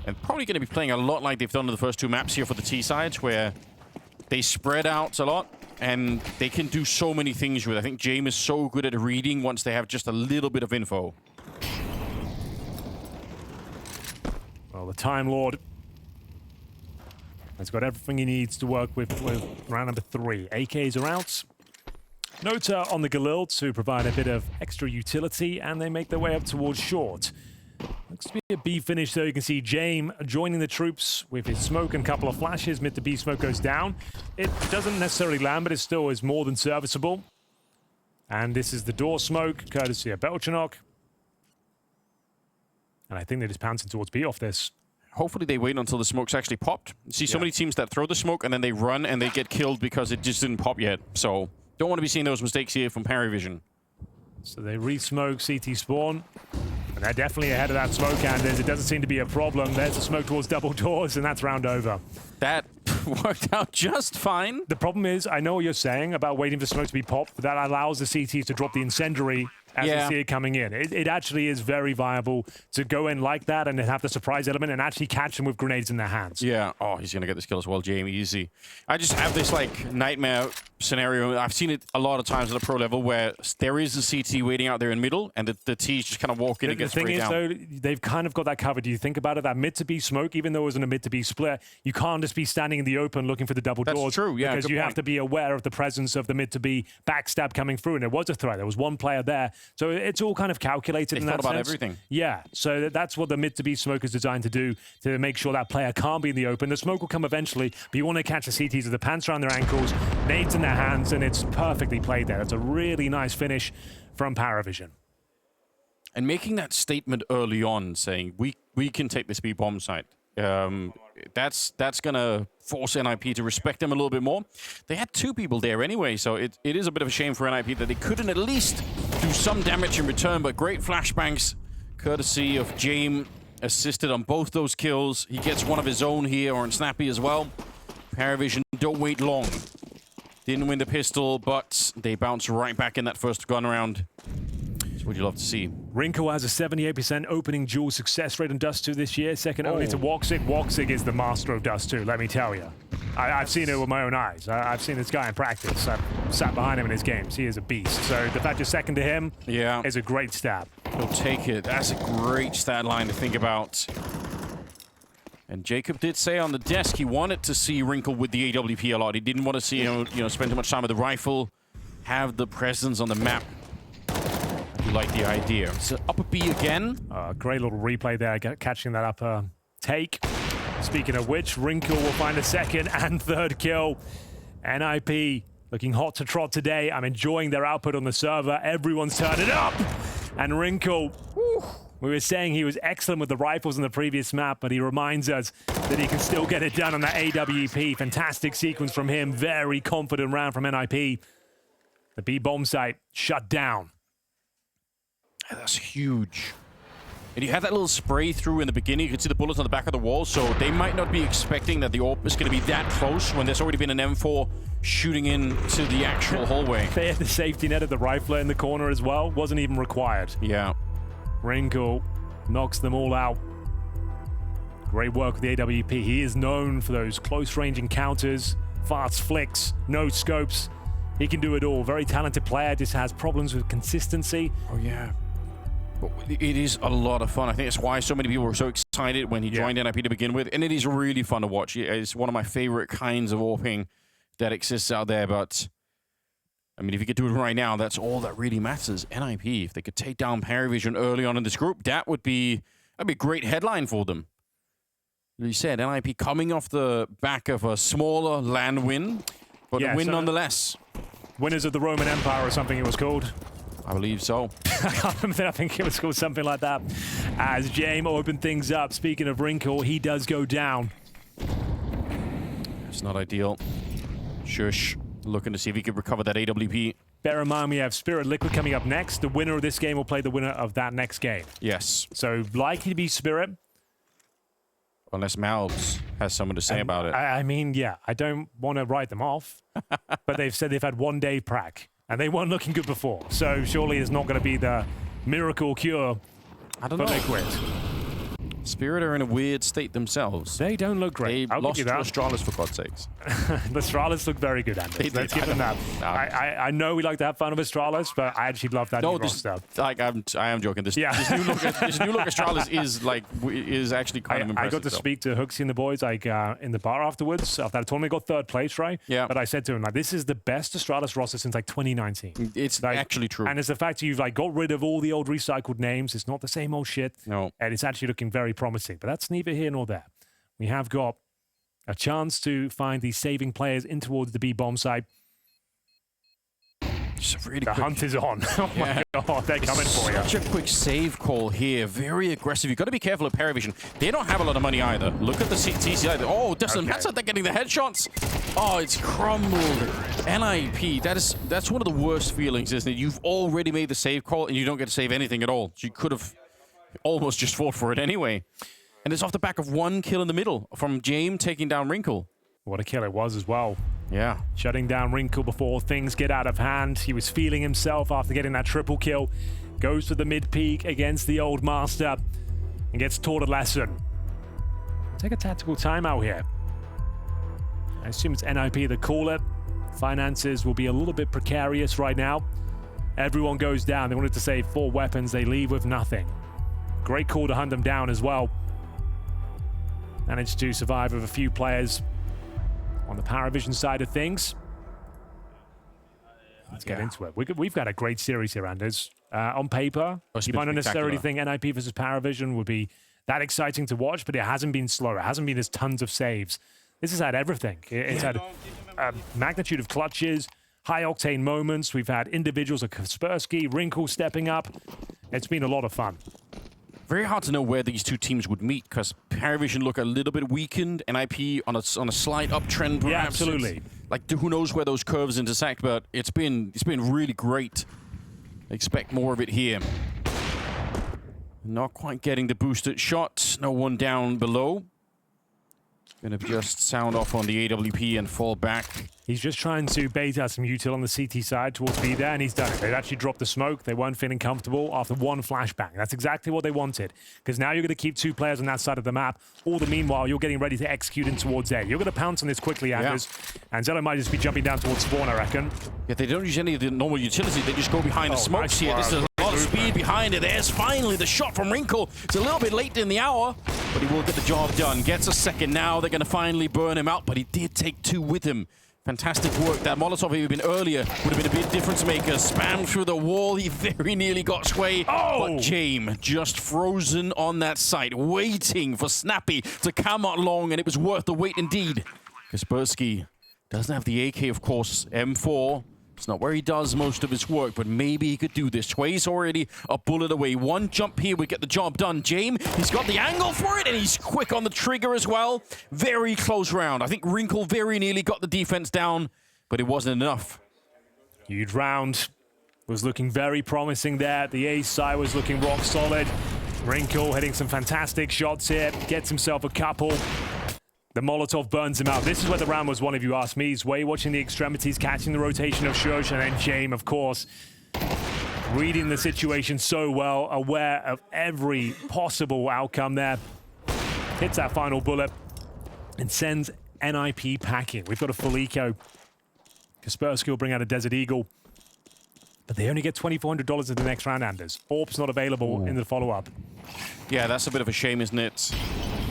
And probably going to be playing a lot like they've done in the first 2 maps here for the T sides, where they spread out a lot, and they can do so many things with it. I think James is so good at reading once they have just a little bit of info. Well, the Time Lord has got everything he needs to work with round number 3. AKs are out. Nota on the Galil to provide a bit of extra utility, and they make their way up towards short. Looks to be a B finish, though. You can see James joining the troops with his smoke and a couple of flashes. Mid to B smoke goes down. It doesn't necessarily land, but it still is more than serviceable. And this is the door smoke, courtesy of Belchanok. And I think they're just pouncing towards B off this. Hopefully they wait until the smoke's actually popped. See so many teams that throw the smoke and then they run and they get killed because it just didn't pop yet. So don't want to be seeing those mistakes here from PVISION. So they re-smoke CT spawn. And they're definitely ahead of that smoke, Anders. It doesn't seem to be a problem. There's a smoke towards double doors, and that's round over. That worked out just fine. The problem is, I know what you're saying about waiting for smoke to be popped, but that allows the CTs to drop the incendiary as they see it coming in. It actually is very viable to go in like that and have the surprise element and actually catch them with grenades in their hands. Yeah. Oh, he's going to get this kill as well, Jamie. Easy. I just have this, like, nightmare scenario. I've seen it a lot of times at the pro level where there is a CT waiting out there in middle and the T's just kind of walk in and get straight down. The thing is, though, they've kind of got that covered. Do you think about it? That mid to B smoke, even though it wasn't a mid to B split, you can't just be standing in the open looking for the double doors. That's true, yeah. Because you have to be aware of the presence of the mid to B backstab coming through, and it was a threat. There was 1 player there. So it's all kind of calculated in that sense. They thought about everything. Yeah, so that's what the mid to B smoke is designed to do, to make sure that player can't be in the open. The smoke will come eventually, but you want to catch the CTs with the pants around their ankles, nades in their hands, and it's perfectly played there. It's a really nice finish from PVISION. And making that statement early on, saying, we can take this B bomb site. That's going to force NiP to respect them a little bit more. They had 2 people there anyway, so it is a bit of a shame for NiP that they couldn't at least do some damage in return, but great flashbangs, courtesy of James, assisted on both those kills. He gets one of his own here on Snappy as well. PVISION don't wait long. Didn't win the pistol, but they bounce right back in that first gun round. What would you love to see? Wrinkle has a 78% opening duel success rate on Dust2 this year, second only to Woxic. Woxic is the master of Dust2, let me tell you. I've seen it with my own eyes. I've seen this guy in practice. I've sat behind him in his games. He is a beast. So the fact you're second to him is a great stab. He'll take it. That's a great stat line to think about. And Jacob did say on the desk he wanted to see Wrinkle with the AWP a lot. He didn't want to see him, spend too much time with the rifle, have the presence on the map. You like the idea. So upper B again. Great little replay there, catching that upper take. Speaking of which, Wrinkle will find a second and third kill. NiP looking hot to trot today. I'm enjoying their output on the server. Everyone's turning up. And Wrinkle, we were saying he was excellent with the rifles in the previous map, but he reminds us that he can still get it done on the AWP. Fantastic sequence from him. Very confident round from NiP. The B bomb site shut down. That's huge. And you had that little spray through in the beginning. You could see the bullets on the back of the wall, so they might not be expecting that the AWP is going to be that close when there's already been an M4 shooting into the actual hallway. They had the safety net of the rifler in the corner as well. Wasn't even required. Yeah. Wrinkle knocks them all out. Great work with the AWP. He is known for those close-range encounters, fast flicks, no scopes. He can do it all. Very talented player, just has problems with consistency. Oh, yeah. It is a lot of fun. I think that's why so many people were so excited when he joined NiP to begin with, and it is really fun to watch. It's one of my favorite kinds of AWPing that exists out there, but I mean, if you could do it right now, that's all that really matters. NiP, if they could take down PVISION early on in this group, that'd be a great headline for them. You said NiP coming off the back of a smaller LAN win, but a win nonetheless. Winners of the Roman Empire or something it was called. I believe so. I can't remember. I think it was called something like that. As James opened things up, speaking of Wrinkle, he does go down. It's not ideal. Shush, looking to see if he could recover that AWP. Bear in mind, we have Spirit Liquid coming up next. The winner of this game will play the winner of that next game. Yes. So likely to be Spirit. Unless Mouths has something to say about it. I mean, yeah, I don't want to write them off, but they've said they've had 1 day prac. And they weren't looking good before, so surely it's not going to be the miracle cure. I don't know. Liquid. Spirit are in a weird state themselves. They don't look great. They lost to Astralis, for God's sakes. The Astralis look very good, Anders. Let's give them that. I know we like to have fun with Astralis, but I actually love that new roster. Like, I am joking. This new look Astralis is actually kind of impressive. I got to speak to Hooksy and the boys in the bar afterwards. After that tournament, got 3rd place, right? Yeah. But I said to him, like, this is the best Astralis roster since 2019. It's actually true. And it's the fact you've got rid of all the old recycled names. It's not the same old shit. No. And it's actually looking very promising. But that's neither here nor there. We have got a chance to find these saving players in towards the B bomb site. Really the hunt is on. Oh my God, they're coming for you. Such a quick save call here. Very aggressive. You've got to be careful of PVISION. They don't have a lot of money either. Look at the TCI. Oh, that's how they're getting the headshots. Oh, it's crumbled. NiP, that's one of the worst feelings, isn't it? You've already made the save call and you don't get to save anything at all. So you could have almost just fought for it anyway. And it's off the back of 1 kill in the middle from James taking down Wrinkle. What a kill it was as well. Yeah. Shutting down Wrinkle before things get out of hand. He was feeling himself after getting that triple kill. Goes to the mid peak against the old master and gets taught a lesson. Take a tactical timeout here. I assume it's NiP that call it. Finances will be a little bit precarious right now. Everyone goes down. They wanted to save 4 weapons. They leave with nothing. Great call to hunt them down as well. Managed to survive with a few players on the PVISION side of things. Let's get into it. We've got a great series here, Anders. On paper, you might not necessarily think NiP versus PVISION would be that exciting to watch, but it hasn't been slow. It hasn't been as tons of saves. This has had everything. It's had a magnitude of clutches, high-octane moments. We've had individuals like Kaspersky, Wrinkle stepping up. It's been a lot of fun. Very hard to know where these two teams would meet because PVISION look a little bit weakened, NiP on a slight uptrend perhaps. Yeah, absolutely. Like, who knows where those curves intersect, but it's been really great. Expect more of it here. Not quite getting the boosted shot. No one down below. Gonna just sound off on the AWP and fall back. He's just trying to bait out some util on the CT side towards B there, and he's done it. They've actually dropped the smoke. They weren't feeling comfortable after 1 flashbang. That's exactly what they wanted, because now you're going to keep 2 players on that side of the map. All the meanwhile, you're getting ready to execute in towards A. You're going to pounce on this quickly, Anders. And Zelo might just be jumping down towards spawn, I reckon. Yeah, they don't use any of the normal utility. They just go behind the smokes here. This is a lot of speed behind it. There's finally the shot from Wrinkle. It's a little bit late in the hour, but he will get the job done. Gets a second now. They're going to finally burn him out, but he did take 2 with him. Fantastic work. That Molotov had been earlier would have been a big difference maker. Spammed through the wall. He very nearly got Sway. But James just frozen on that site, waiting for Snappy to come out long, and it was worth the wait indeed. Kaspersky Doesn't have the AK, of course. M4. It's not where he does most of his work, but maybe he could do this. Sway's already a bullet away. One jump here would get the job done. James, he's got the angle for it, and he's quick on the trigger as well. Very close round. I think Wrinkle very nearly got the defense down, but it wasn't enough. Huge round. Was looking very promising there. The ace side was looking rock solid. Wrinkle hitting some fantastic shots here. Gets himself a couple. The Molotov burns him out. This is where the round was won, if you ask me. Sway watching the extremities, catching the rotation of Shush, and then James, of course, reading the situation so well, aware of every possible outcome there. Hits that final bullet and sends NiP packing. We've got a full eco. Kaspersky will bring out a Desert Eagle, but they only get $2,400 in the next round, Anders. AWP's not available in the follow-up. Yeah, that's a bit of a shame, isn't it?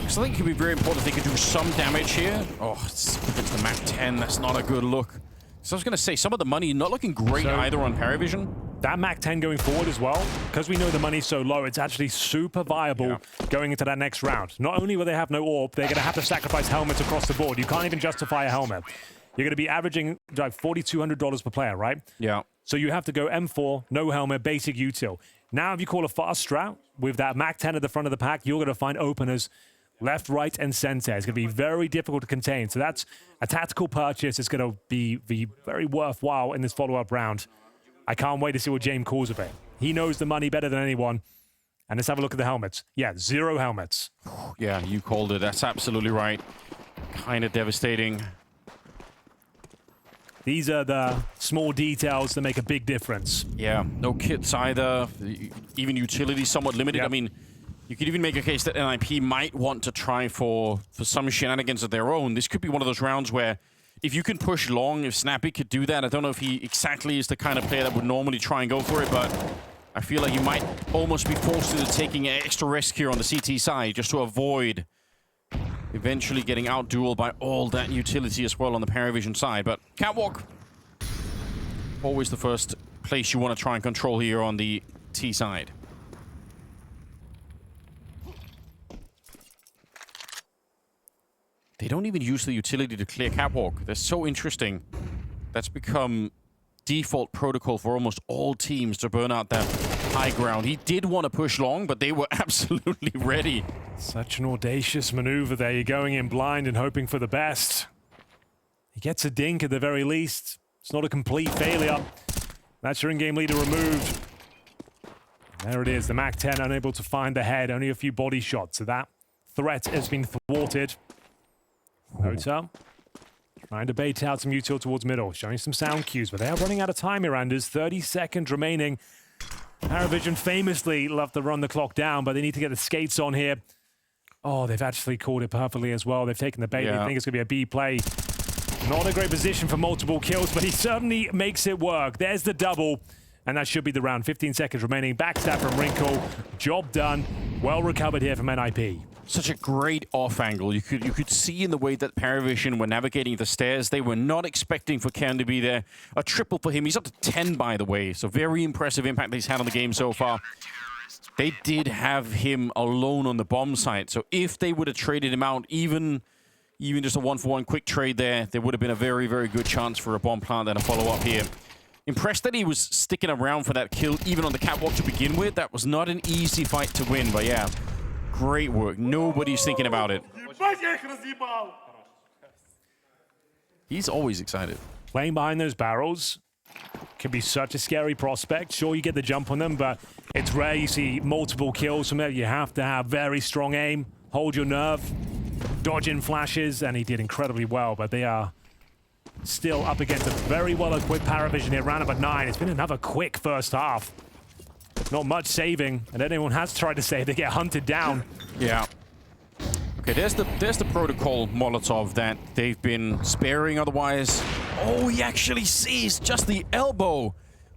So I think it could be very important if they could do some damage here. Oh, it's the Mac 10. That's not a good look. So I was going to say, some of the money not looking great either on PVISION. That Mac 10 going forward as well, because we know the money's so low, it's actually super viable going into that next round. Not only will they have no AWP, they're going to have to sacrifice helmets across the board. You can't even justify a helmet. You're going to be averaging like $4,200 per player, right? Yeah. So you have to go M4, no helmet, basic util. Now, if you call a fast strat with that Mac 10 at the front of the pack, you're going to find openers left, right, and center. It's going to be very difficult to contain. So that's a tactical purchase. It's going to be very worthwhile in this follow-up round. I can't wait to see what James calls of it. He knows the money better than anyone. And let's have a look at the helmets. Yeah, 0 helmets. Yeah, you called it. That's absolutely right. Kind of devastating. These are the small details that make a big difference. Yeah, no kits either. Even utility somewhat limited. I mean, you could even make a case that NiP might want to try for some shenanigans of their own. This could be one of those rounds where if you can push long, if Snappy could do that, I don't know if he exactly is the kind of player that would normally try and go for it, but I feel like you might almost be forced into taking an extra risk here on the CT side just to avoid eventually getting out-dueled by all that utility as well on the PVISION side. But Catwalk, always the first place you want to try and control here on the T side. They don't even use the utility to clear Catwalk. They're so interesting. That's become default protocol for almost all teams to burn out that high ground. He did want to push long, but they were absolutely ready. Such an audacious maneuver there. You're going in blind and hoping for the best. He gets a dink at the very least. It's not a complete failure. That's your in-game leader removed. There it is, the Mac 10 unable to find the head. Only a few body shots. So that threat has been thwarted. Hotel trying to bait out some util towards middle, showing some sound cues, but they are running out of time here, Anders. 30 seconds remaining. PVISION famously love to run the clock down, but they need to get the skates on here. Oh, they've actually called it perfectly as well. They've taken the bait. They think it's going to be a B play. Not a great position for multiple kills, but he certainly makes it work. There's the double, and that should be the round. 15 seconds remaining. Backstab from Wrinkle. Job done. Well recovered here from NiP. Such a great off angle. You could see in the way that PVISION were navigating the stairs, they were not expecting for Ken to be there. A triple for him. He's up to 10, by the way. So very impressive impact he's had on the game so far. They did have him alone on the bomb site. So if they would have traded him out, even just a 1-for-1 quick trade there would have been a very, very good chance for a bomb plant and a follow-up here. Impressed that he was sticking around for that kill, even on the catwalk to begin with. That was not an easy fight to win, but yeah. Great work. Nobody's thinking about it. He's always excited. Playing behind those barrels can be such a scary prospect. Sure, you get the jump on them, but it's rare you see multiple kills from there. You have to have very strong aim, hold your nerve, dodge in flashes, and he did incredibly well, but they are still up against a very well-equipped PVISION here. Round number 9. It's been another quick first half. Not much saving, and anyone has tried to save, they get hunted down. Yeah. Okay, there's the protocol Molotov that they've been sparing otherwise. Oh, he actually sees just the elbow.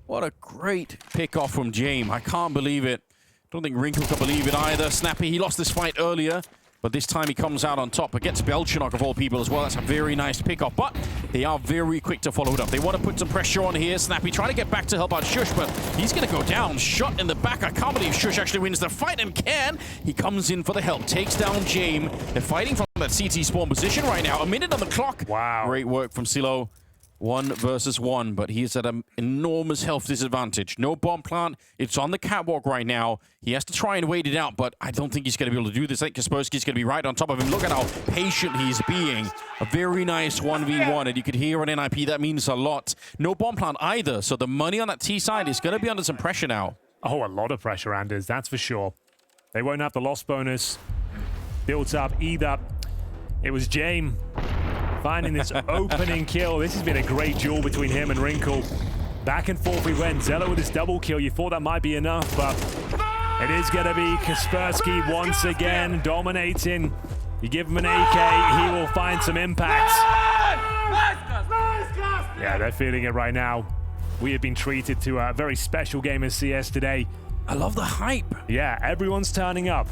What a great pick off from James. I can't believe it. Don't think Wrinkle can believe it either. Snappy, he lost this fight earlier. But this time he comes out on top against Belchinok of all people as well. That's a very nice pickoff, but they are very quick to follow it up. They want to put some pressure on here. Snappy trying to get back to help out Shush, but he's going to go down. Shot in the back. I can't believe Shush actually wins the fight and can. He comes in for the help. Takes down Jame. They're fighting from that CT spawn position right now. A minute on the clock. Wow. Great work from Silo. 1 versus 1, but he is at an enormous health disadvantage. No bomb plant. It's on the catwalk right now. He has to try and wait it out, but I don't think he's going to be able to do this. I think Kaspersky's going to be right on top of him. Look at how patient he's being. A very nice 1v1, and you could hear on NiP that means a lot. No bomb plant either, so the money on that T side is going to be under some pressure now. Oh, a lot of pressure, Anders, that's for sure. They won't have the loss bonus built up either. It was Jame finding this opening kill. This has been a great duel between him and Wrinkle. Back and forth we went. Zella with his double kill. You thought that might be enough, but it is going to be Kaspersky once again dominating. You give him an AK, he will find some impact. Yeah, they're feeling it right now. We have been treated to a very special game of CS today. I love the hype. Yeah, everyone's turning up.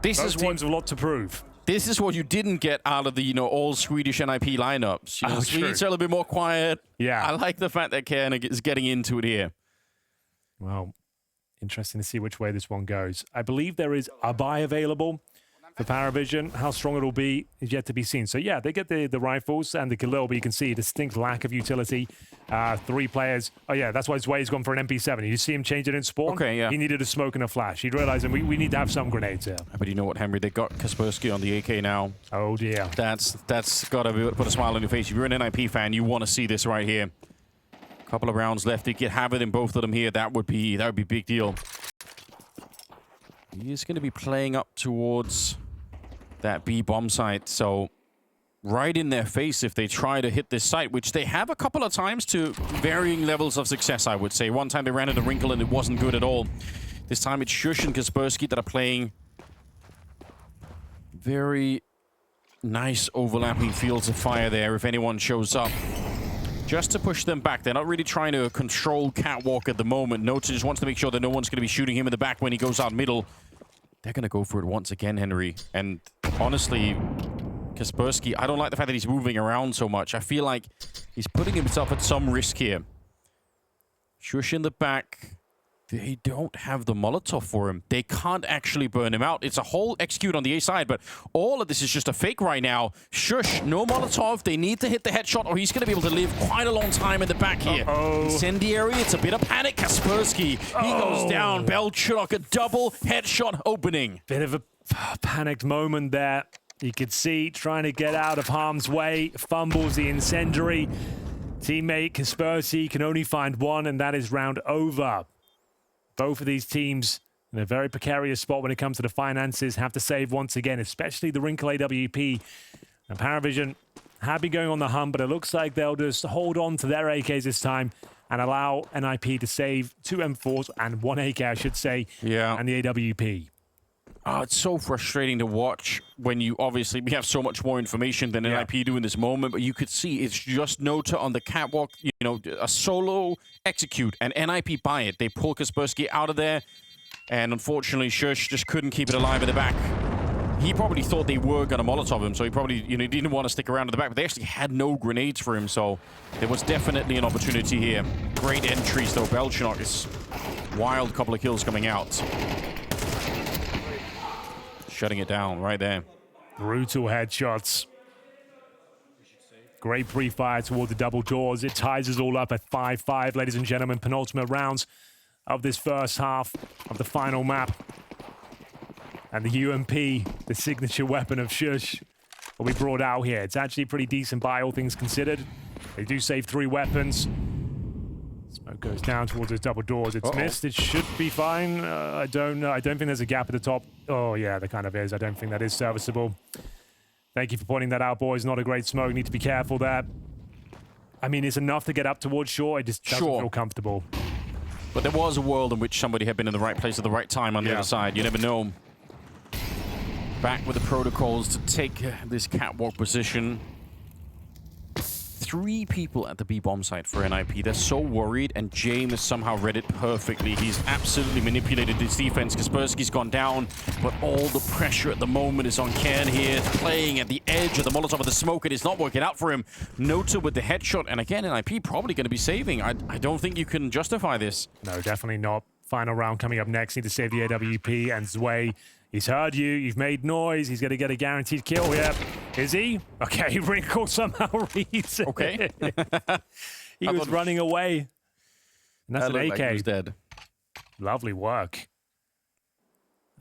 This Both is teams have a lot to prove. This is what you didn't get out of the, all Swedish NiP lineups. Swedes are a little bit more quiet. Yeah. I like the fact that Koenig is getting into it here. Well, interesting to see which way this one goes. I believe there is a buy available for PVISION. How strong it'll be is yet to be seen. So yeah, they get the rifles and the Galil, but you can see a distinct lack of utility. 3 players. Oh yeah, that's why he's gone for an MP7. You see him change it in spawn? Okay, yeah. He needed a smoke and a flash. He'd realized that we need to have some grenades here. But you know what, Henry? They got Kaspersky on the AK now. Oh dear. That's got to put a smile on your face. If you're an NiP fan, you want to see this right here. A couple of rounds left. They could have it in both of them here. That would be a big deal. He is going to be playing up towards that B bomb site, so right in their face if they try to hit this site, which they have a couple of times to varying levels of success, I would say. One time they ran into Wrinkle and it wasn't good at all. This time it's Shush and Kaspersky that are playing very nice overlapping fields of fire there if anyone shows up. Just to push them back. They're not really trying to control catwalk at the moment. Nota just wants to make sure that no one's going to be shooting him in the back when he goes out middle. They're going to go for it once again, Henry. And honestly, Kaspersky, I don't like the fact that he's moving around so much. I feel like he's putting himself at some risk here. Shush in the back. They don't have the Molotov for him. They can't actually burn him out. It's a whole execute on the A side, but all of this is just a fake right now. Shush, no Molotov. They need to hit the headshot or he's going to be able to live quite a long time in the back here. Incendiary, it's a bit of panic. Kaspersky, he goes down. Belchinok, a double headshot opening. Bit of a panicked moment there. You could see trying to get out of harm's way. Fumbles the Incendiary. Teammate Kaspersky can only find one, and that is round over. Both of these teams in a very precarious spot when it comes to the finances, have to save once again, especially the Wrinkle AWP. And PVISION have been going on the hunt, but it looks like they'll just hold on to their AKs this time and allow NiP to save 2 M4s and 1 AK, I should say, and the AWP. Oh, it's so frustrating to watch when we have so much more information than NiP do in this moment, but you could see it's just Nota on the catwalk, a solo execute, and NiP buy it. They pull Kaspersky out of there, and unfortunately, Shush just couldn't keep it alive at the back. He probably thought they were going to Molotov him, so he probably didn't want to stick around at the back, but they actually had no grenades for him, so there was definitely an opportunity here. Great entries, though. Belchinok is wild couple of kills coming out. Shutting it down right there. Brutal headshots. Great pre-fire toward the double doors. It ties us all up at 5-5, ladies and gentlemen. Penultimate rounds of this first half of the final map. And the UMP, the signature weapon of Shush, will be brought out here. It's actually pretty decent by all things considered. They do save 3 weapons. Smoke goes down towards those double doors. It's missed. It should be fine. I don't know. I don't think there's a gap at the top. Oh, yeah, there kind of is. I don't think that is serviceable. Thank you for pointing that out, boys. Not a great smoke. Need to be careful there. I mean, it's enough to get up towards shore. It just doesn't feel comfortable. But there was a world in which somebody had been in the right place at the right time on the other side. You never know. Back with the protocols to take this catwalk position. 3 people at the B bomb site for NiP. They're so worried, and James has somehow read it perfectly. He's absolutely manipulated his defense. Kaspersky's gone down, but all the pressure at the moment is on Cairn here, playing at the edge of the Molotov of the smoke. It is not working out for him. Nota with the headshot, and again, NiP probably going to be saving. I don't think you can justify this. No, definitely not. Final round coming up next. Need to save the AWP, and Zwei, he's heard you. You've made noise. He's going to get a guaranteed kill here. Is he? Okay, Wrinkle somehow reads it. Okay. He was running away. And that's an AK. Like he was dead. Lovely work.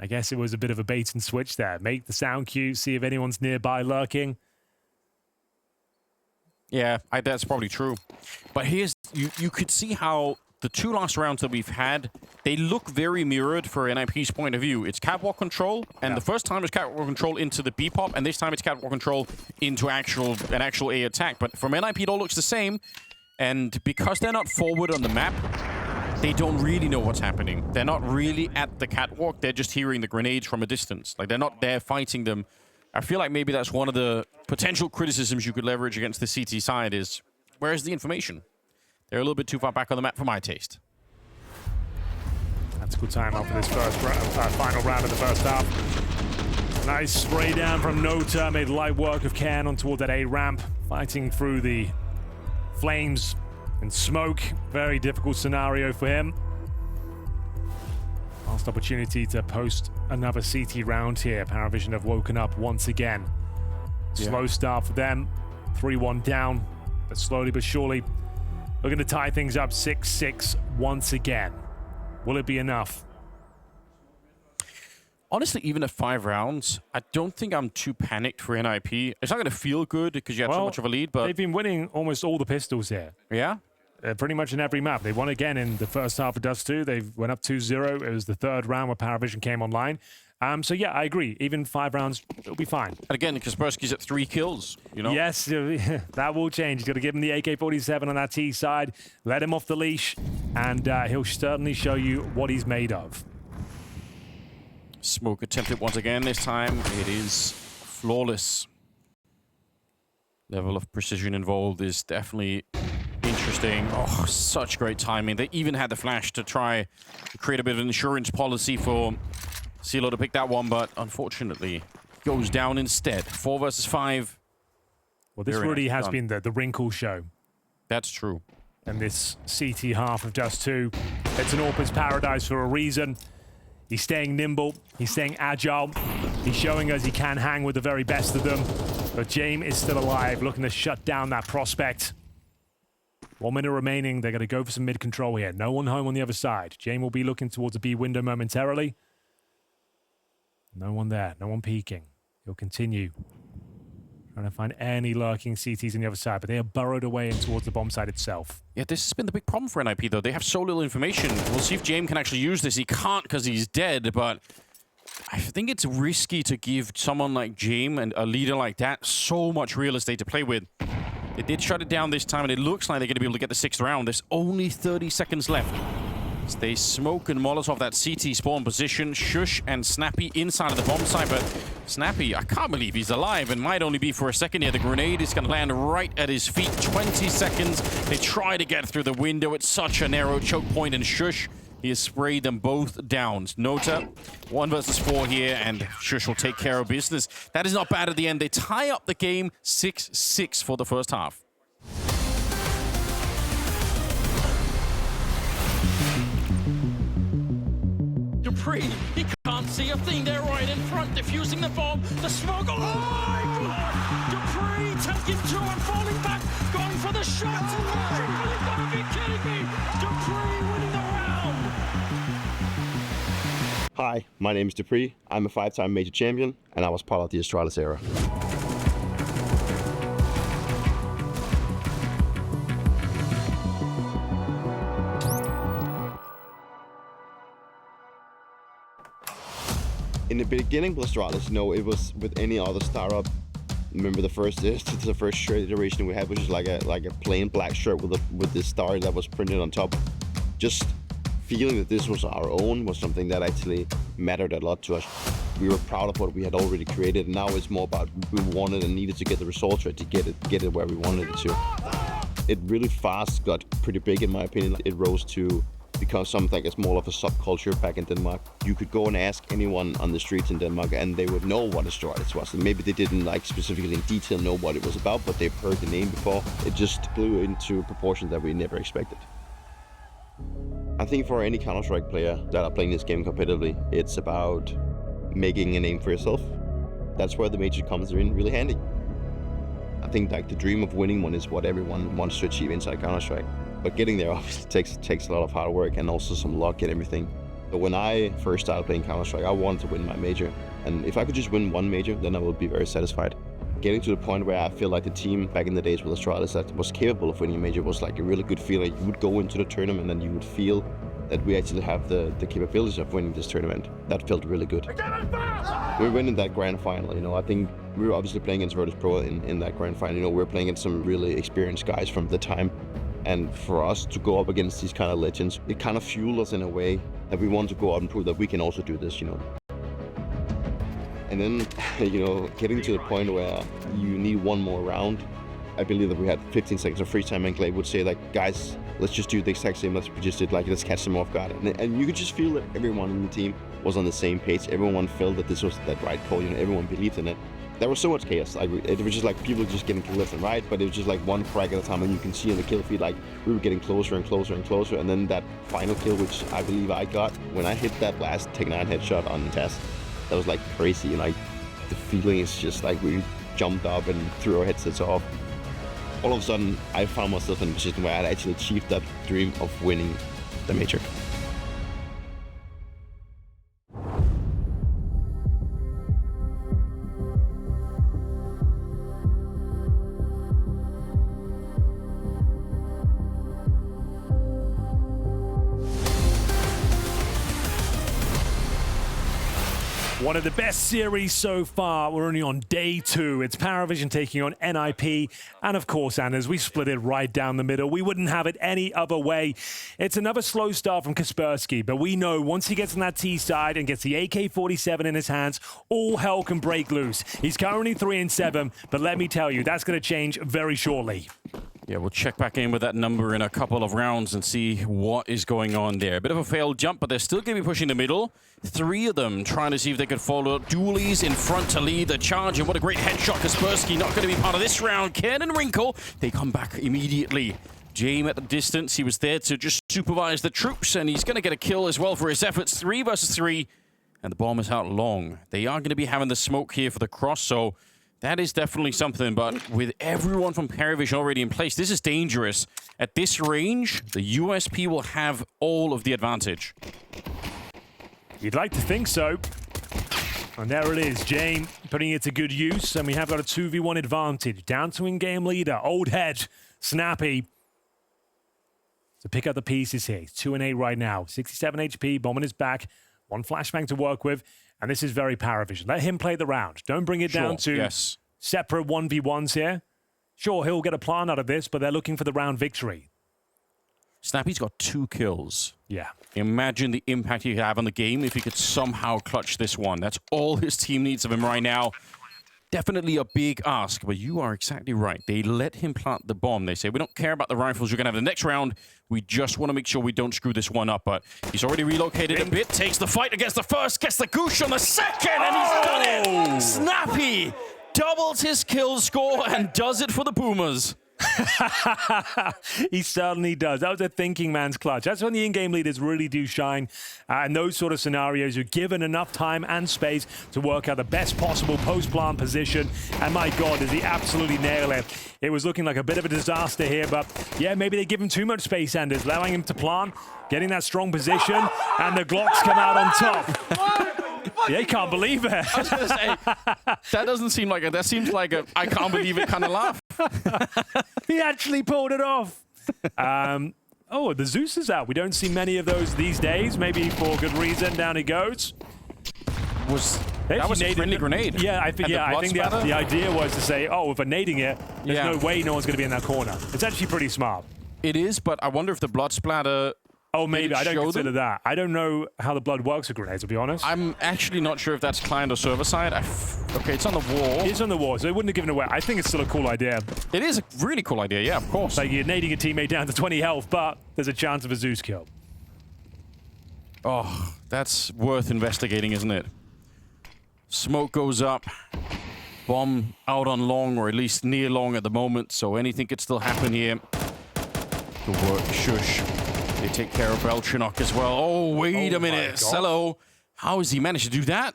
I guess it was a bit of a bait and switch there. Make the sound cue, see if anyone's nearby lurking. Yeah, that's probably true. But here's, you could see how the 2 last rounds that we've had, they look very mirrored for NiP's point of view. It's catwalk control, and the first time it's catwalk control into the B pop, and this time it's catwalk control into an actual A attack. But from NiP, it all looks the same, and because they're not forward on the map, they don't really know what's happening. They're not really at the catwalk. They're just hearing the grenades from a distance. Like, they're not there fighting them. I feel like maybe that's one of the potential criticisms you could leverage against the CT side is, where's the information? They're a little bit too far back on the map for my taste. That's a good time out for this final round of the first half. Nice spray down from Nota. Made light work of Cairn on toward that A ramp. Fighting through the flames and smoke. Very difficult scenario for him. Last opportunity to post another CT round here. PVISION have woken up once again. Slow start for them. 3-1 down, but slowly but surely looking to tie things up 6-6 once again. Will it be enough? Honestly, even at 5 rounds, I don't think I'm too panicked for NiP. It's not going to feel good because you had so much of a lead, but they've been winning almost all the pistols here. Yeah? Pretty much in every map. They won again in the first half of Dust2. They went up 2-0. It was the 3rd round where PVISION came online. So yeah, I agree. Even 5 rounds, it'll be fine. And again, Kaspersky's at 3 kills, you know? Yes, that will change. He's got to give him the AK-47 on that T side, let him off the leash, and he'll certainly show you what he's made of. Smoke attempted once again. This time, it is flawless. Level of precision involved is definitely interesting. Oh, such great timing. They even had the flash to try to create a bit of an insurance policy for CeeLo to pick that one, but unfortunately goes down instead. 4 versus 5. Well, this really has been the wrinkle show. That's true. And this CT half of Dust2, it's an AWP's paradise for a reason. He's staying nimble, he's staying agile, he's showing us he can hang with the very best of them. But James is still alive, looking to shut down that prospect. 1 minute remaining, they're going to go for some mid-control here. No one home on the other side. James will be looking towards the B window momentarily. No one there, no one peeking. He'll continue trying to find any lurking CTs on the other side, but they are burrowed away in towards the bomb site itself. Yeah, this has been the big problem for NiP, though. They have so little information. We'll see if James can actually use this. He can't because he's dead, but I think it's risky to give someone like James and a leader like that so much real estate to play with. They did shut it down this time, and it looks like they're going to be able to get the 6th round. There's only 30 seconds left. As they smoke and Molotov that CT spawn position. Shush and Snappy inside of the bomb site, but Snappy, I can't believe he's alive and might only be for a second here. The grenade is going to land right at his feet. 20 seconds. They try to get through the window. It's such a narrow choke point, and Shush, he has sprayed them both down. Nota, 1 versus 4 here, and Shush will take care of business. That is not bad at the end. They tie up the game 6-6 for the first half. Dupree, he can't see a thing. They're right in front, diffusing the bomb. The smoke. Oh my God! Dupree taking 2 and falling back, going for the shot. You've got to be kidding me! Dupree winning the round. Hi, my name is Dupree. I'm a 5-time major champion, and I was part of the Astralis era. In the beginning, Astralis, it was with any other startup. Remember the first shirt iteration we had, which was like a plain black shirt with this star that was printed on top. Just feeling that this was our own was something that actually mattered a lot to us. We were proud of what we had already created, and now it's more about we wanted and needed to get the results right to get it where we wanted it to. it really fast got pretty big, in my opinion. It rose to become something like more of a subculture back in Denmark. You could go and ask anyone on the streets in Denmark and they would know what Astralis was. And maybe they didn't like specifically in detail know what it was about, but they've heard the name before. It just blew into proportions that we never expected. I think for any Counter-Strike player that are playing this game competitively, it's about making a name for yourself. That's where the major comes in really handy. I think like the dream of winning one is what everyone wants to achieve inside Counter-Strike. But getting there obviously takes a lot of hard work and also some luck and everything. But when I first started playing Counter-Strike, I wanted to win my major. And if I could just win one major, then I would be very satisfied. Getting to the point where I feel like the team back in the days with Astralis that was capable of winning a major was like a really good feeling. You would go into the tournament and you would feel that we actually have the capabilities of winning this tournament. That felt really good. We went in that grand final, you know. I think we were obviously playing against Virtus Pro in that grand final. You know, we were playing against some really experienced guys from the time. And for us to go up against these kind of legends, it kind of fueled us in a way that we want to go out and prove that we can also do this, you know. And then, you know, getting to the point where you need one more round. I believe that we had 15 seconds of free time and Clay would say like, guys, let's just do the exact same as we just did, like let's catch them off guard. And you could just feel that everyone in the team was on the same page. Everyone felt that this was that right call, you know, everyone believed in it. There was so much chaos. Like it was just like people just getting killed left and right, but it was just like one frag at a time, and you can see in the kill feed like we were getting closer and closer and closer. And then that final kill, which I believe I got when I hit that last Tech9 headshot on test, that was like crazy. And like the feeling is just like we jumped up and threw our headsets off. All of a sudden, I found myself in a position where I'd actually achieved that dream of winning the major. One of the best series so far. We're only on day 2. It's PVISION taking on NiP. And of course, Anders, we split it right down the middle. We wouldn't have it any other way. It's another slow start from Kaspersky, but we know once he gets on that T side and gets the AK-47 in his hands, all hell can break loose. He's currently 3-7, but let me tell you, that's going to change very shortly. Yeah, we'll check back in with that number in a couple of rounds and see what is going on there. A bit of a failed jump, but they're still going to be pushing the middle. 3 of them trying to see if they could follow up. Dooley's in front to lead the charge, and what a great headshot. Kaspersky not going to be part of this round. Ken and Wrinkle, they come back immediately. James at the distance, he was there to just supervise the troops, and he's going to get a kill as well for his efforts. 3 versus 3, and the bomb is out long. They are going to be having the smoke here for the cross, so that is definitely something, but with everyone from PVISION already in place, this is dangerous. At this range, the USP will have all of the advantage. You'd like to think so. And there it is, Jane putting it to good use, and we have got a 2v1 advantage. Down to in-game leader, Old Head, Snappy. To pick up the pieces here. He's 2-8 right now. 67 HP, bomb in his back. 1 flashbang to work with. And this is very PVISION. Let him play the round. Don't bring it down to separate 1v1s here. Sure, he'll get a plan out of this, but they're looking for the round victory. Snappy's got 2 kills. Yeah. Imagine the impact he could have on the game if he could somehow clutch this one. That's all his team needs of him right now. Definitely a big ask, but you are exactly right. They let him plant the bomb. They say, we don't care about the rifles you're going to have in the next round. We just want to make sure we don't screw this one up. But he's already relocated a bit, takes the fight against the first, gets the goosh on the second, and he's done it! Snappy doubles his kill score and does it for the Boomers. He certainly does. That was a thinking man's clutch. That's when the in-game leaders really do shine. In those sort of scenarios, you're given enough time and space to work out the best possible post-plant position. And my God, does he absolutely nail it. It was looking like a bit of a disaster here, but yeah, maybe they give him too much space, Anders, allowing him to plant, getting that strong position, and the Glocks come out on top. Yeah, you can't believe it. I was going to say, that doesn't seem like that seems like a I can't believe it kind of laugh. He actually pulled it off. Oh, the Zeus is out. We don't see many of those these days. Maybe for good reason. Down he goes. That was a friendly grenade. Yeah, I think the idea was to say, oh, if we're nading it, there's no way no one's going to be in that corner. It's actually pretty smart. It is, but I wonder if the blood splatter Oh, maybe. I don't consider that. I don't know how the blood works with grenades, to be honest. I'm actually not sure if that's client or server side. Okay, it's on the wall. It's on the wall, so it wouldn't have given away. I think it's still a cool idea. It is a really cool idea, yeah, of course. Like you're nading a teammate down to 20 health, but there's a chance of a Zeus kill. Oh, that's worth investigating, isn't it? Smoke goes up. Bomb out on long, or at least near long at the moment, so anything could still happen here. Good work, Shush. They take care of Belchinok as well. Oh, wait a minute. Cello, how has he managed to do that?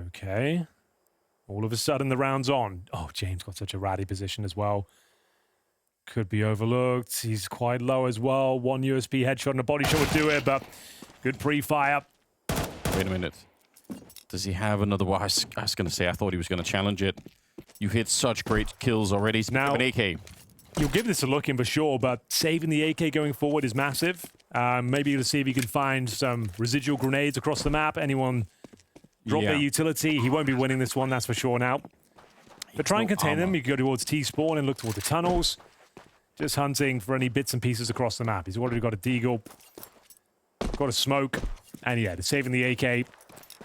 Okay. All of a sudden, the round's on. Oh, James got such a ratty position as well. Could be overlooked. He's quite low as well. One USP headshot and a body shot would do it, but good pre-fire. Wait a minute. Does he have another one? I was going to say, I thought he was going to challenge it. You hit such great kills already. Now, an AK. You'll give this a look in for sure, but saving the AK going forward is massive. Maybe you'll see if you can find some residual grenades across the map. Anyone drop their utility. He won't be winning this one, that's for sure now. But try and contain them. You can go towards T-spawn and look toward the tunnels. Just hunting for any bits and pieces across the map. He's already got a deagle, got a smoke, and yeah, saving the AK.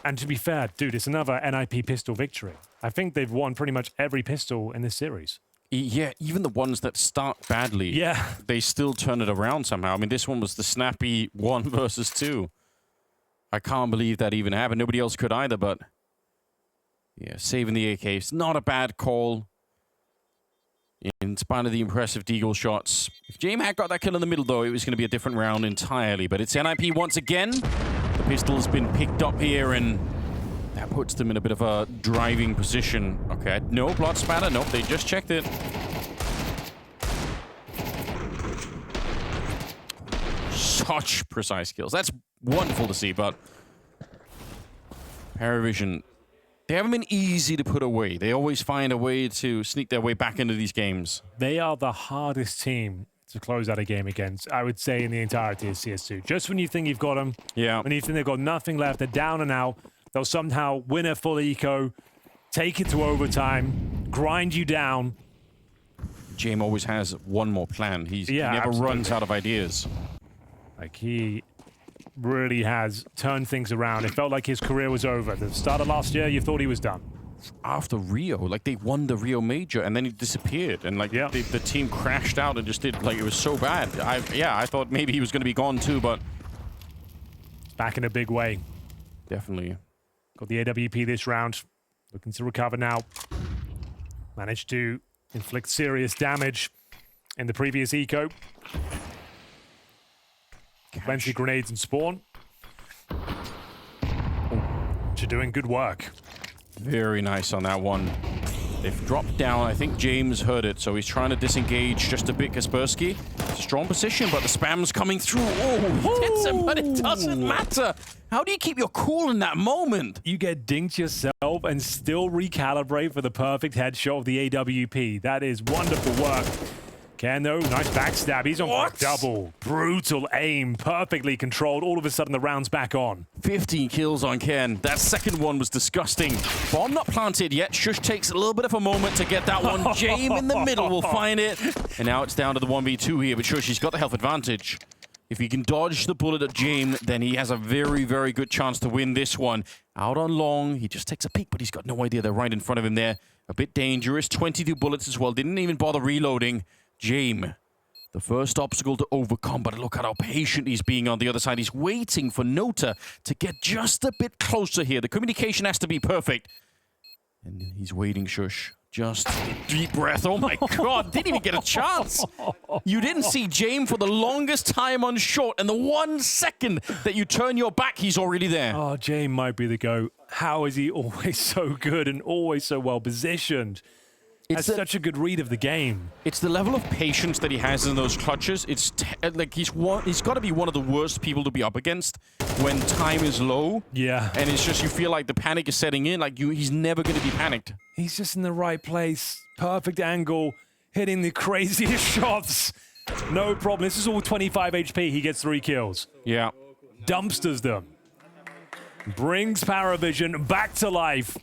And to be fair, dude, it's another NiP pistol victory. I think they've won pretty much every pistol in this series. Yeah, even the ones that start badly, they still turn it around somehow. I mean, this one was the snappy 1 versus 2. I can't believe that even happened. Nobody else could either, but yeah, saving the AK. It's not a bad call. In spite of the impressive deagle shots. If James had got that kill in the middle, though, it was going to be a different round entirely. But it's NiP once again. The pistol's been picked up here, and that puts them in a bit of a driving position. Okay, no blood spatter. Nope, they just checked it. Such precise kills. That's wonderful to see, but PVISION, they haven't been easy to put away. They always find a way to sneak their way back into these games. They are the hardest team to close out a game against, I would say, in the entirety of CS2. Just when you think you've got them, when you think they've got nothing left, they're down and out, they'll somehow win a full eco, take it to overtime, grind you down. James always has one more plan. He never runs out of ideas. Like, he really has turned things around. It felt like his career was over. At the start of last year, you thought he was done. After Rio, like, they won the Rio Major, and then he disappeared. And, like, the team crashed out and just did, like, it was so bad. I thought maybe he was going to be gone too, but... back in a big way. Definitely. Got the AWP this round. Looking to recover now. Managed to inflict serious damage in the previous eco. Plenty of grenades and spawn. You're doing good work. Very nice on that one. They've dropped down. I think James heard it, so he's trying to disengage just a bit. Kaspersky, strong position, but the spam's coming through. Oh, he hits him, but it doesn't matter. How do you keep your cool in that moment? You get dinked yourself and still recalibrate for the perfect headshot of the AWP. That is wonderful work. Ken, though, nice backstab. He's on for a double. Brutal aim, perfectly controlled. All of a sudden, the round's back on. 15 kills on Ken. That second one was disgusting. Bomb not planted yet. Shush takes a little bit of a moment to get that one. James in the middle will find it. And now it's down to the 1v2 here, but Shush, he's got the health advantage. If he can dodge the bullet at James, then he has a very, very good chance to win this one. Out on long, he just takes a peek, but he's got no idea they're right in front of him there. A bit dangerous. 22 bullets as well. Didn't even bother reloading. James, the first obstacle to overcome, but look at how patient he's being on the other side. He's waiting for Nota to get just a bit closer here. The communication has to be perfect. And he's waiting, Shush. Just deep breath. Oh my God, didn't even get a chance. You didn't see James for the longest time on short, and the 1 second that you turn your back, he's already there. Oh, James might be the GOAT. How is he always so good and always so well positioned? It's such a good read of the game. It's the level of patience that he has in those clutches. It's like he's got to be one of the worst people to be up against when time is low. Yeah. And it's just, you feel like the panic is setting in. Like, he's never going to be panicked. He's just in the right place. Perfect angle. Hitting the craziest shots. No problem. This is all 25 HP. He gets 3 kills. Yeah. Dumpsters them. Brings PVISION back to life.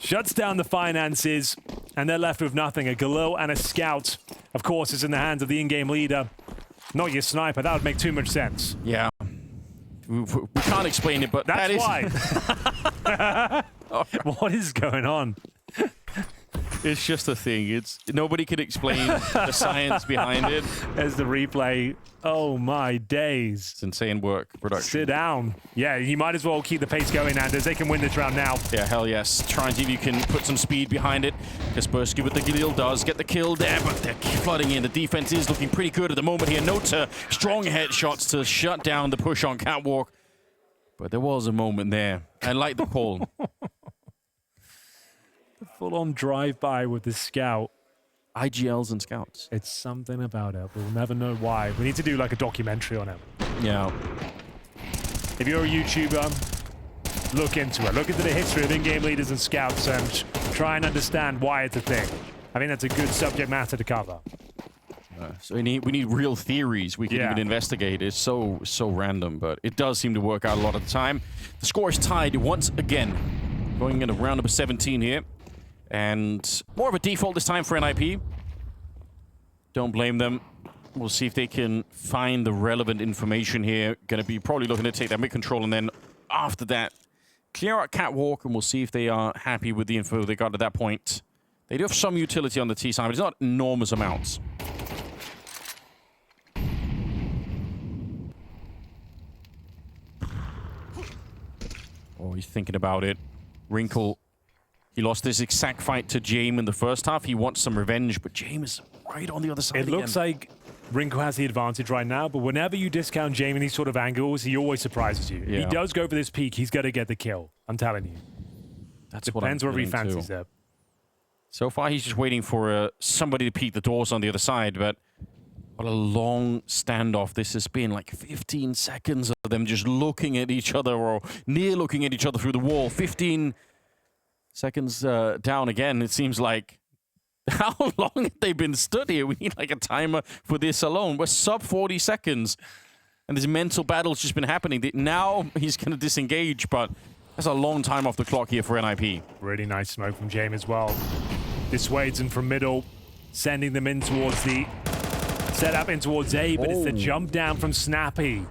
Shuts down the finances, and they're left with nothing. A Galil and a Scout, of course, is in the hands of the in-game leader. not your sniper. That would make too much sense. Yeah. We can't explain it, but that's why. What is going on? It's just a thing. Nobody can explain the science behind it. There's the replay. Oh my days. It's insane work, production. Sit down. Yeah, you might as well keep the pace going, Anders. They can win this round now. Yeah, hell yes. Try and see if you can put some speed behind it. Kaspersky with the kill does get the kill there, but they're flooding in. The defense is looking pretty good at the moment here. Nota, strong headshots to shut down the push on Catwalk. But there was a moment there. I like the call. Full-on drive-by with the scout. IGLs and scouts. It's something about it. We'll never know why. We need to do like a documentary on him. Yeah. If you're a YouTuber, look into it. Look into the history of in-game leaders and scouts and try and understand why it's a thing. I think that's a good subject matter to cover. So we need real theories we can even investigate. It's so random, but it does seem to work out a lot of the time. The score is tied once again. Going into round number 17 here. And more of a default this time for NiP. Don't blame them. We'll see if they can find the relevant information here. Going to be probably looking to take that mid-control, and then after that, clear out Catwalk, and we'll see if they are happy with the info they got at that point. They do have some utility on the T side, but it's not enormous amounts. Oh, he's thinking about it. Wrinkle. He lost this exact fight to James in the first half. He wants some revenge, but James is right on the other side It looks like Wrinkle has the advantage right now, but whenever you discount James in these sort of angles, he always surprises you. Yeah. He does go for this peak. He's got to get the kill. I'm telling you. That's what I'm Depends wherever he feeling fancies too. it. So far, he's just waiting for somebody to peek the doors on the other side, but what a long standoff this has been. Like 15 seconds of them just looking at each other or near looking at each other through the wall. 15 seconds down again. It seems like, how long have they been stood here? We need like a timer for this alone. We're sub 40 seconds. And this mental battle's just been happening. Now he's going to disengage, but that's a long time off the clock here for NiP. Really nice smoke from James as well. Dissuades them from middle, sending them in towards the setup in towards A, but it's the jump down from Snappy.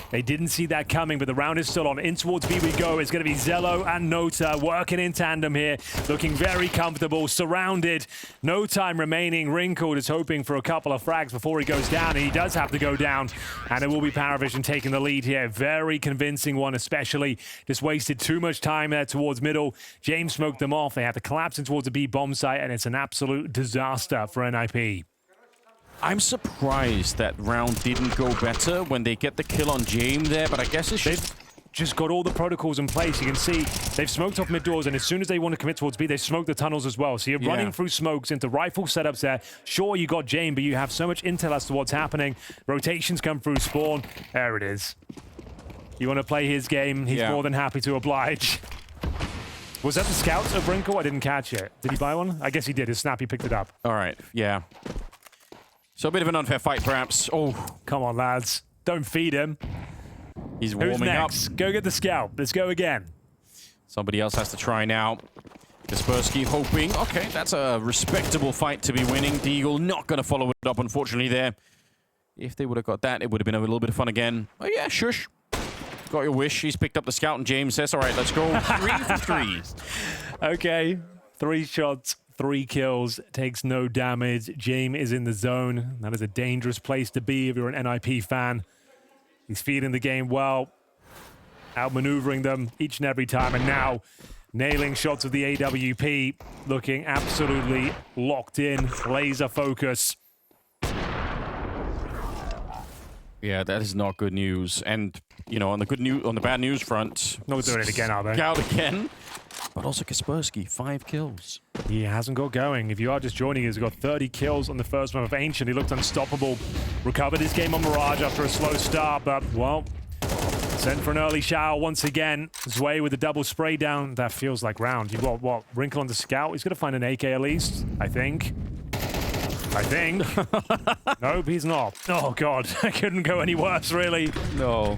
They didn't see that coming, but the round is still on. In towards B we go. It's going to be Zello and Nota working in tandem here, looking very comfortable, surrounded. No time remaining. Wrinkled is hoping for a couple of frags before he goes down, and he does have to go down. And it will be PVISION taking the lead here. Very convincing one, especially. Just wasted too much time there towards middle. James smoked them off. They had to collapse in towards the B bomb site, and it's an absolute disaster for NiP. I'm surprised that round didn't go better when they get the kill on James there, but I guess it's just got all the protocols in place. You can see they've smoked off mid doors, and as soon as they want to commit towards B, they smoke the tunnels as well. So you're running through smokes into rifle setups there. Sure, you got James, but you have so much intel as to what's happening. Rotations come through spawn. There it is. You want to play his game, he's more than happy to oblige. Was that the scouts of Wrinkle? I didn't catch it. Did he buy one? I guess he did. His Snappy picked it up. All right, yeah. So a bit of an unfair fight, perhaps. Oh, come on, lads. Don't feed him. He's warming Who's next? up. Go get the scout. Let's go again. Somebody else has to try now. Kaspersky hoping. Okay, that's a respectable fight to be winning. Deagle not going to follow it up, unfortunately, there. If they would have got that, it would have been a little bit of fun again. Oh, yeah, shush. Got your wish. He's picked up the scout, and James says, all right, let's go 3 for 3. Okay, 3 shots. 3 kills, takes no damage. James is in the zone. That is a dangerous place to be if you're an NiP fan. He's feeding the game well, outmaneuvering them each and every time, and now nailing shots of the AWP, looking absolutely locked in, laser focus. Yeah, that is not good news. And, you know, on the bad news front, not doing it again, are they? Scout again. But also Kaspersky, 5 kills. He hasn't got going. If you are just joining, he's got 30 kills on the first one of Ancient. He looked unstoppable. Recovered his game on Mirage after a slow start, but, well, sent for an early shower once again. Zwei with a double spray down. That feels like round. You've got, what, Wrinkle on the scout? He's going to find an AK at least, I think. Nope, he's not. Oh, God. I couldn't go any worse, really. No.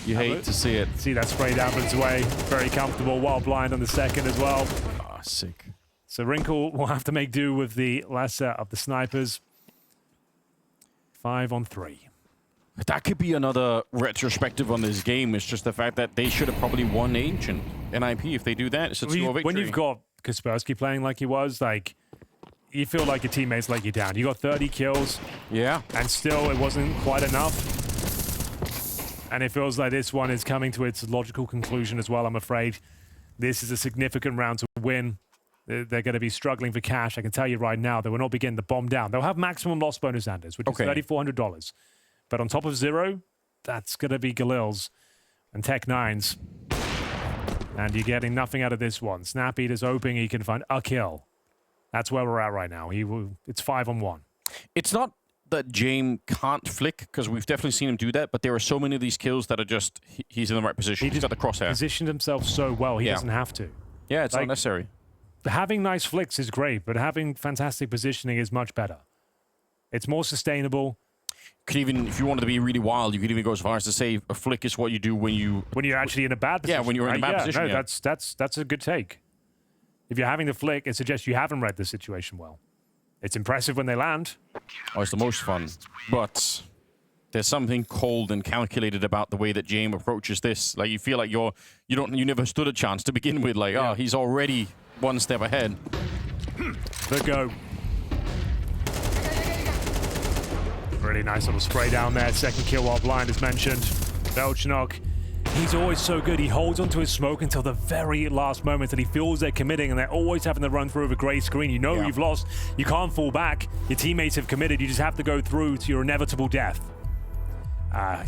You hate to see it. See that spray down from Zwei. Very comfortable, while blind on the second as well. Oh, sick. So Wrinkle will have to make do with the lesser of the snipers. 5 on 3. That could be another retrospective on this game. It's just the fact that they should have probably won Ancient NiP. If they do that, it's a 2-0 victory. When you've got Kaspersky playing like he was, like, you feel like your teammates let you down. You got 30 kills. Yeah. And still, it wasn't quite enough. And it feels like this one is coming to its logical conclusion as well, I'm afraid. This is a significant round to win. They're going to be struggling for cash. I can tell you right now, they will not be getting the bomb down. They'll have maximum loss bonus, Anders, which is $3,400. But on top of 0, that's going to be Galil's and Tech9's. And you're getting nothing out of this one. Snap-Eater's hoping he can find a kill. That's where we're at right now. It's 5 on 1. It's not that James can't flick, because we've definitely seen him do that, but there are so many of these kills that are just, he's in the right position. He's got the crosshair. Positioned himself so well, he doesn't have to. Yeah, it's not necessary. Having nice flicks is great, but having fantastic positioning is much better. It's more sustainable. Could even, if you wanted to be really wild, you could even go as far as to say a flick is what you do when you're actually in a bad position. Yeah, when you're in a bad position. No, that's a good take. If you're having the flick, it suggests you haven't read the situation well. It's impressive when they land. Oh, it's the most fun. But there's something cold and calculated about the way that James approaches this. Like, you feel like you never stood a chance to begin with. Like, oh, he's already one step ahead. The go. Really nice little spray down there. Second kill while blind, as mentioned. Belchnok, he's always so good. He holds onto his smoke until the very last moment that he feels they're committing, and they're always having to run through with a grey screen. You know you've lost. You can't fall back. Your teammates have committed. You just have to go through to your inevitable death.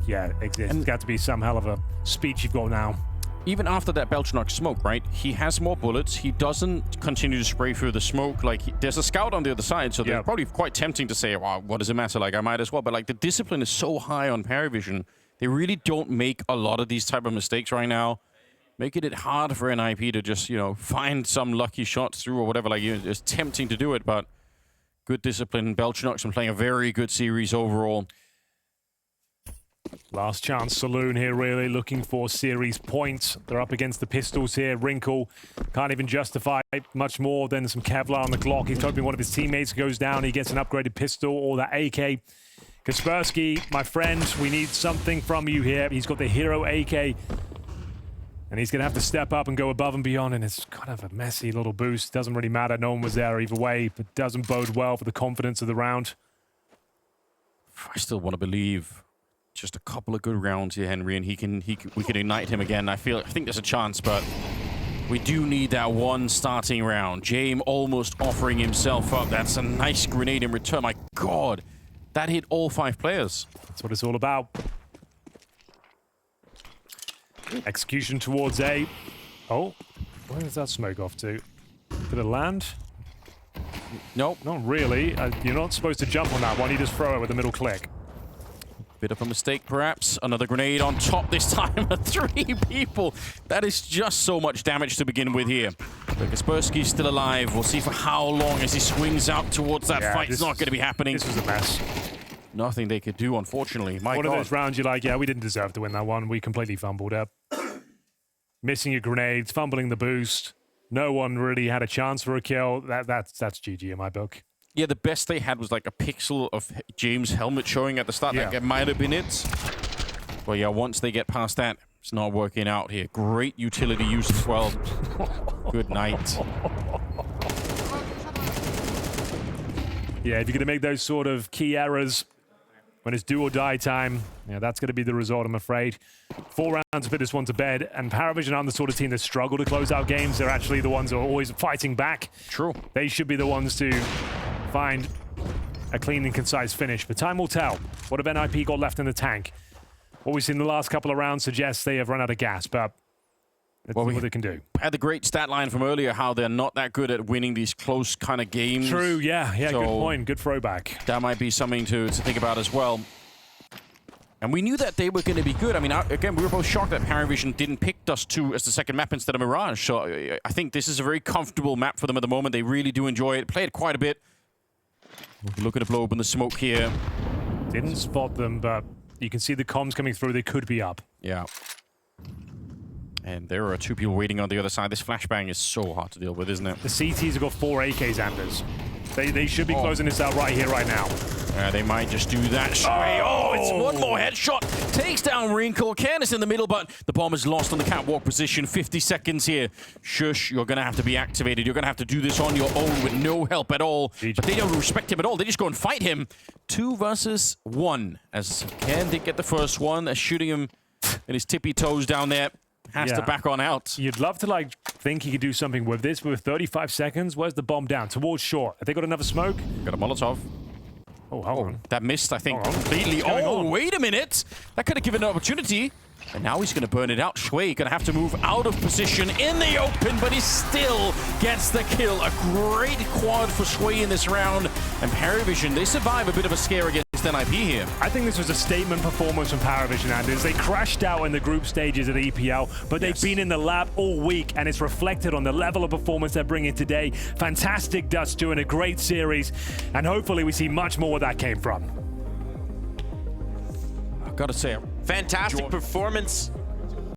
Yeah, it's got to be some hell of a speech you've got now. Even after that Belchnok smoke, right? He has more bullets. He doesn't continue to spray through the smoke. Like, there's a scout on the other side, so they're probably quite tempting to say, wow, what does it matter? Like, I might as well. But, like, the discipline is so high on PVISION. They really don't make a lot of these type of mistakes right now. Making it hard for NiP to just, find some lucky shots through or whatever. Like, it's tempting to do it, but good discipline. Belchnok's been playing a very good series overall. Last chance Saloon here, really looking for series points. They're up against the pistols here. Wrinkle can't even justify much more than some Kevlar on the Glock. He's hoping one of his teammates goes down. He gets an upgraded pistol or that AK. Kaspersky, my friend, we need something from you here. He's got the hero AK. And he's going to have to step up and go above and beyond. And it's kind of a messy little boost. Doesn't really matter. No one was there either way. But doesn't bode well for the confidence of the round. I still want to believe just a couple of good rounds here, Henry, and we can ignite him again. I think there's a chance, but we do need that one starting round. James almost offering himself up. That's a nice grenade in return. My God, that hit all 5 players. That's what it's all about. Execution towards A. Oh, where does that smoke off to? Did it land? Nope. Not really. You're not supposed to jump on that one. You just throw it with a middle click. Bit of a mistake, perhaps. Another grenade on top this time. 3 people. That is just so much damage to begin with here. But Kaspersky's still alive. We'll see for how long as he swings out towards that fight. It's not going to be happening. This was a mess. Nothing they could do, unfortunately. My One God. of those rounds you're like, yeah, we didn't deserve to win that one. We completely fumbled up. Missing your grenades, fumbling the boost. No one really had a chance for a kill. That's GG in my book. Yeah, the best they had was like a pixel of James' helmet showing at the start. Yeah. That might have been it. But yeah, once they get past that, it's not working out here. Great utility use as well. Good night. Yeah, if you're going to make those sort of key errors when it's do or die time, yeah, that's going to be the result, I'm afraid. 4 rounds to put this one to bed, and PVISION aren't the sort of team that struggle to close out games. They're actually the ones who are always fighting back. True. They should be the ones to find a clean and concise finish, but time will tell. What have NiP got left in the tank? What we've seen in the last couple of rounds suggests they have run out of gas, but let's see what they can do. Had the great stat line from earlier, how they're not that good at winning these close kind of games. True, yeah, so good point. Good throwback. That might be something to think about as well. And we knew that they were going to be good. I mean, again, we were both shocked that PVISION didn't pick Dust2 as the second map instead of Mirage. So I think this is a very comfortable map for them at the moment. They really do enjoy it. Play it quite a bit. Looking to blow open the smoke here. Didn't spot them, but you can see the comms coming through. They could be up. Yeah. And there are 2 people waiting on the other side. This flashbang is so hard to deal with, isn't it? The CTs have got 4 AKs, Anders. They should be closing this out right here, right now. They might just do that. Oh, it's one more headshot. Takes down Wrinkle. Canis in the middle, but the bomb is lost on the catwalk position. 50 seconds here. Shush, you're going to have to be activated. You're going to have to do this on your own with no help at all. But they don't respect him at all. They just go and fight him. 2 versus 1. As Ken did get the first one. They're shooting him in his tippy toes down there. Has to back on out. You'd love to like think he could do something with this, but with 35 seconds, where's the bomb down? Towards short. Have they got another smoke? Got a Molotov. Oh, hold on. That missed, I think, completely. Oh, wait a minute. That could have given an opportunity. And now he's going to burn it out. Shui going to have to move out of position in the open, but he still gets the kill. A great quad for Shui in this round. And PVISION, they survive a bit of a scare against NiP here. I think this was a statement performance from PVISION, Anders. They crashed out in the group stages at EPL, but they've been in the lab all week, and it's reflected on the level of performance they're bringing today. Fantastic Dust2 in a great series, and hopefully we see much more where that came from. I've got to say, fantastic performance